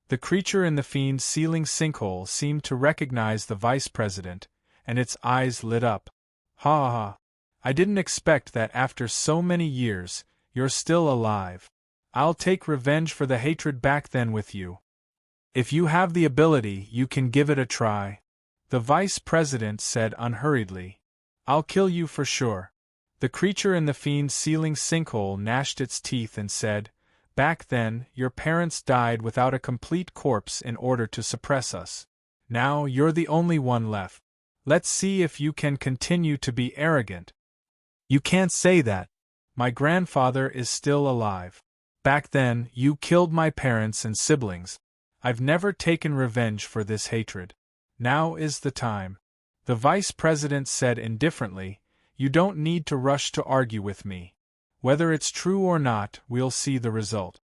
The creature in the fiend sealing sinkhole seemed to recognize the vice president, and its eyes lit up. Ha ha! I didn't expect that after so many years, you're still alive. I'll take revenge for the hatred back then with you. If you have the ability, you can give it a try. The vice president said unhurriedly. I'll kill you for sure. The creature in the fiend sealing sinkhole gnashed its teeth and said, Back then, your parents died without a complete corpse in order to suppress us. Now you're the only one left. Let's see if you can continue to be arrogant. You can't say that. My grandfather is still alive. Back then, you killed my parents and siblings. I've never taken revenge for this hatred. Now is the time. The vice president said indifferently, You don't need to rush to argue with me. Whether it's true or not, we'll see the result.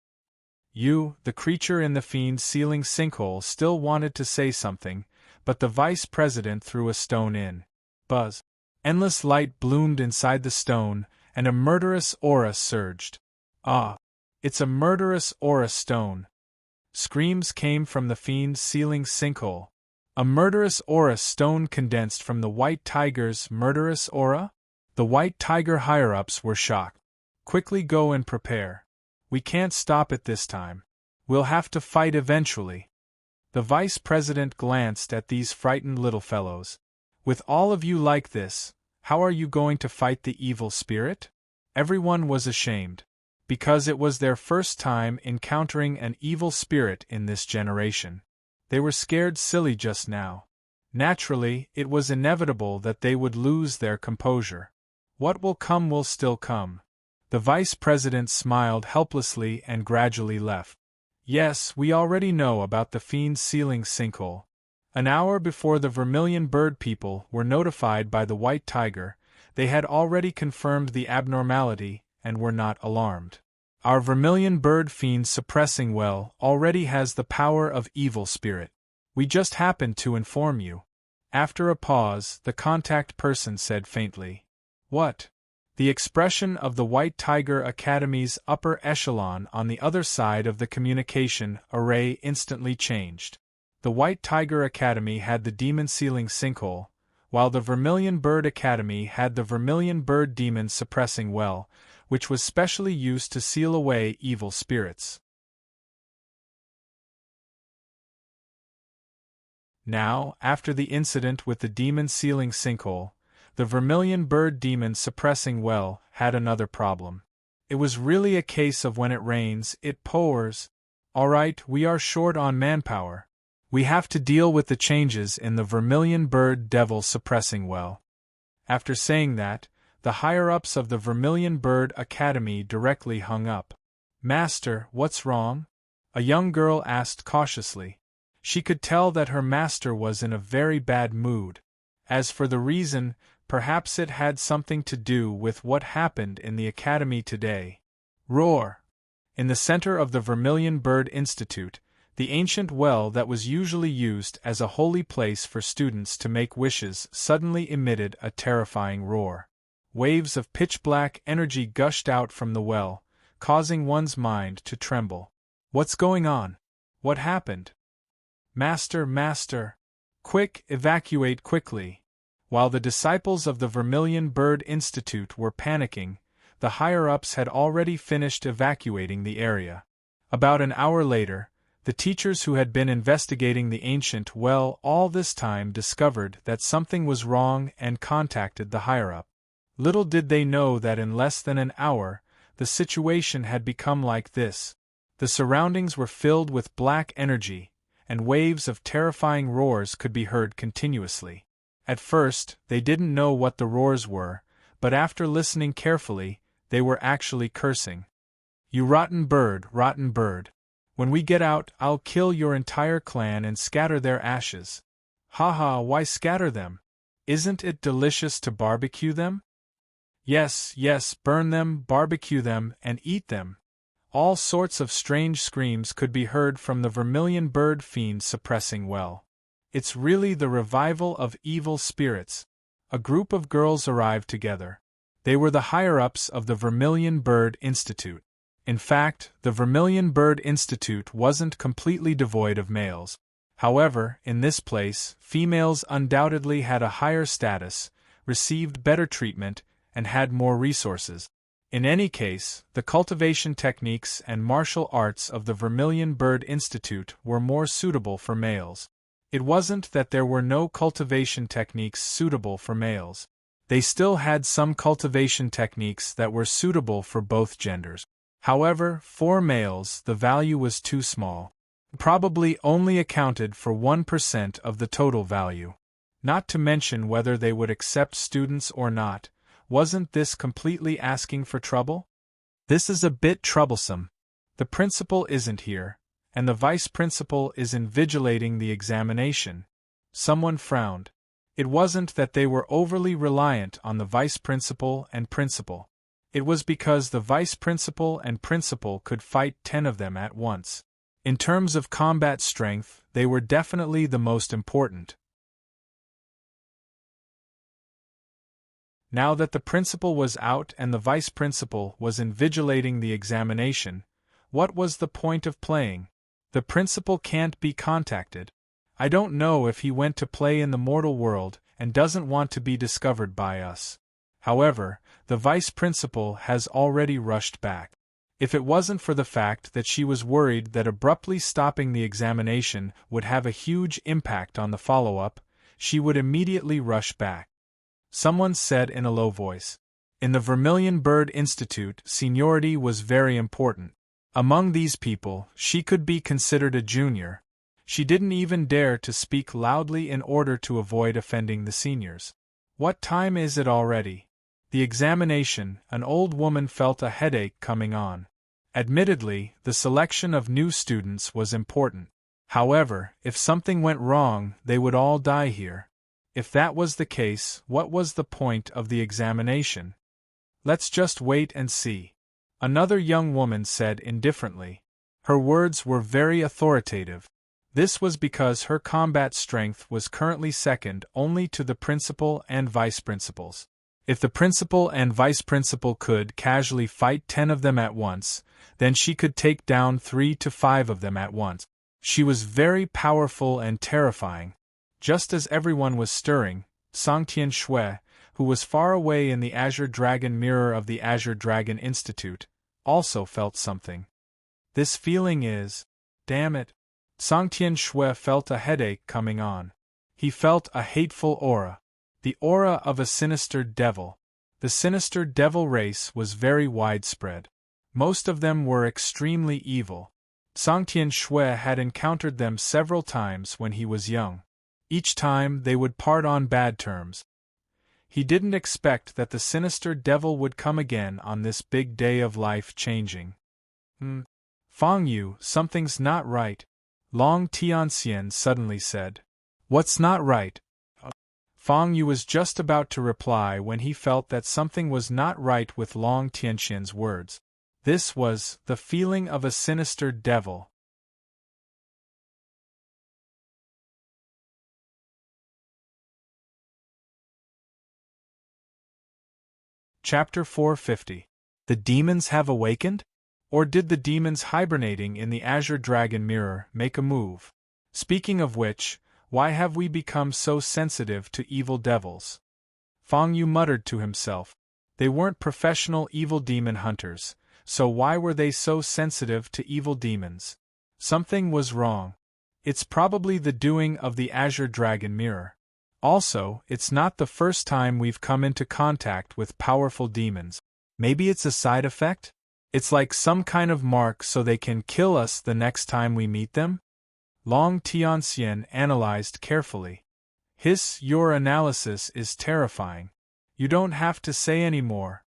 You, the creature in the fiend sealing sinkhole, still wanted to say something, but the vice president threw a stone in. Buzz. Endless light bloomed inside the stone, and a murderous aura surged. Ah! It's a murderous aura stone. Screams came from the fiend sealing sinkhole. A murderous aura stone condensed from the White Tiger's murderous aura? The White Tiger higher-ups were shocked. Quickly go and prepare. We can't stop it this time. We'll have to fight eventually. The vice president glanced at these frightened little fellows. With all of you like this, how are you going to fight the evil spirit? Everyone was ashamed. Because it was their first time encountering an evil spirit in this generation. They were scared silly just now. Naturally, it was inevitable that they would lose their composure. What will come will still come. The vice president smiled helplessly and gradually left. Yes, we already know about the fiend sealing sinkhole. An hour before the Vermilion Bird people were notified by the White Tiger, they had already confirmed the abnormality, and were not alarmed. Our vermilion bird fiend suppressing well already has the power of evil spirit. We just happened to inform you. After a pause, the contact person said faintly. What? The expression of the White Tiger Academy's upper echelon on the other side of the communication array instantly changed. The White Tiger Academy had the demon sealing sinkhole, while the Vermilion Bird Academy had the Vermilion Bird Demon Suppressing Well, which was specially used to seal away evil spirits. Now, after the incident with the demon sealing sinkhole, the Vermilion Bird Demon Suppressing Well had another problem. It was really a case of when it rains, it pours. Alright, we are short on manpower. We have to deal with the changes in the Vermilion Bird Devil Suppressing Well. After saying that, the higher-ups of the Vermilion Bird Academy directly hung up. Master, what's wrong? A young girl asked cautiously. She could tell that her master was in a very bad mood. As for the reason, perhaps it had something to do with what happened in the academy today. Roar! In the center of the Vermilion Bird Institute, the ancient well that was usually used as a holy place for students to make wishes suddenly emitted a terrifying roar. Waves of pitch-black energy gushed out from the well, causing one's mind to tremble. What's going on? What happened? Master, master! Quick, evacuate quickly! While the disciples of the Vermilion Bird Institute were panicking, the higher-ups had already finished evacuating the area. About an hour later, the teachers who had been investigating the ancient well all this time discovered that something was wrong and contacted the higher-up. Little did they know that in less than an hour, the situation had become like this. The surroundings were filled with black energy, and waves of terrifying roars could be heard continuously. At first, they didn't know what the roars were, but after listening carefully, they were actually cursing. You rotten bird, rotten bird. When we get out, I'll kill your entire clan and scatter their ashes. Ha, why scatter them? Isn't it delicious to barbecue them? Yes, burn them, barbecue them, and eat them. All sorts of strange screams could be heard from the Vermilion Bird Fiend Suppressing Well. It's really the revival of evil spirits. A group of girls arrived together. They were the higher-ups of the Vermilion Bird Institute. In fact, the Vermilion Bird Institute wasn't completely devoid of males. However, in this place, females undoubtedly had a higher status, received better treatment, and had more resources. In any case, the cultivation techniques and martial arts of the Vermilion Bird Institute were more suitable for males. It wasn't that there were no cultivation techniques suitable for males. They still had some cultivation techniques that were suitable for both genders. However, for males the value was too small. Probably only accounted for 1% of the total value. Not to mention whether they would accept students or not. Wasn't this completely asking for trouble? This is a bit troublesome. The principal isn't here, and the vice principal is invigilating the examination. Someone frowned. It wasn't that they were overly reliant on the vice principal and principal. It was because the vice principal and principal could fight 10 of them at once. In terms of combat strength, they were definitely the most important. Now that the principal was out and the vice principal was invigilating the examination, what was the point of playing? The principal can't be contacted. I don't know if he went to play in the mortal world and doesn't want to be discovered by us. However, the vice principal has already rushed back. If it wasn't for the fact that she was worried that abruptly stopping the examination would have a huge impact on the follow-up, she would immediately rush back. Someone said in a low voice. In the Vermilion Bird Institute, seniority was very important. Among these people, she could be considered a junior. She didn't even dare to speak loudly in order to avoid offending the seniors. What time is it already? The examination, an old woman felt a headache coming on. Admittedly, the selection of new students was important. However, if something went wrong, they would all die here. If that was the case, what was the point of the examination? Let's just wait and see. Another young woman said indifferently. Her words were very authoritative. This was because her combat strength was currently second only to the principal and vice principals. If the principal and vice principal could casually fight 10 of them at once, then she could take down 3 to 5 of them at once. She was very powerful and terrifying. Just as everyone was stirring, Songtian Shui, who was far away in the Azure Dragon mirror of the Azure Dragon Institute, also felt something. This feeling is, damn it. Songtian Shui felt a headache coming on. He felt a hateful aura. The aura of a sinister devil. The sinister devil race was very widespread. Most of them were extremely evil. Songtian Shui had encountered them several times when he was young. Each time they would part on bad terms. He didn't expect that the sinister devil would come again on this big day of life changing. Fang Yu, something's not right, Long Tianxian suddenly said. What's not right? Fang Yu was just about to reply when he felt that something was not right with Long Tianxian's words. This was the feeling of a sinister devil. Chapter 450. The demons have awakened? Or did the demons hibernating in the Azure Dragon mirror make a move? Speaking of which, why have we become so sensitive to evil devils? Fang Yu muttered to himself. They weren't professional evil demon hunters, so why were they so sensitive to evil demons? Something was wrong. It's probably the doing of the Azure Dragon mirror. Also, it's not the first time we've come into contact with powerful demons. Maybe it's a side effect? It's like some kind of mark so they can kill us the next time we meet them? Long Tianxian analyzed carefully. Your analysis is terrifying. You don't have to say any more.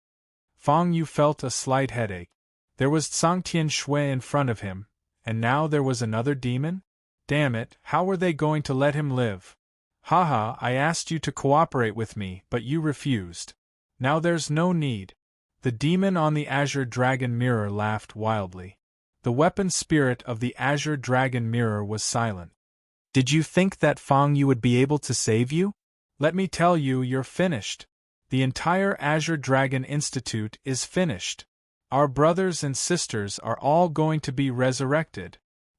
Fang Yu felt a slight headache. There was Songtian Shui in front of him, and now there was another demon? Damn it, how were they going to let him live? Haha, I asked you to cooperate with me, but you refused. Now there's no need. The demon on the Azure Dragon mirror laughed wildly. The weapon spirit of the Azure Dragon mirror was silent. Did you think that Fang Yu would be able to save you? Let me tell you, you're finished. The entire Azure Dragon Institute is finished. Our brothers and sisters are all going to be resurrected.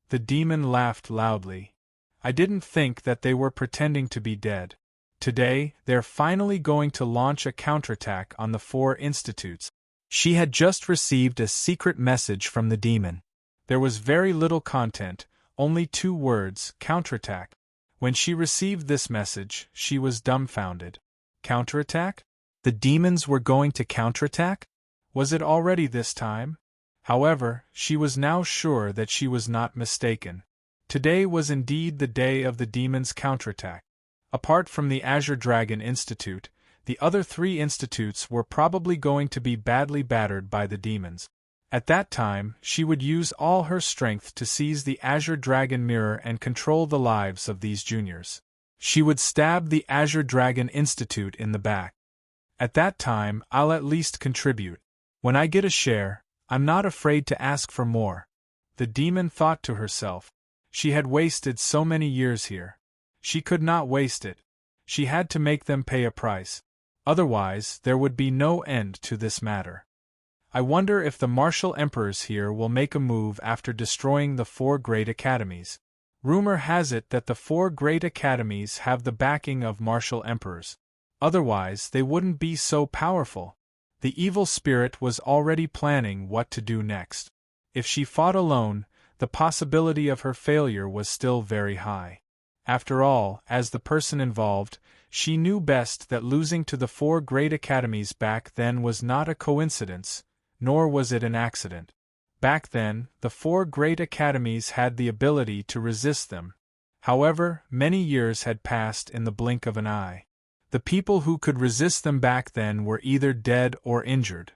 The demon laughed loudly. I didn't think that they were pretending to be dead. Today, they're finally going to launch a counterattack on the 4 institutes. She had just received a secret message from the demon. There was very little content, only 2 words, counterattack. When she received this message, she was dumbfounded. Counterattack? The demons were going to counterattack? Was it already this time? However, she was now sure that she was not mistaken. Today was indeed the day of the demons' counterattack. Apart from the Azure Dragon Institute, the other 3 institutes were probably going to be badly battered by the demons. At that time, she would use all her strength to seize the Azure Dragon mirror and control the lives of these juniors. She would stab the Azure Dragon Institute in the back. At that time, I'll at least contribute. When I get a share, I'm not afraid to ask for more. The demon thought to herself. She had wasted so many years here. She could not waste it. She had to make them pay a price. Otherwise, there would be no end to this matter. I wonder if the martial emperors here will make a move after destroying the 4 great academies. Rumor has it that the 4 great academies have the backing of martial emperors. Otherwise, they wouldn't be so powerful. The evil spirit was already planning what to do next. If she fought alone, the possibility of her failure was still very high. After all, as the person involved, she knew best that losing to the 4 great academies back then was not a coincidence, nor was it an accident. Back then, the 4 great academies had the ability to resist them. However, many years had passed in the blink of an eye. The people who could resist them back then were either dead or injured.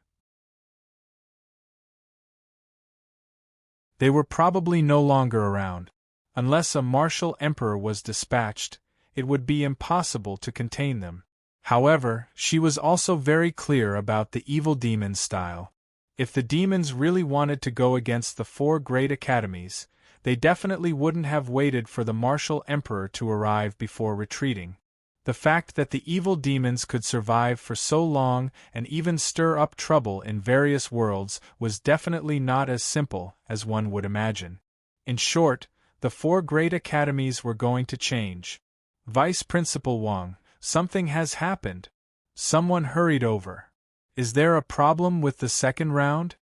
They were probably no longer around. Unless a martial emperor was dispatched, it would be impossible to contain them. However, she was also very clear about the evil demon's style. If the demons really wanted to go against the 4 great academies, they definitely wouldn't have waited for the martial emperor to arrive before retreating. The fact that the evil demons could survive for so long and even stir up trouble in various worlds was definitely not as simple as one would imagine. In short, the 4 great academies were going to change. Vice Principal Wang, something has happened. Someone hurried over. Is there a problem with the second round?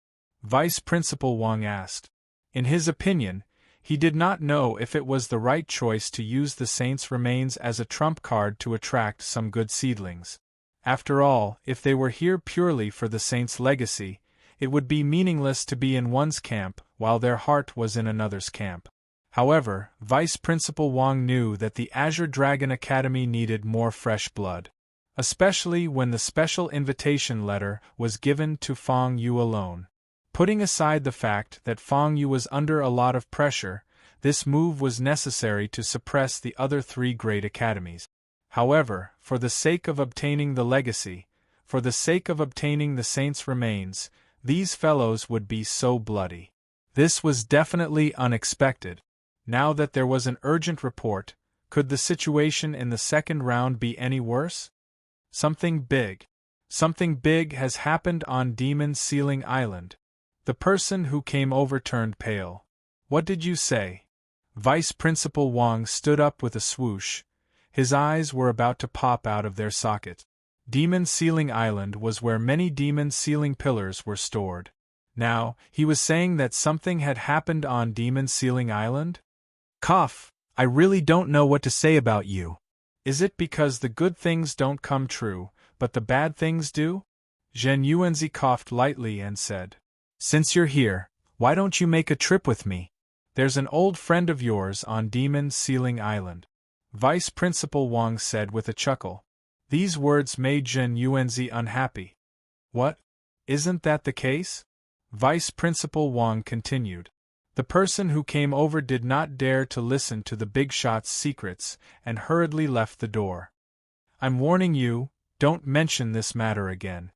Vice Principal Wang asked. In his opinion, he did not know if it was the right choice to use the saint's remains as a trump card to attract some good seedlings. After all, if they were here purely for the saint's legacy, it would be meaningless to be in one's camp while their heart was in another's camp. However, Vice Principal Wang knew that the Azure Dragon Academy needed more fresh blood. Especially when the special invitation letter was given to Fang Yu alone. Putting aside the fact that Fang Yu was under a lot of pressure, this move was necessary to suppress the other 3 great academies. However, for the sake of obtaining the legacy, for the sake of obtaining the saint's remains, these fellows would be so bloody. This was definitely unexpected. Now that there was an urgent report, could the situation in the second round be any worse? Something big has happened on Demon Ceiling Island. The person who came over turned pale. What did you say? Vice Principal Wang stood up with a swoosh. His eyes were about to pop out of their socket. Demon Ceiling Island was where many demon ceiling pillars were stored. Now, he was saying that something had happened on Demon Ceiling Island? Cough, I really don't know what to say about you. Is it because the good things don't come true, but the bad things do? Zhen Yuanzi coughed lightly and said, Since you're here, why don't you make a trip with me? There's an old friend of yours on Demon Ceiling Island. Vice Principal Wang said with a chuckle. These words made Zhen Yuanzi unhappy. What? Isn't that the case? Vice Principal Wang continued. The person who came over did not dare to listen to the big shot's secrets and hurriedly left the door. I'm warning you, don't mention this matter again.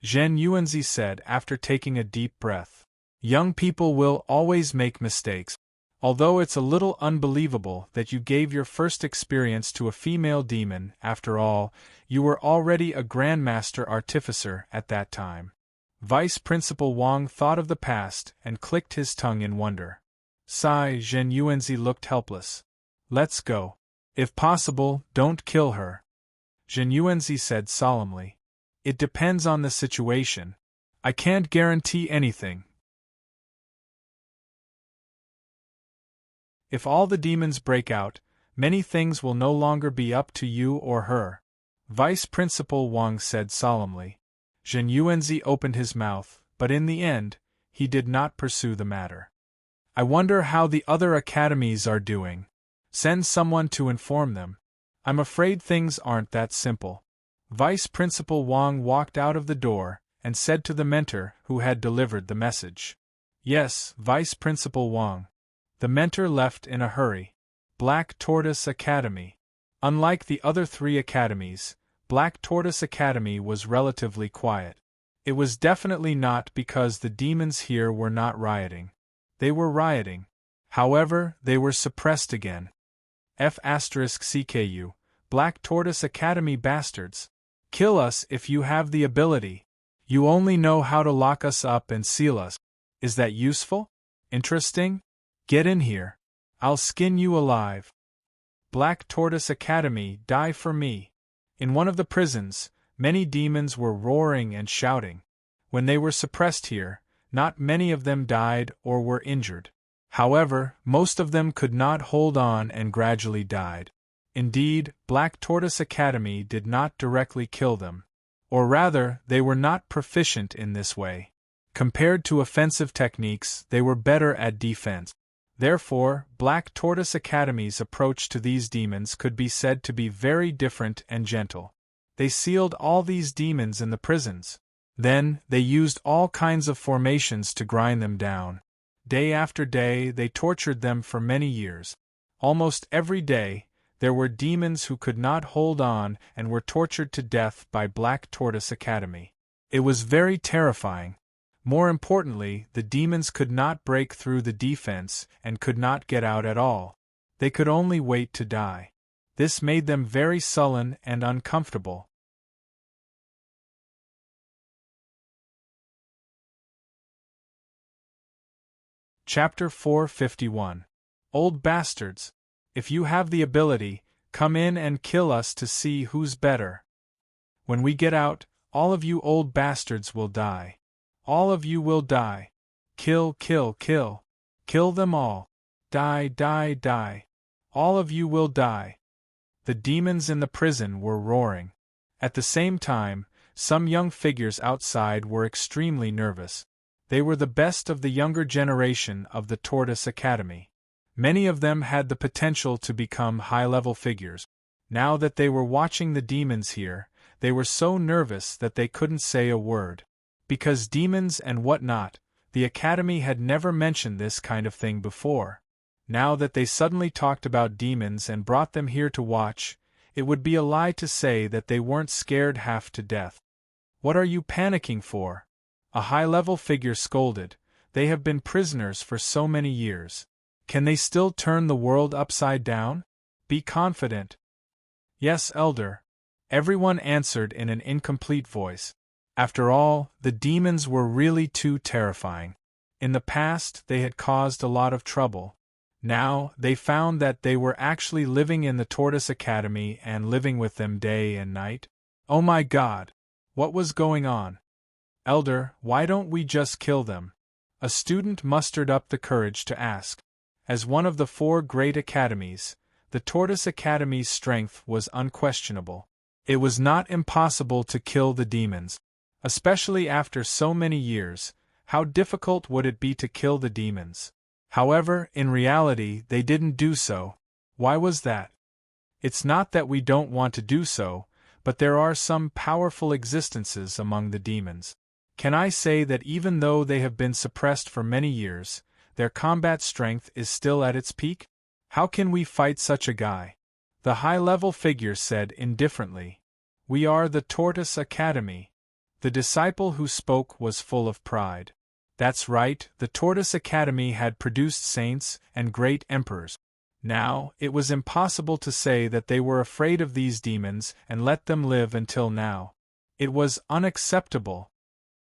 Zhen Yuanzi said after taking a deep breath. Young people will always make mistakes. Although it's a little unbelievable that you gave your first experience to a female demon, after all, you were already a Grandmaster Artificer at that time. Vice Principal Wang thought of the past and clicked his tongue in wonder. Sigh, Zhen Yuanzi looked helpless. Let's go. If possible, don't kill her. Zhen Yuanzi said solemnly. It depends on the situation. I can't guarantee anything. If all the demons break out, many things will no longer be up to you or her. Vice Principal Wang said solemnly. Zhen Yuanzi opened his mouth, but in the end, he did not pursue the matter. I wonder how the other academies are doing. Send someone to inform them. I'm afraid things aren't that simple. Vice Principal Wang walked out of the door and said to the mentor who had delivered the message. Yes, Vice Principal Wang. The mentor left in a hurry. Black Tortoise Academy. Unlike the other 3 academies, Black Tortoise Academy was relatively quiet. It was definitely not because the demons here were not rioting. They were rioting. However, they were suppressed again. F*CKU, Black Tortoise Academy bastards. Kill us if you have the ability. You only know how to lock us up and seal us. Is that useful? Interesting? Get in here. I'll skin you alive. Black Tortoise Academy, die for me. In one of the prisons, many demons were roaring and shouting. When they were suppressed here, not many of them died or were injured. However, most of them could not hold on and gradually died. Indeed, Black Tortoise Academy did not directly kill them. Or rather, they were not proficient in this way. Compared to offensive techniques, they were better at defense. Therefore, Black Tortoise Academy's approach to these demons could be said to be very different and gentle. They sealed all these demons in the prisons. Then, they used all kinds of formations to grind them down. Day after day, they tortured them for many years. Almost every day, There were demons who could not hold on and were tortured to death by Black Tortoise Academy. It was very terrifying. More importantly, the demons could not break through the defense and could not get out at all. They could only wait to die. This made them very sullen and uncomfortable. Chapter 451. Old bastards! If you have the ability, come in and kill us to see who's better. When we get out, all of you old bastards will die. All of you will die. Kill, kill, kill. Kill them all. Die, die, die. All of you will die. The demons in the prison were roaring. At the same time, some young figures outside were extremely nervous. They were the best of the younger generation of the Tortoise Academy. Many of them had the potential to become high-level figures. Now that they were watching the demons here, they were so nervous that they couldn't say a word. Because demons and whatnot, the Academy had never mentioned this kind of thing before. Now that they suddenly talked about demons and brought them here to watch, it would be a lie to say that they weren't scared half to death. What are you panicking for? A high-level figure scolded. They have been prisoners for so many years. Can they still turn the world upside down? Be confident. Yes, Elder. Everyone answered in an incomplete voice. After all, the demons were really too terrifying. In the past, they had caused a lot of trouble. Now, they found that they were actually living in the Tortoise Academy and living with them day and night. Oh my God! What was going on? Elder, why don't we just kill them? A student mustered up the courage to ask. As one of the 4 great academies, the Tortoise Academy's strength was unquestionable. It was not impossible to kill the demons. Especially after so many years, how difficult would it be to kill the demons? However, in reality, they didn't do so. Why was that? It's not that we don't want to do so, but there are some powerful existences among the demons. Can I say that even though they have been suppressed for many years, their combat strength is still at its peak? How can we fight such a guy? The high-level figure said indifferently. We are the Tortoise Academy. The disciple who spoke was full of pride. That's right, the Tortoise Academy had produced saints and great emperors. Now, it was impossible to say that they were afraid of these demons and let them live until now. It was unacceptable.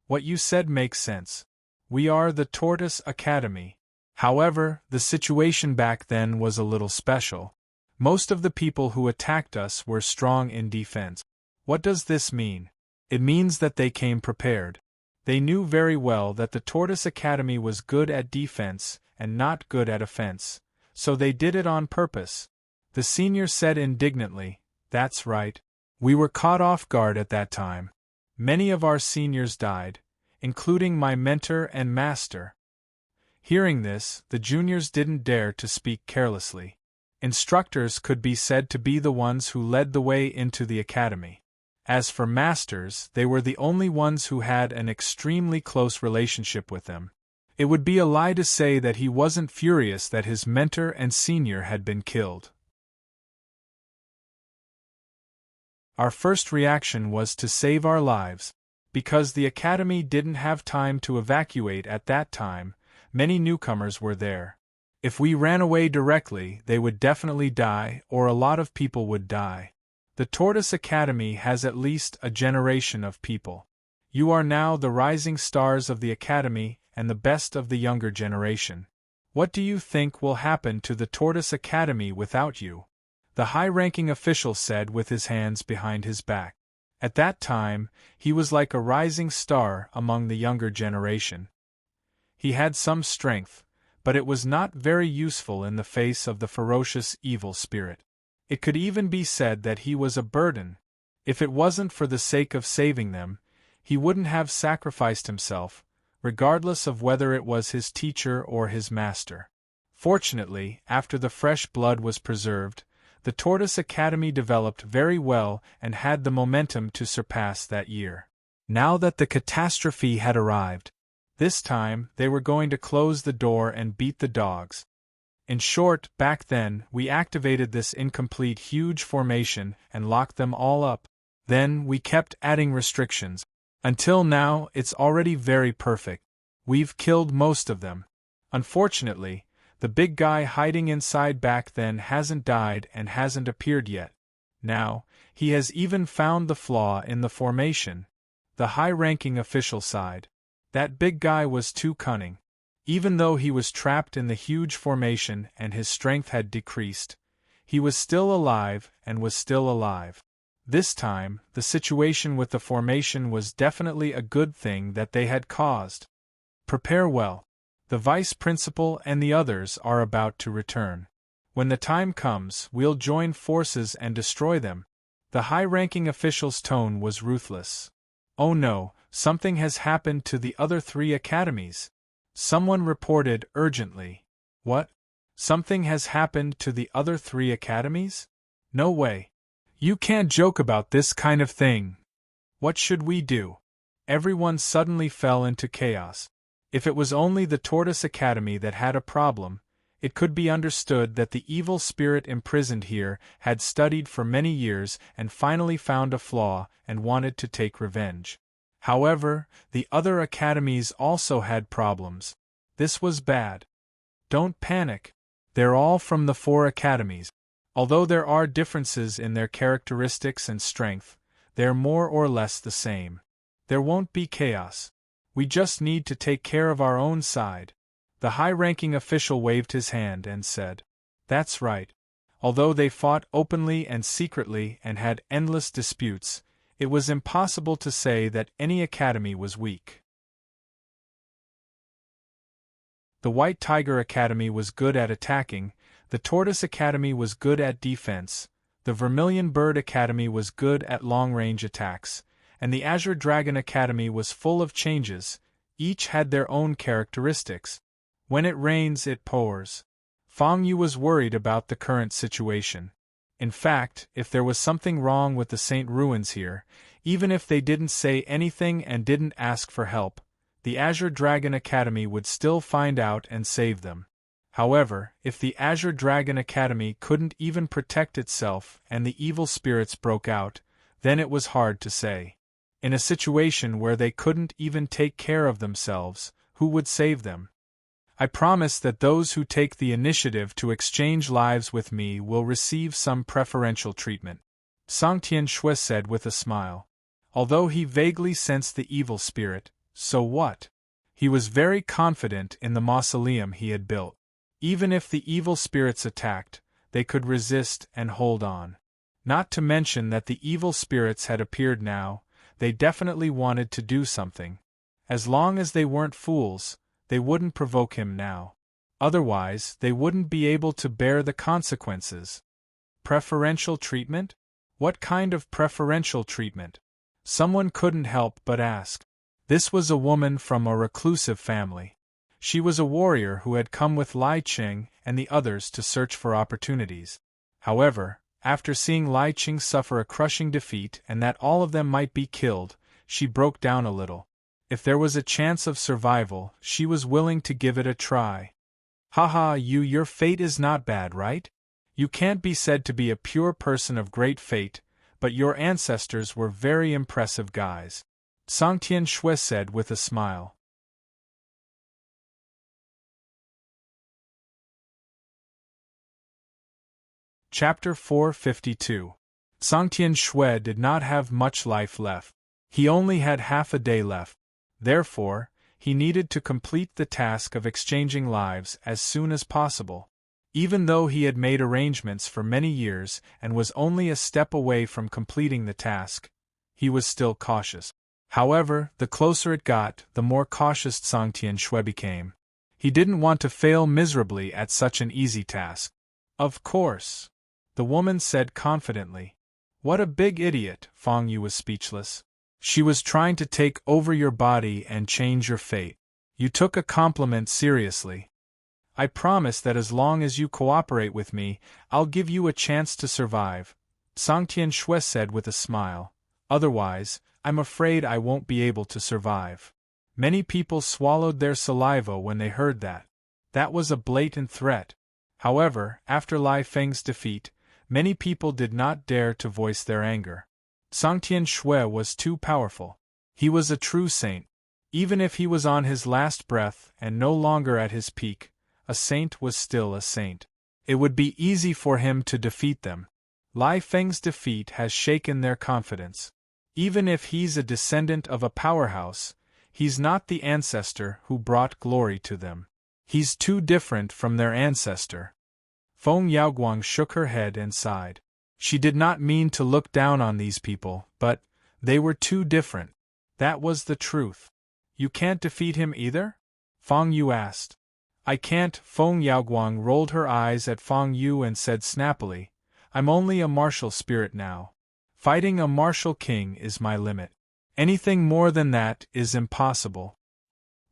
What you said makes sense. We are the Tortoise Academy. However, the situation back then was a little special. Most of the people who attacked us were strong in defense. What does this mean? It means that they came prepared. They knew very well that the Tortoise Academy was good at defense and not good at offense, so they did it on purpose. The senior said indignantly, That's right. We were caught off guard at that time. Many of our seniors died, including my mentor and master. Hearing this, the juniors didn't dare to speak carelessly. Instructors could be said to be the ones who led the way into the academy. As for masters, they were the only ones who had an extremely close relationship with them. It would be a lie to say that he wasn't furious that his mentor and senior had been killed. Our first reaction was to save our lives. Because the academy didn't have time to evacuate at that time, many newcomers were there. If we ran away directly, they would definitely die, or a lot of people would die. The Tortoise Academy has at least a generation of people. You are now the rising stars of the academy and the best of the younger generation. What do you think will happen to the Tortoise Academy without you? The high-ranking official said with his hands behind his back. At that time, he was like a rising star among the younger generation. He had some strength, but it was not very useful in the face of the ferocious evil spirit. It could even be said that he was a burden. If it wasn't for the sake of saving them, he wouldn't have sacrificed himself, regardless of whether it was his teacher or his master. Fortunately, after the fresh blood was preserved, the Tortoise Academy developed very well and had the momentum to surpass that year. Now that the catastrophe had arrived, this time they were going to close the door and beat the dogs. In short, back then, we activated this incomplete huge formation and locked them all up. Then, we kept adding restrictions. Until now, it's already very perfect. We've killed most of them. Unfortunately, the big guy hiding inside back then hasn't died and hasn't appeared yet. Now, he has even found the flaw in the formation. The high-ranking official sighed. That big guy was too cunning. Even though he was trapped in the huge formation and his strength had decreased, he was still alive and was still alive. This time, the situation with the formation was definitely a good thing that they had caused. Prepare well. The vice principal and the others are about to return. When the time comes, we'll join forces and destroy them. The high-ranking official's tone was ruthless. Oh no, something has happened to the other 3 academies. Someone reported urgently. What? Something has happened to the other 3 academies? No way. You can't joke about this kind of thing. What should we do? Everyone suddenly fell into chaos. If it was only the Tortoise Academy that had a problem, it could be understood that the evil spirit imprisoned here had studied for many years and finally found a flaw and wanted to take revenge. However, the other academies also had problems. This was bad. Don't panic. They're all from the 4 academies. Although there are differences in their characteristics and strength, they're more or less the same. There won't be chaos. We just need to take care of our own side. The high-ranking official waved his hand and said, That's right. Although they fought openly and secretly and had endless disputes, it was impossible to say that any academy was weak. The White Tiger Academy was good at attacking, the Tortoise Academy was good at defense, the Vermilion Bird Academy was good at long-range attacks, and the Azure Dragon Academy was full of changes. Each had their own characteristics. When it rains, it pours. Fang Yu was worried about the current situation. In fact, if there was something wrong with the Saint Ruins here, even if they didn't say anything and didn't ask for help, the Azure Dragon Academy would still find out and save them. However, if the Azure Dragon Academy couldn't even protect itself and the evil spirits broke out, then it was hard to say. In a situation where they couldn't even take care of themselves, who would save them? I promise that those who take the initiative to exchange lives with me will receive some preferential treatment, Song Tian-shui said with a smile. Although he vaguely sensed the evil spirit, so what? He was very confident in the mausoleum he had built. Even if the evil spirits attacked, they could resist and hold on. Not to mention that the evil spirits had appeared now, they definitely wanted to do something. As long as they weren't fools, they wouldn't provoke him now. Otherwise, they wouldn't be able to bear the consequences. Preferential treatment? What kind of preferential treatment? Someone couldn't help but ask. This was a woman from a reclusive family. She was a warrior who had come with Lai Qing and the others to search for opportunities. However, after seeing Lai Qing suffer a crushing defeat and that all of them might be killed, she broke down a little. If there was a chance of survival, she was willing to give it a try. Haha, your fate is not bad, right? You can't be said to be a pure person of great fate, but your ancestors were very impressive guys, Song Tian-shui said with a smile. Chapter 452. Song Tian-shui did not have much life left. He only had half a day left. Therefore, he needed to complete the task of exchanging lives as soon as possible. Even though he had made arrangements for many years and was only a step away from completing the task, he was still cautious. However, the closer it got, the more cautious Song Tian-shui became. He didn't want to fail miserably at such an easy task. Of course, the woman said confidently. What a big idiot, Fang Yu was speechless. She was trying to take over your body and change your fate. You took a compliment seriously. I promise that as long as you cooperate with me, I'll give you a chance to survive, Song Tian-shui said with a smile. Otherwise, I'm afraid I won't be able to survive. Many people swallowed their saliva when they heard that. That was a blatant threat. However, after Lai Feng's defeat, many people did not dare to voice their anger. Songtian Shui was too powerful. He was a true saint. Even if he was on his last breath and no longer at his peak, a saint was still a saint. It would be easy for him to defeat them. Lai Feng's defeat has shaken their confidence. Even if he's a descendant of a powerhouse, he's not the ancestor who brought glory to them. He's too different from their ancestor. Feng Yaoguang shook her head and sighed. She did not mean to look down on these people, but they were too different. That was the truth. You can't defeat him either? Feng Yu asked. I can't. Feng Yaoguang rolled her eyes at Feng Yu and said snappily, I'm only a martial spirit now. Fighting a martial king is my limit. Anything more than that is impossible.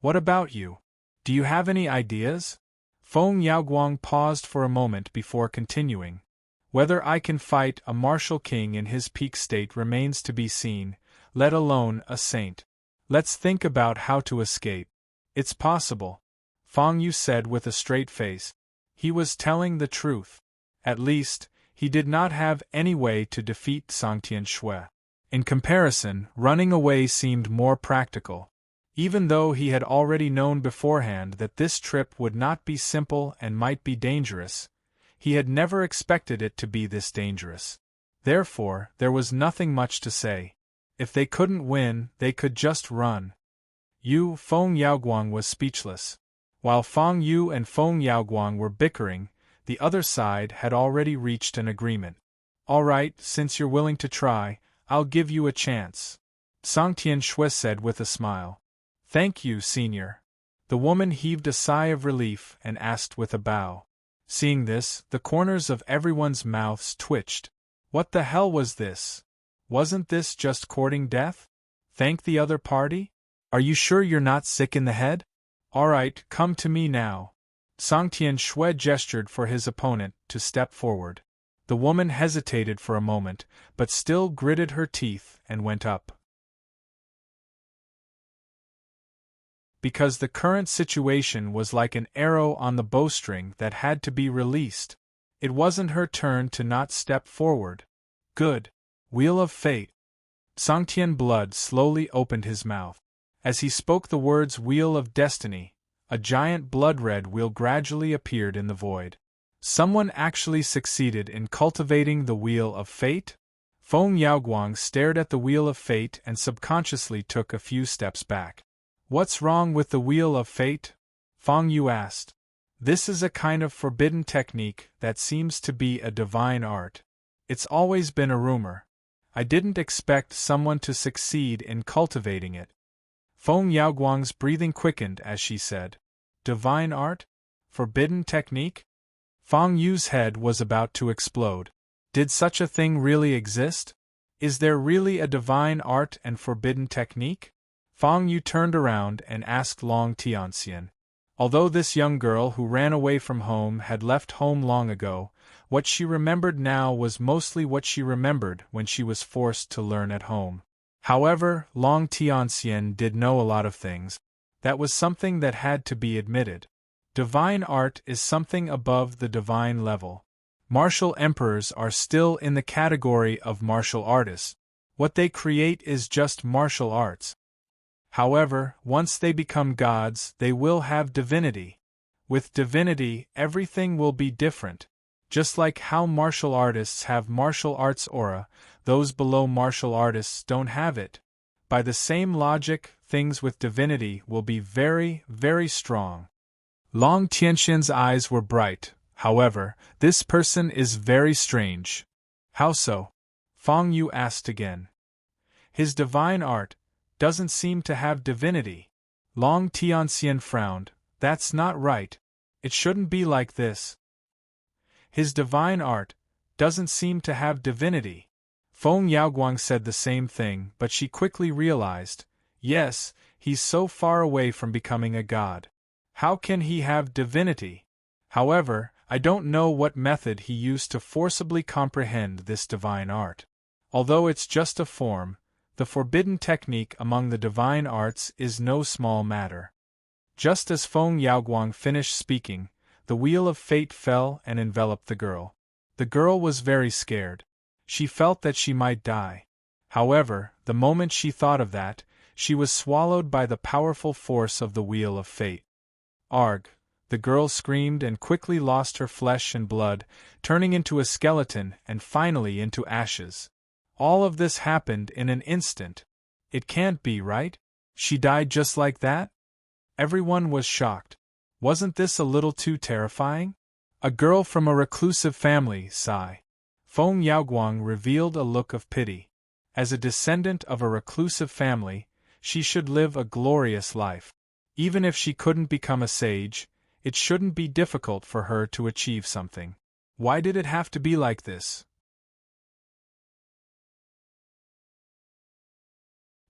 What about you? Do you have any ideas? Feng Yaoguang paused for a moment before continuing. Whether I can fight a martial king in his peak state remains to be seen, let alone a saint. Let's think about how to escape. It's possible, Feng Yu said with a straight face. He was telling the truth. At least, he did not have any way to defeat Songtian Shui. In comparison, running away seemed more practical. Even though he had already known beforehand that this trip would not be simple and might be dangerous, he had never expected it to be this dangerous. Therefore, there was nothing much to say. If they couldn't win, they could just run. Feng Yaoguang was speechless. While Feng Yu and Feng Yaoguang were bickering, the other side had already reached an agreement. All right, since you're willing to try, I'll give you a chance, Songtian Shui said with a smile. Thank you, senior. The woman heaved a sigh of relief and asked with a bow. Seeing this, the corners of everyone's mouths twitched. What the hell was this? Wasn't this just courting death? Thank the other party? Are you sure you're not sick in the head? All right, come to me now. Songtian Shui gestured for his opponent to step forward. The woman hesitated for a moment, but still gritted her teeth and went up. Because the current situation was like an arrow on the bowstring that had to be released. It wasn't her turn to not step forward. Good. Wheel of Fate. Songtian Blood slowly opened his mouth. As he spoke the words Wheel of Destiny, a giant blood-red wheel gradually appeared in the void. Someone actually succeeded in cultivating the Wheel of Fate? Feng Yaoguang stared at the Wheel of Fate and subconsciously took a few steps back. What's wrong with the Wheel of Fate? Feng Yu asked. This is a kind of forbidden technique that seems to be a divine art. It's always been a rumor. I didn't expect someone to succeed in cultivating it. Feng Yaoguang's breathing quickened as she said, Divine art? Forbidden technique? Feng Yu's head was about to explode. Did such a thing really exist? Is there really a divine art and forbidden technique? Feng Yu turned around and asked Long Tianxian. Although this young girl who ran away from home had left home long ago, what she remembered now was mostly what she remembered when she was forced to learn at home. However, Long Tianxian did know a lot of things. That was something that had to be admitted. Divine art is something above the divine level. Martial emperors are still in the category of martial artists. What they create is just martial arts. However, once they become gods, they will have divinity. With divinity, everything will be different. Just like how martial artists have martial arts aura, those below martial artists don't have it. By the same logic, things with divinity will be very, very strong. Long Tianxian's eyes were bright. However, this person is very strange. How so? Feng Yu asked again. His divine art doesn't seem to have divinity. Long Tianxian frowned. That's not right. It shouldn't be like this. His divine art doesn't seem to have divinity. Feng Yaoguang said the same thing, but she quickly realized, yes, he's so far away from becoming a god. How can he have divinity? However, I don't know what method he used to forcibly comprehend this divine art. Although it's just a form, the forbidden technique among the divine arts is no small matter. Just as Feng Yaoguang finished speaking, The wheel of fate fell and enveloped the girl. The girl was very scared. She felt that she might die. However, the moment she thought of that, she was swallowed by the powerful force of the wheel of fate. Arg! The girl screamed and quickly lost her flesh and blood, turning into a skeleton and finally into ashes. All of this happened in an instant. It can't be, right? She died just like that? Everyone was shocked. Wasn't this a little too terrifying? A girl from a reclusive family, sigh. Feng Yaoguang revealed a look of pity. As a descendant of a reclusive family, she should live a glorious life. Even if she couldn't become a sage, it shouldn't be difficult for her to achieve something. Why did it have to be like this?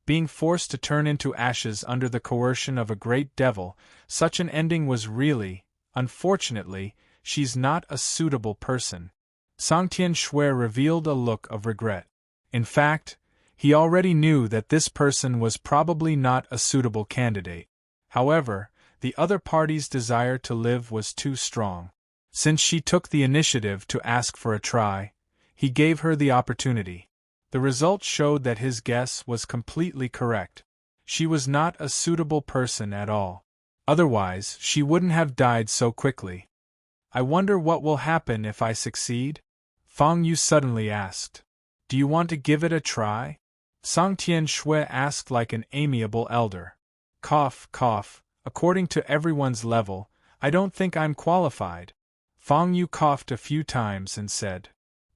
Being forced to turn into ashes under the coercion of a great devil, such an ending was really, unfortunately, she's not a suitable person. Sangtian Shui revealed a look of regret. In fact, he already knew that this person was probably not a suitable candidate. However, the other party's desire to live was too strong. Since she took the initiative to ask for a try, he gave her the opportunity. The results showed that his guess was completely correct. She was not a suitable person at all. Otherwise, she wouldn't have died so quickly. I wonder what will happen if I succeed? Fang Yu suddenly asked. Do you want to give it a try? Sangtian Shui asked like an amiable elder. Cough, cough, according to everyone's level, I don't think I'm qualified. Fang Yu coughed a few times and said.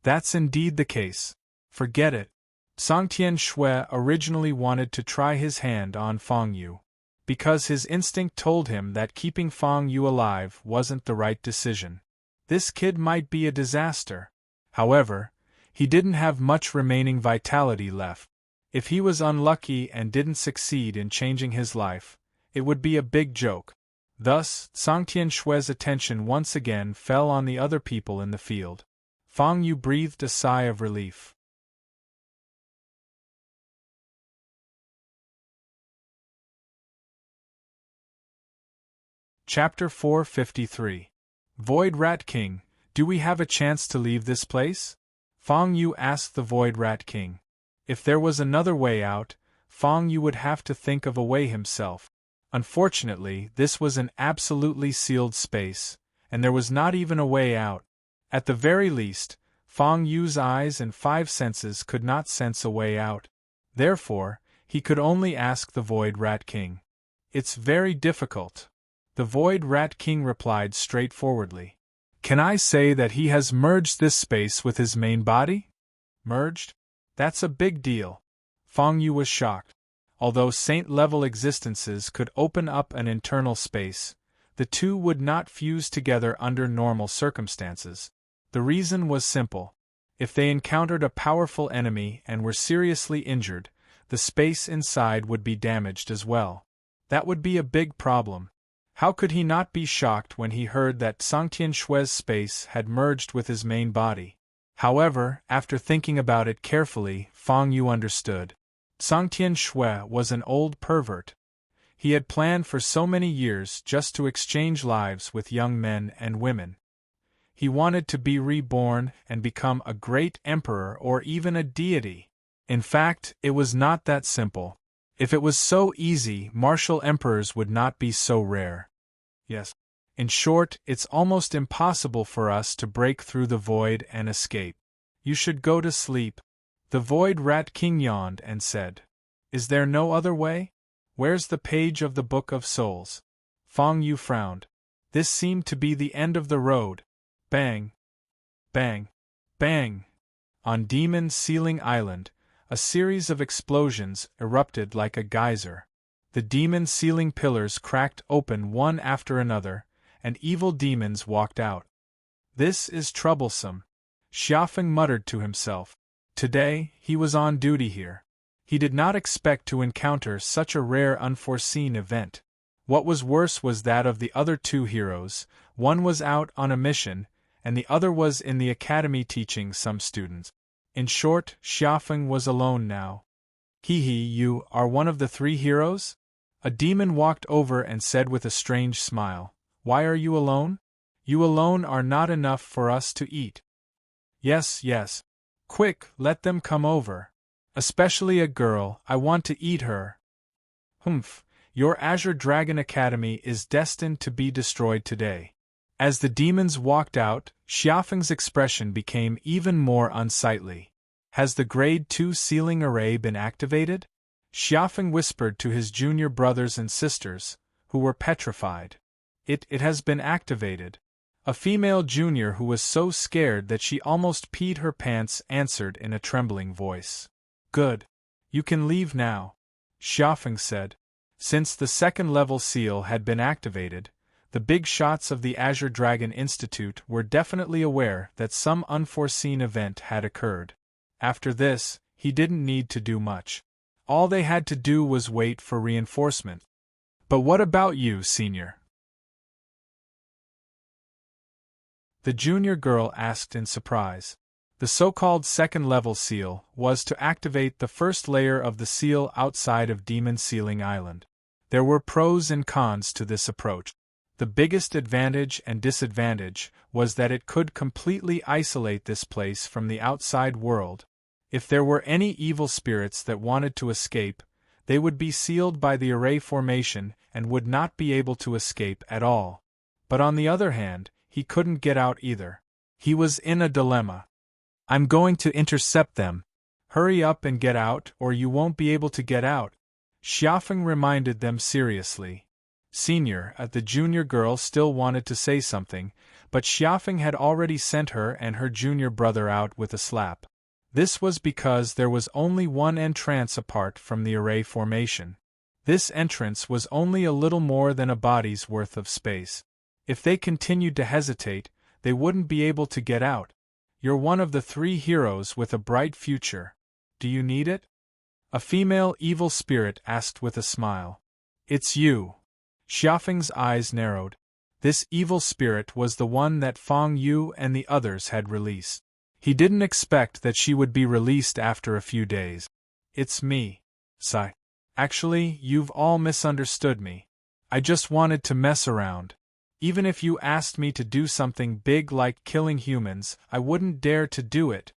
That's indeed the case. Forget it. Sangtian Shui originally wanted to try his hand on Fang Yu, because his instinct told him that keeping Fang Yu alive wasn't the right decision. This kid might be a disaster. However, he didn't have much remaining vitality left. If he was unlucky and didn't succeed in changing his life, it would be a big joke. Thus, Sangtian Shui's attention once again fell on the other people in the field. Fang Yu breathed a sigh of relief. Chapter 453. Void Rat King, do we have a chance to leave this place? Fang Yu asked the Void Rat King. If there was another way out, Fang Yu would have to think of a way himself. Unfortunately, this was an absolutely sealed space, and there was not even a way out. At the very least, Fang Yu's eyes and 5 senses could not sense a way out. Therefore, he could only ask the Void Rat King. It's very difficult. The Void Rat King replied straightforwardly. Can I say that he has merged this space with his main body? Merged? That's a big deal. Fang Yu was shocked. Although saint-level existences could open up an internal space, the two would not fuse together under normal circumstances. The reason was simple. If they encountered a powerful enemy and were seriously injured, the space inside would be damaged as well. That would be a big problem. How could he not be shocked when he heard that Sangtian Shui's space had merged with his main body? However, after thinking about it carefully, Fang Yu understood. Sangtian Shui was an old pervert. He had planned for so many years just to exchange lives with young men and women. He wanted to be reborn and become a great emperor or even a deity. In fact, it was not that simple. If it was so easy, martial emperors would not be so rare. Yes. In short, it's almost impossible for us to break through the void and escape. You should go to sleep. The Void Rat King yawned and said. Is there no other way? Where's the page of the Book of Souls? Fang Yu frowned. This seemed to be the end of the road. Bang! Bang! Bang! On Demon Ceiling Island, a series of explosions erupted like a geyser. The demon ceiling pillars cracked open one after another, and evil demons walked out. This is troublesome, Xiafeng muttered to himself. Today, he was on duty here. He did not expect to encounter such a rare unforeseen event. What was worse was that of the other 2 heroes, one was out on a mission, and the other was in the academy teaching some students. In short, Xiafeng was alone now. Hehe, you are one of the 3 heroes? A demon walked over and said with a strange smile, Why are you alone? You alone are not enough for us to eat. Yes, yes. Quick, let them come over. Especially a girl, I want to eat her. Humph, your Azure Dragon Academy is destined to be destroyed today. As the demons walked out, Xiafeng's expression became even more unsightly. Has the Grade 2 sealing array been activated? Xiafeng whispered to his junior brothers and sisters, who were petrified. It has been activated. A female junior who was so scared that she almost peed her pants answered in a trembling voice. Good. You can leave now, Xiafeng said. Since the second-level seal had been activated, the big shots of the Azure Dragon Institute were definitely aware that some unforeseen event had occurred. After this, he didn't need to do much. All they had to do was wait for reinforcement. But what about you, senior? The junior girl asked in surprise. The so-called second-level seal was to activate the first layer of the seal outside of Demon Sealing Island. There were pros and cons to this approach. The biggest advantage and disadvantage was that it could completely isolate this place from the outside world. If there were any evil spirits that wanted to escape, they would be sealed by the array formation and would not be able to escape at all. But on the other hand, he couldn't get out either. He was in a dilemma. I'm going to intercept them. Hurry up and get out, or you won't be able to get out, Xiafeng reminded them seriously. Senior, the junior girl still wanted to say something, but Xiafeng had already sent her and her junior brother out with a slap. This was because there was only one entrance apart from the array formation. This entrance was only a little more than a body's worth of space. If they continued to hesitate, they wouldn't be able to get out. You're one of the 3 heroes with a bright future. Do you need it? A female evil spirit asked with a smile. It's you. Xiafeng's eyes narrowed. This evil spirit was the one that Fang Yu and the others had released. He didn't expect that she would be released after a few days. It's me. Sigh. Actually, you've all misunderstood me. I just wanted to mess around. Even if you asked me to do something big like killing humans, I wouldn't dare to do it.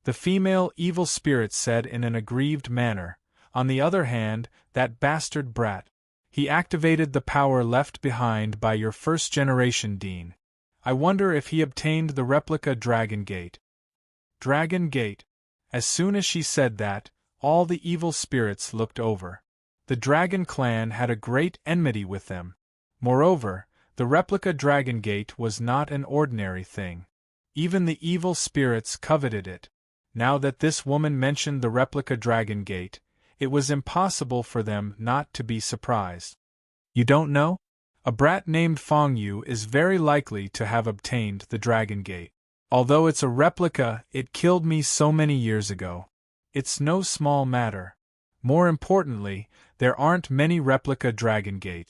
The female evil spirit said in an aggrieved manner. On the other hand, that bastard brat. He activated the power left behind by your first-generation Dean. I wonder if he obtained the replica Dragon Gate. Dragon Gate. As soon as she said that, all the evil spirits looked over. The Dragon Clan had a great enmity with them. Moreover, the replica Dragon Gate was not an ordinary thing. Even the evil spirits coveted it. Now that this woman mentioned the replica Dragon Gate, it was impossible for them not to be surprised. You don't know? A brat named Fang Yu is very likely to have obtained the Dragon Gate. Although it's a replica, it killed me so many years ago. It's no small matter. More importantly, there aren't many replica Dragon Gate.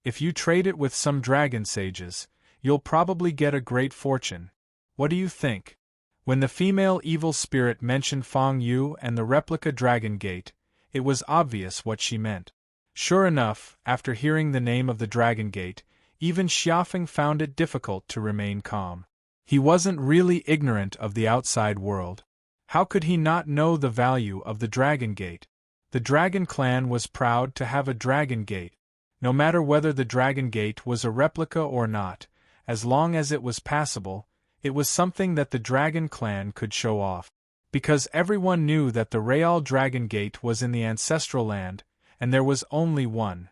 If you trade it with some dragon sages, you'll probably get a great fortune. What do you think? When the female evil spirit mentioned Fang Yu and the replica Dragon Gate, it was obvious what she meant. Sure enough, after hearing the name of the Dragon Gate, even Xiafeng found it difficult to remain calm. He wasn't really ignorant of the outside world. How could he not know the value of the Dragon Gate? The Dragon Clan was proud to have a Dragon Gate. No matter whether the Dragon Gate was a replica or not, as long as it was passable, it was something that the Dragon Clan could show off. Because everyone knew that the Real Dragon Gate was in the ancestral land, and there was only one.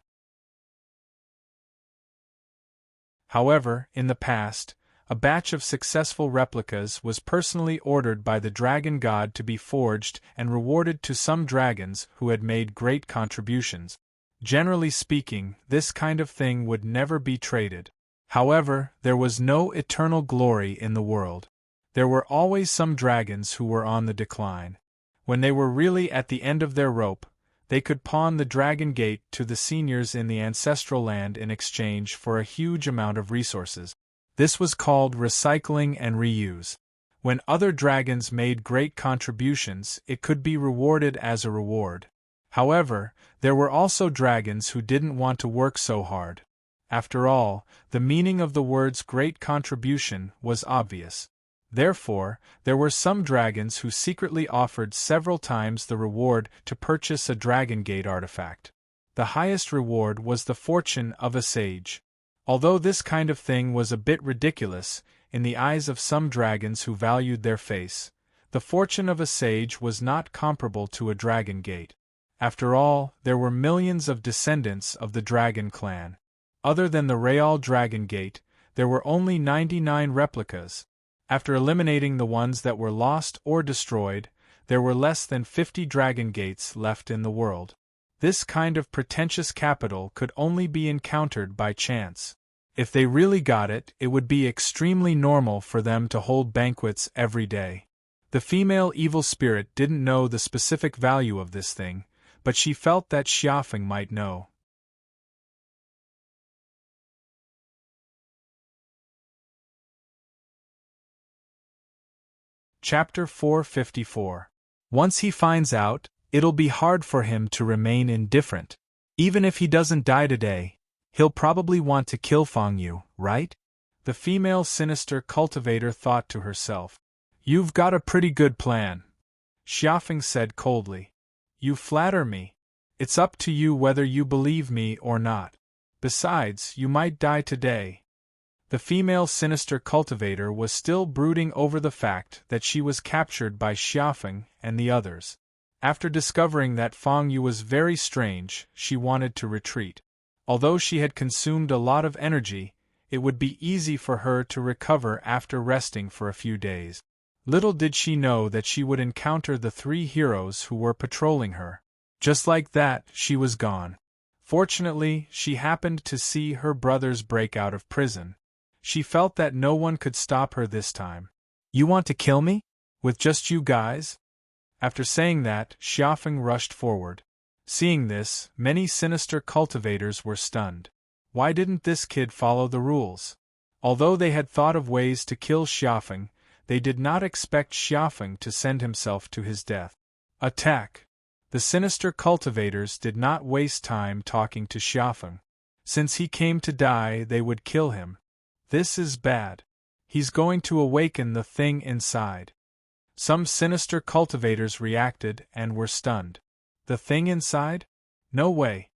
However, in the past, a batch of successful replicas was personally ordered by the Dragon God to be forged and rewarded to some dragons who had made great contributions. Generally speaking, this kind of thing would never be traded. However, there was no eternal glory in the world. There were always some dragons who were on the decline. When they were really at the end of their rope, they could pawn the Dragon Gate to the seniors in the ancestral land in exchange for a huge amount of resources. This was called recycling and reuse. When other dragons made great contributions, it could be rewarded as a reward. However, there were also dragons who didn't want to work so hard. After all, the meaning of the words great contribution was obvious. Therefore, there were some dragons who secretly offered several times the reward to purchase a Dragon Gate artifact. The highest reward was the fortune of a sage. Although this kind of thing was a bit ridiculous, in the eyes of some dragons who valued their face, the fortune of a sage was not comparable to a Dragon Gate. After all, there were millions of descendants of the Dragon clan. Other than the Real Dragon Gate, there were only 99 replicas. After eliminating the ones that were lost or destroyed, there were less than 50 Dragon Gates left in the world. This kind of pretentious capital could only be encountered by chance. If they really got it, it would be extremely normal for them to hold banquets every day. The female evil spirit didn't know the specific value of this thing, but she felt that Xiafeng might know. Chapter 454. Once he finds out, it'll be hard for him to remain indifferent. Even if he doesn't die today, he'll probably want to kill Fangyu, right? The female sinister cultivator thought to herself. You've got a pretty good plan, Xiafeng said coldly. You flatter me. It's up to you whether you believe me or not. Besides, you might die today. The female sinister cultivator was still brooding over the fact that she was captured by Xiafeng and the others. After discovering that Fangyu was very strange, she wanted to retreat. Although she had consumed a lot of energy, it would be easy for her to recover after resting for a few days. Little did she know that she would encounter the 3 heroes who were patrolling her. Just like that, she was gone. Fortunately, she happened to see her brothers break out of prison. She felt that no one could stop her this time. You want to kill me? With just you guys? After saying that, Xiafeng rushed forward. Seeing this, many sinister cultivators were stunned. Why didn't this kid follow the rules? Although they had thought of ways to kill Xiafeng, they did not expect Xiafeng to send himself to his death. Attack! The sinister cultivators did not waste time talking to Xiafeng. Since he came to die, they would kill him. This is bad. He's going to awaken the thing inside. Some sinister cultivators reacted and were stunned. The thing inside? No way.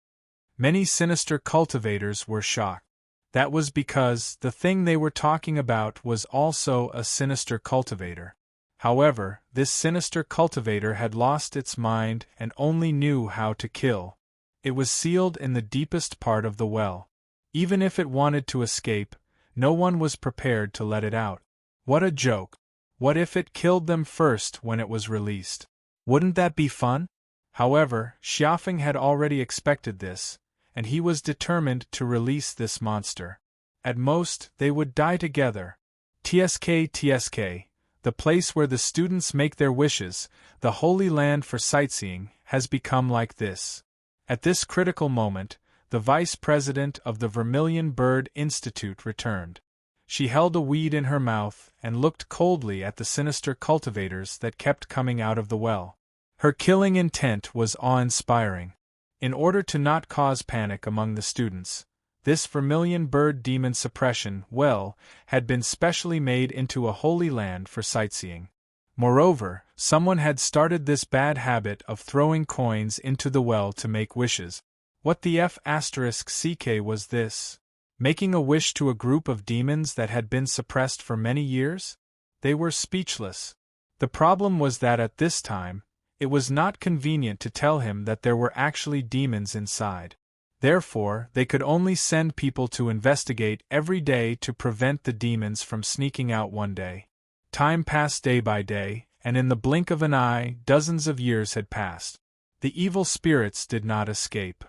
Many sinister cultivators were shocked. That was because the thing they were talking about was also a sinister cultivator. However, this sinister cultivator had lost its mind and only knew how to kill. It was sealed in the deepest part of the well. Even if it wanted to escape, no one was prepared to let it out. What a joke! What if it killed them first when it was released? Wouldn't that be fun? However, Xiafeng had already expected this, and he was determined to release this monster. At most, they would die together. TSK, the place where the students make their wishes, the holy land for sightseeing, has become like this. At this critical moment, the vice president of the Vermilion Bird Institute returned. She held a weed in her mouth and looked coldly at the sinister cultivators that kept coming out of the well. Her killing intent was awe-inspiring. In order to not cause panic among the students, this Vermilion Bird Demon Suppression well had been specially made into a holy land for sightseeing. Moreover, someone had started this bad habit of throwing coins into the well to make wishes. What the F***CK was this? Making a wish to a group of demons that had been suppressed for many years? They were speechless. The problem was that at this time, it was not convenient to tell him that there were actually demons inside. Therefore, they could only send people to investigate every day to prevent the demons from sneaking out one day. Time passed day by day, and in the blink of an eye, dozens of years had passed. The evil spirits did not escape.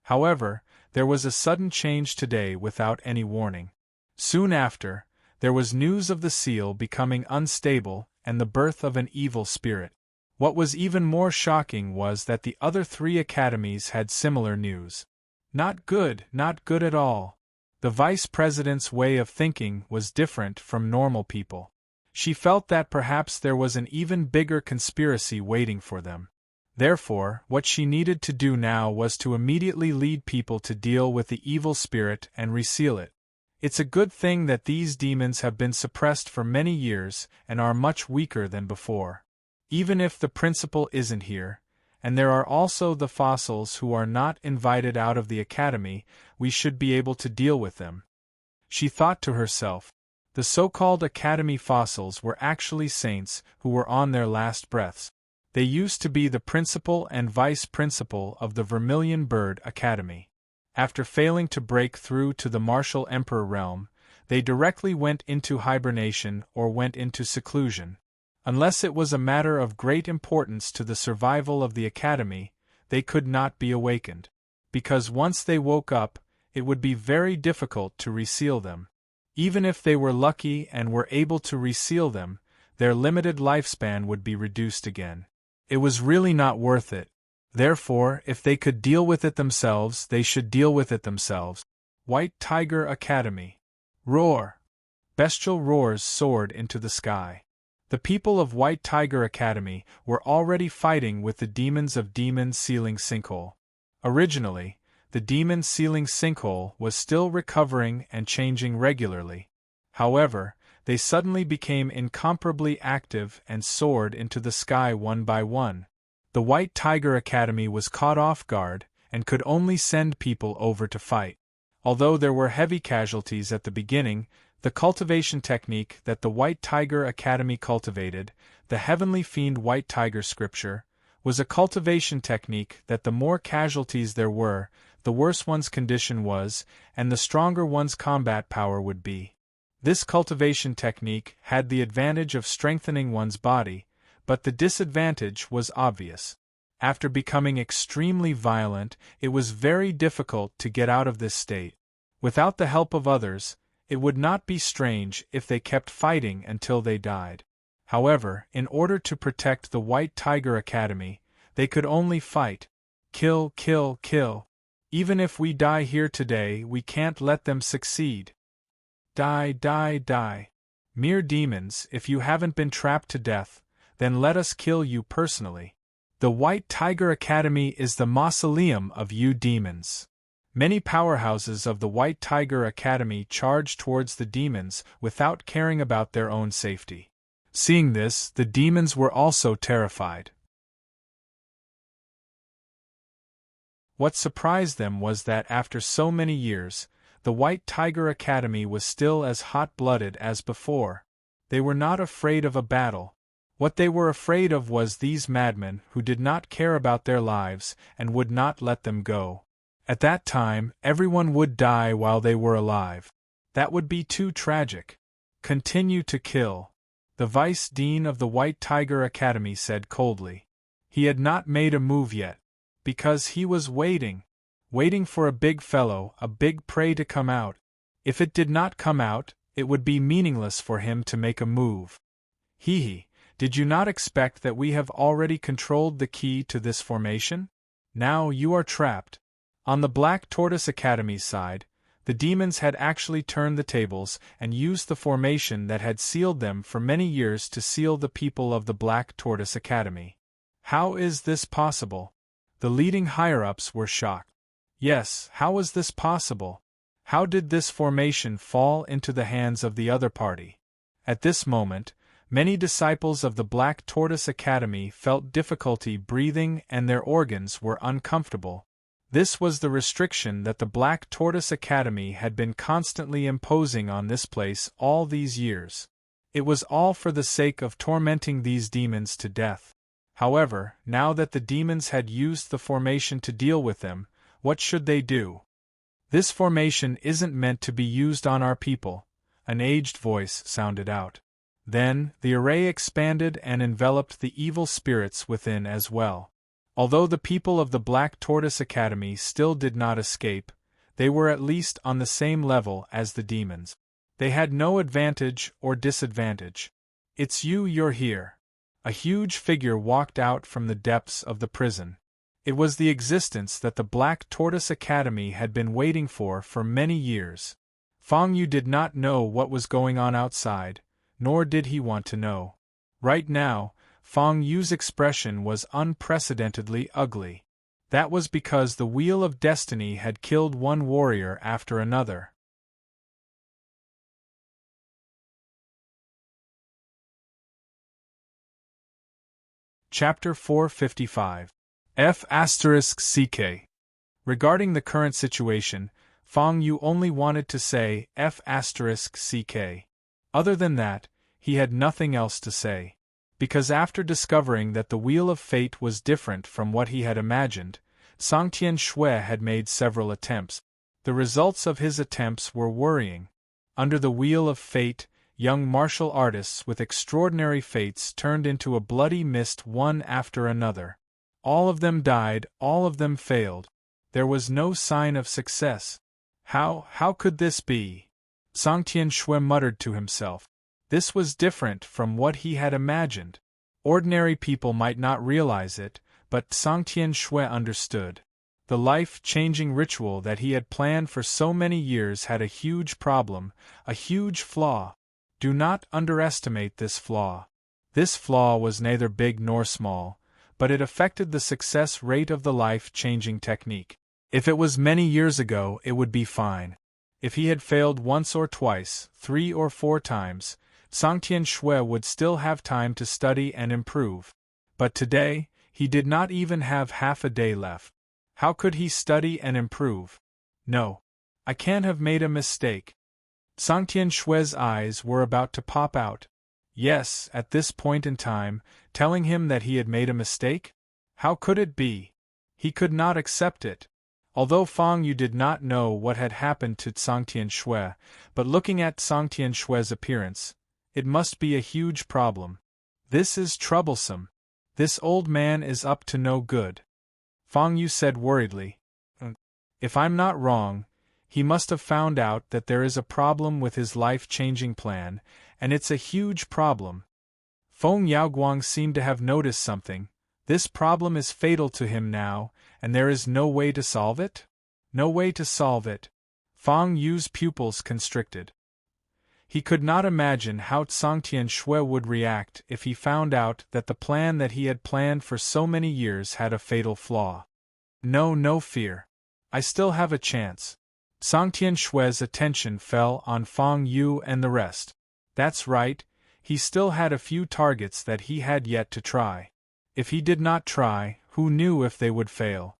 However, there was a sudden change today without any warning. Soon after, there was news of the seal becoming unstable and the birth of an evil spirit. What was even more shocking was that the other 3 academies had similar news. Not good at all. The vice president's way of thinking was different from normal people. She felt that perhaps there was an even bigger conspiracy waiting for them. Therefore, what she needed to do now was to immediately lead people to deal with the evil spirit and reseal it. It's a good thing that these demons have been suppressed for many years and are much weaker than before. Even if the principal isn't here, and there are also the fossils who are not invited out of the academy, we should be able to deal with them. She thought to herself. The so-called academy fossils were actually saints who were on their last breaths. They used to be the principal and vice principal of the Vermilion Bird Academy. After failing to break through to the martial emperor realm, they directly went into hibernation or went into seclusion. Unless it was a matter of great importance to the survival of the academy, they could not be awakened. Because once they woke up, it would be very difficult to reseal them. Even if they were lucky and were able to reseal them, their limited lifespan would be reduced again. It was really not worth it. Therefore, if they could deal with it themselves, they should deal with it themselves. White Tiger Academy. Roar! Bestial roars soared into the sky. The people of White Tiger Academy were already fighting with the demons of Demon Sealing Sinkhole. Originally, the Demon Sealing Sinkhole was still recovering and changing regularly. However, they suddenly became incomparably active and soared into the sky one by one. The White Tiger Academy was caught off guard and could only send people over to fight. Although there were heavy casualties at the beginning, the cultivation technique that the White Tiger Academy cultivated, the Heavenly Fiend White Tiger Scripture, was a cultivation technique that the more casualties there were, the worse one's condition was, and the stronger one's combat power would be. This cultivation technique had the advantage of strengthening one's body, but the disadvantage was obvious. After becoming extremely violent, it was very difficult to get out of this state. Without the help of others, it would not be strange if they kept fighting until they died. However, in order to protect the White Tiger Academy, they could only fight. Kill, kill, kill. Even if we die here today, we can't let them succeed. Die, die, die. Mere demons, if you haven't been trapped to death, then let us kill you personally. The White Tiger Academy is the mausoleum of you demons. Many powerhouses of the White Tiger Academy charge towards the demons without caring about their own safety. Seeing this, the demons were also terrified. What surprised them was that after so many years, the White Tiger Academy was still as hot-blooded as before. They were not afraid of a battle. What they were afraid of was these madmen who did not care about their lives and would not let them go. At that time, everyone would die while they were alive. That would be too tragic. Continue to kill. The Vice Dean of the White Tiger Academy said coldly. He had not made a move yet. Because he was waiting for a big fellow, a big prey to come out. If it did not come out, it would be meaningless for him to make a move. Hee, did you not expect that we have already controlled the key to this formation? Now you are trapped. On the Black Tortoise Academy's side, the demons had actually turned the tables and used the formation that had sealed them for many years to seal the people of the Black Tortoise Academy. How is this possible? The leading higher-ups were shocked. Yes, how was this possible? How did this formation fall into the hands of the other party? At this moment, many disciples of the Black Tortoise Academy felt difficulty breathing and their organs were uncomfortable. This was the restriction that the Black Tortoise Academy had been constantly imposing on this place all these years. It was all for the sake of tormenting these demons to death. However, now that the demons had used the formation to deal with them, what should they do? This formation isn't meant to be used on our people, an aged voice sounded out. Then, the array expanded and enveloped the evil spirits within as well. Although the people of the Black Tortoise Academy still did not escape, they were at least on the same level as the demons. They had no advantage or disadvantage. It's you're here. A huge figure walked out from the depths of the prison. It was the existence that the Black Tortoise Academy had been waiting for many years. Fang Yu did not know what was going on outside, nor did he want to know. Right now, Fang Yu's expression was unprecedentedly ugly. That was because the Wheel of Destiny had killed one warrior after another. Chapter 455. F***CK. Regarding the current situation, Fang Yu only wanted to say F***CK. Other than that, he had nothing else to say. Because after discovering that the Wheel of Fate was different from what he had imagined, Sangtian Shui had made several attempts. The results of his attempts were worrying. Under the Wheel of Fate, young martial artists with extraordinary fates turned into a bloody mist one after another. All of them died, all of them failed. There was no sign of success. How could this be? Sangtian Shui muttered to himself. This was different from what he had imagined. Ordinary people might not realize it, but Sangtian Shui understood. The life-changing ritual that he had planned for so many years had a huge problem, a huge flaw. Do not underestimate this flaw. This flaw was neither big nor small, but it affected the success rate of the life-changing technique. If it was many years ago, it would be fine. If he had failed once or twice, 3 or 4 times, Sangtian Shui would still have time to study and improve. But today, he did not even have half a day left. How could he study and improve? No. I can't have made a mistake. Sangtian Shui's eyes were about to pop out. Yes, at this point in time, telling him that he had made a mistake? How could it be? He could not accept it. Although Fang Yu did not know what had happened to Sangtian Shui, but looking at Sangtian Shui's appearance, it must be a huge problem. This is troublesome. This old man is up to no good. Fang Yu said worriedly. If I'm not wrong, he must have found out that there is a problem with his life-changing plan, and it's a huge problem. Feng Yaoguang seemed to have noticed something. This problem is fatal to him now, and there is no way to solve it? No way to solve it. Fang Yu's pupils constricted. He could not imagine how Sangtian Shui would react if he found out that the plan that he had planned for so many years had a fatal flaw. No fear. I still have a chance. Sangtian Shui's attention fell on Fang Yu and the rest. That's right, he still had a few targets that he had yet to try. If he did not try, who knew if they would fail?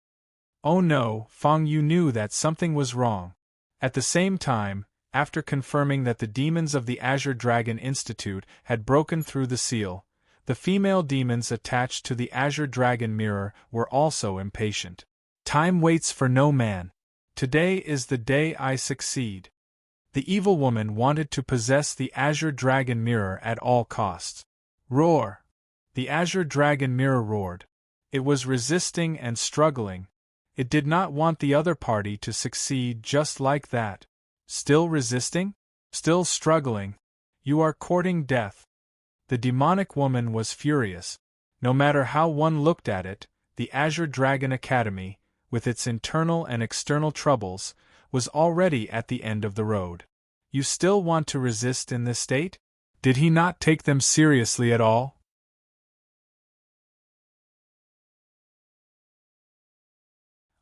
Oh no, Fang Yu knew that something was wrong. At the same time, after confirming that the demons of the Azure Dragon Institute had broken through the seal, the female demons attached to the Azure Dragon mirror were also impatient. Time waits for no man. Today is the day I succeed. The evil woman wanted to possess the Azure Dragon mirror at all costs. Roar! The Azure Dragon mirror roared. It was resisting and struggling. It did not want the other party to succeed just like that. Still resisting? Still struggling? You are courting death. The demonic woman was furious. No matter how one looked at it, the Azure Dragon Academy, with its internal and external troubles, was already at the end of the road. You still want to resist in this state? Did he not take them seriously at all?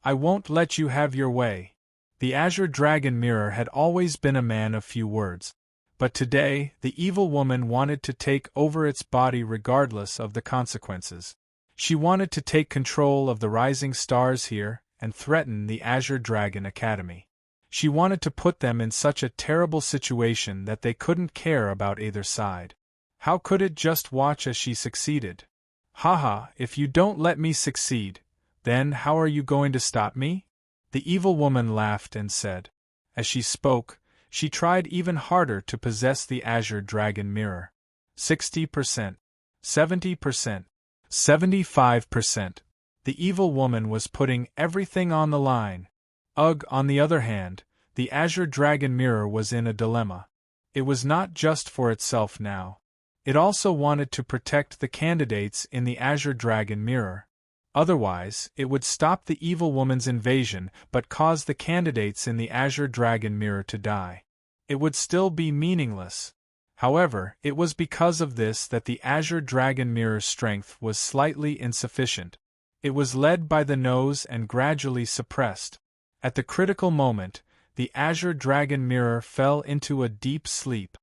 I won't let you have your way. The Azure Dragon Mirror had always been a man of few words. But today, the evil woman wanted to take over its body regardless of the consequences. She wanted to take control of the rising stars here and threaten the Azure Dragon Academy. She wanted to put them in such a terrible situation that they couldn't care about either side. How could it just watch as she succeeded? Haha, if you don't let me succeed, then how are you going to stop me? The evil woman laughed and said. As she spoke, she tried even harder to possess the Azure Dragon Mirror. 60%, 70%, 75%. The evil woman was putting everything on the line. Ugh, on the other hand, the Azure Dragon Mirror was in a dilemma. It was not just for itself now. It also wanted to protect the candidates in the Azure Dragon Mirror. Otherwise, it would stop the evil woman's invasion but cause the candidates in the Azure Dragon Mirror to die. It would still be meaningless. However, it was because of this that the Azure Dragon Mirror's strength was slightly insufficient. It was led by the nose and gradually suppressed. At the critical moment, the Azure Dragon Mirror fell into a deep sleep.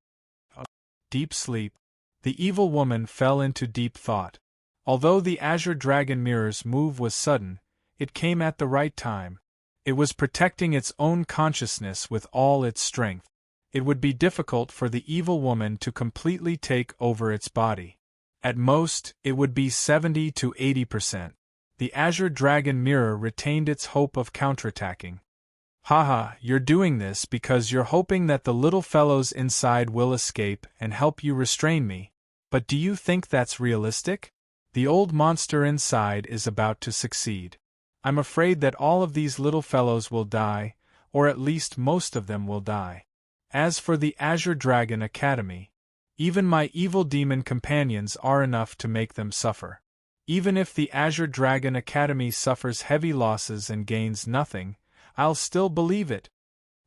Deep sleep. The evil woman fell into deep thought. Although the Azure Dragon Mirror's move was sudden, it came at the right time. It was protecting its own consciousness with all its strength. It would be difficult for the evil woman to completely take over its body. At most, it would be 70 to 80%. The Azure Dragon Mirror retained its hope of counterattacking. Haha, you're doing this because you're hoping that the little fellows inside will escape and help you restrain me. But do you think that's realistic? The old monster inside is about to succeed. I'm afraid that all of these little fellows will die, or at least most of them will die. As for the Azure Dragon Academy, even my evil demon companions are enough to make them suffer. Even if the Azure Dragon Academy suffers heavy losses and gains nothing, I'll still believe it.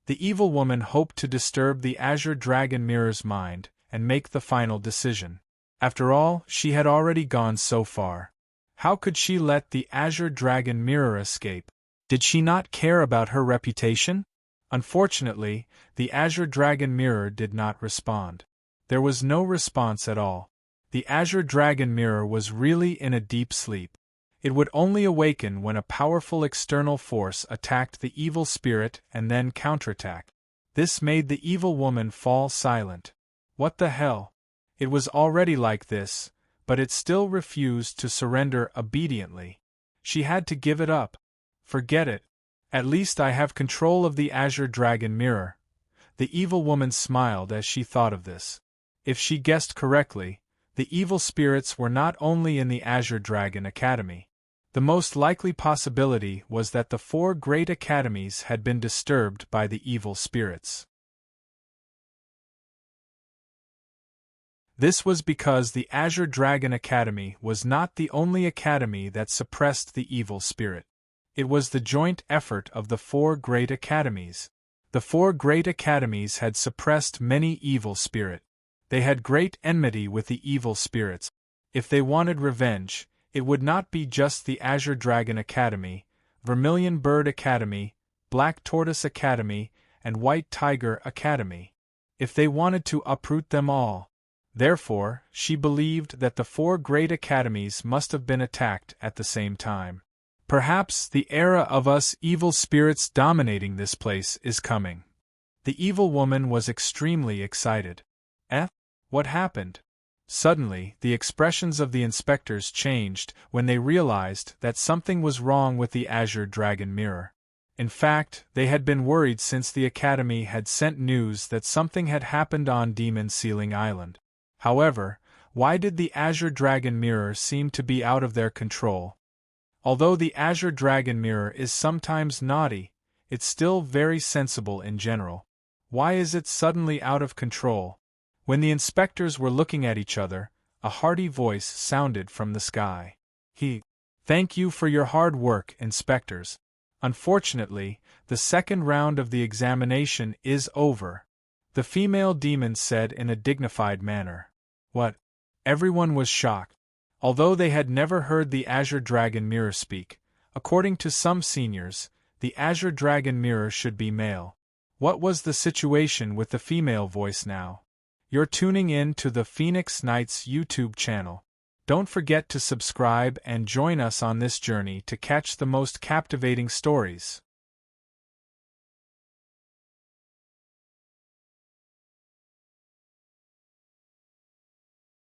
The evil woman hoped to disturb the Azure Dragon Mirror's mind and make the final decision. After all, she had already gone so far. How could she let the Azure Dragon Mirror escape? Did she not care about her reputation? Unfortunately, the Azure Dragon Mirror did not respond. There was no response at all. The Azure Dragon Mirror was really in a deep sleep. It would only awaken when a powerful external force attacked the evil spirit and then counterattacked. This made the evil woman fall silent. What the hell? It was already like this, but it still refused to surrender obediently. She had to give it up. Forget it. At least I have control of the Azure Dragon Mirror. The evil woman smiled as she thought of this. If she guessed correctly, the evil spirits were not only in the Azure Dragon Academy. The most likely possibility was that the 4 great academies had been disturbed by the evil spirits. This was because the Azure Dragon Academy was not the only academy that suppressed the evil spirit. It was the joint effort of the 4 great academies. The 4 great academies had suppressed many evil spirits. They had great enmity with the evil spirits. If they wanted revenge, it would not be just the Azure Dragon Academy, Vermilion Bird Academy, Black Tortoise Academy, and White Tiger Academy. If they wanted to uproot them all. Therefore, she believed that the 4 great academies must have been attacked at the same time. Perhaps the era of us evil spirits dominating this place is coming. The evil woman was extremely excited. What happened? Suddenly, the expressions of the inspectors changed when they realized that something was wrong with the Azure Dragon Mirror. In fact, they had been worried since the Academy had sent news that something had happened on Demon Ceiling Island. However, why did the Azure Dragon Mirror seem to be out of their control? Although the Azure Dragon Mirror is sometimes naughty, it's still very sensible in general. Why is it suddenly out of control? When the inspectors were looking at each other, a hearty voice sounded from the sky. Thank you for your hard work, inspectors. Unfortunately, the second round of the examination is over. The female demon said in a dignified manner. What? Everyone was shocked. Although they had never heard the Azure Dragon Mirror speak, according to some seniors, the Azure Dragon Mirror should be male. What was the situation with the female voice now? You're tuning in to the Phoenix Knights YouTube channel. Don't forget to subscribe and join us on this journey to catch the most captivating stories.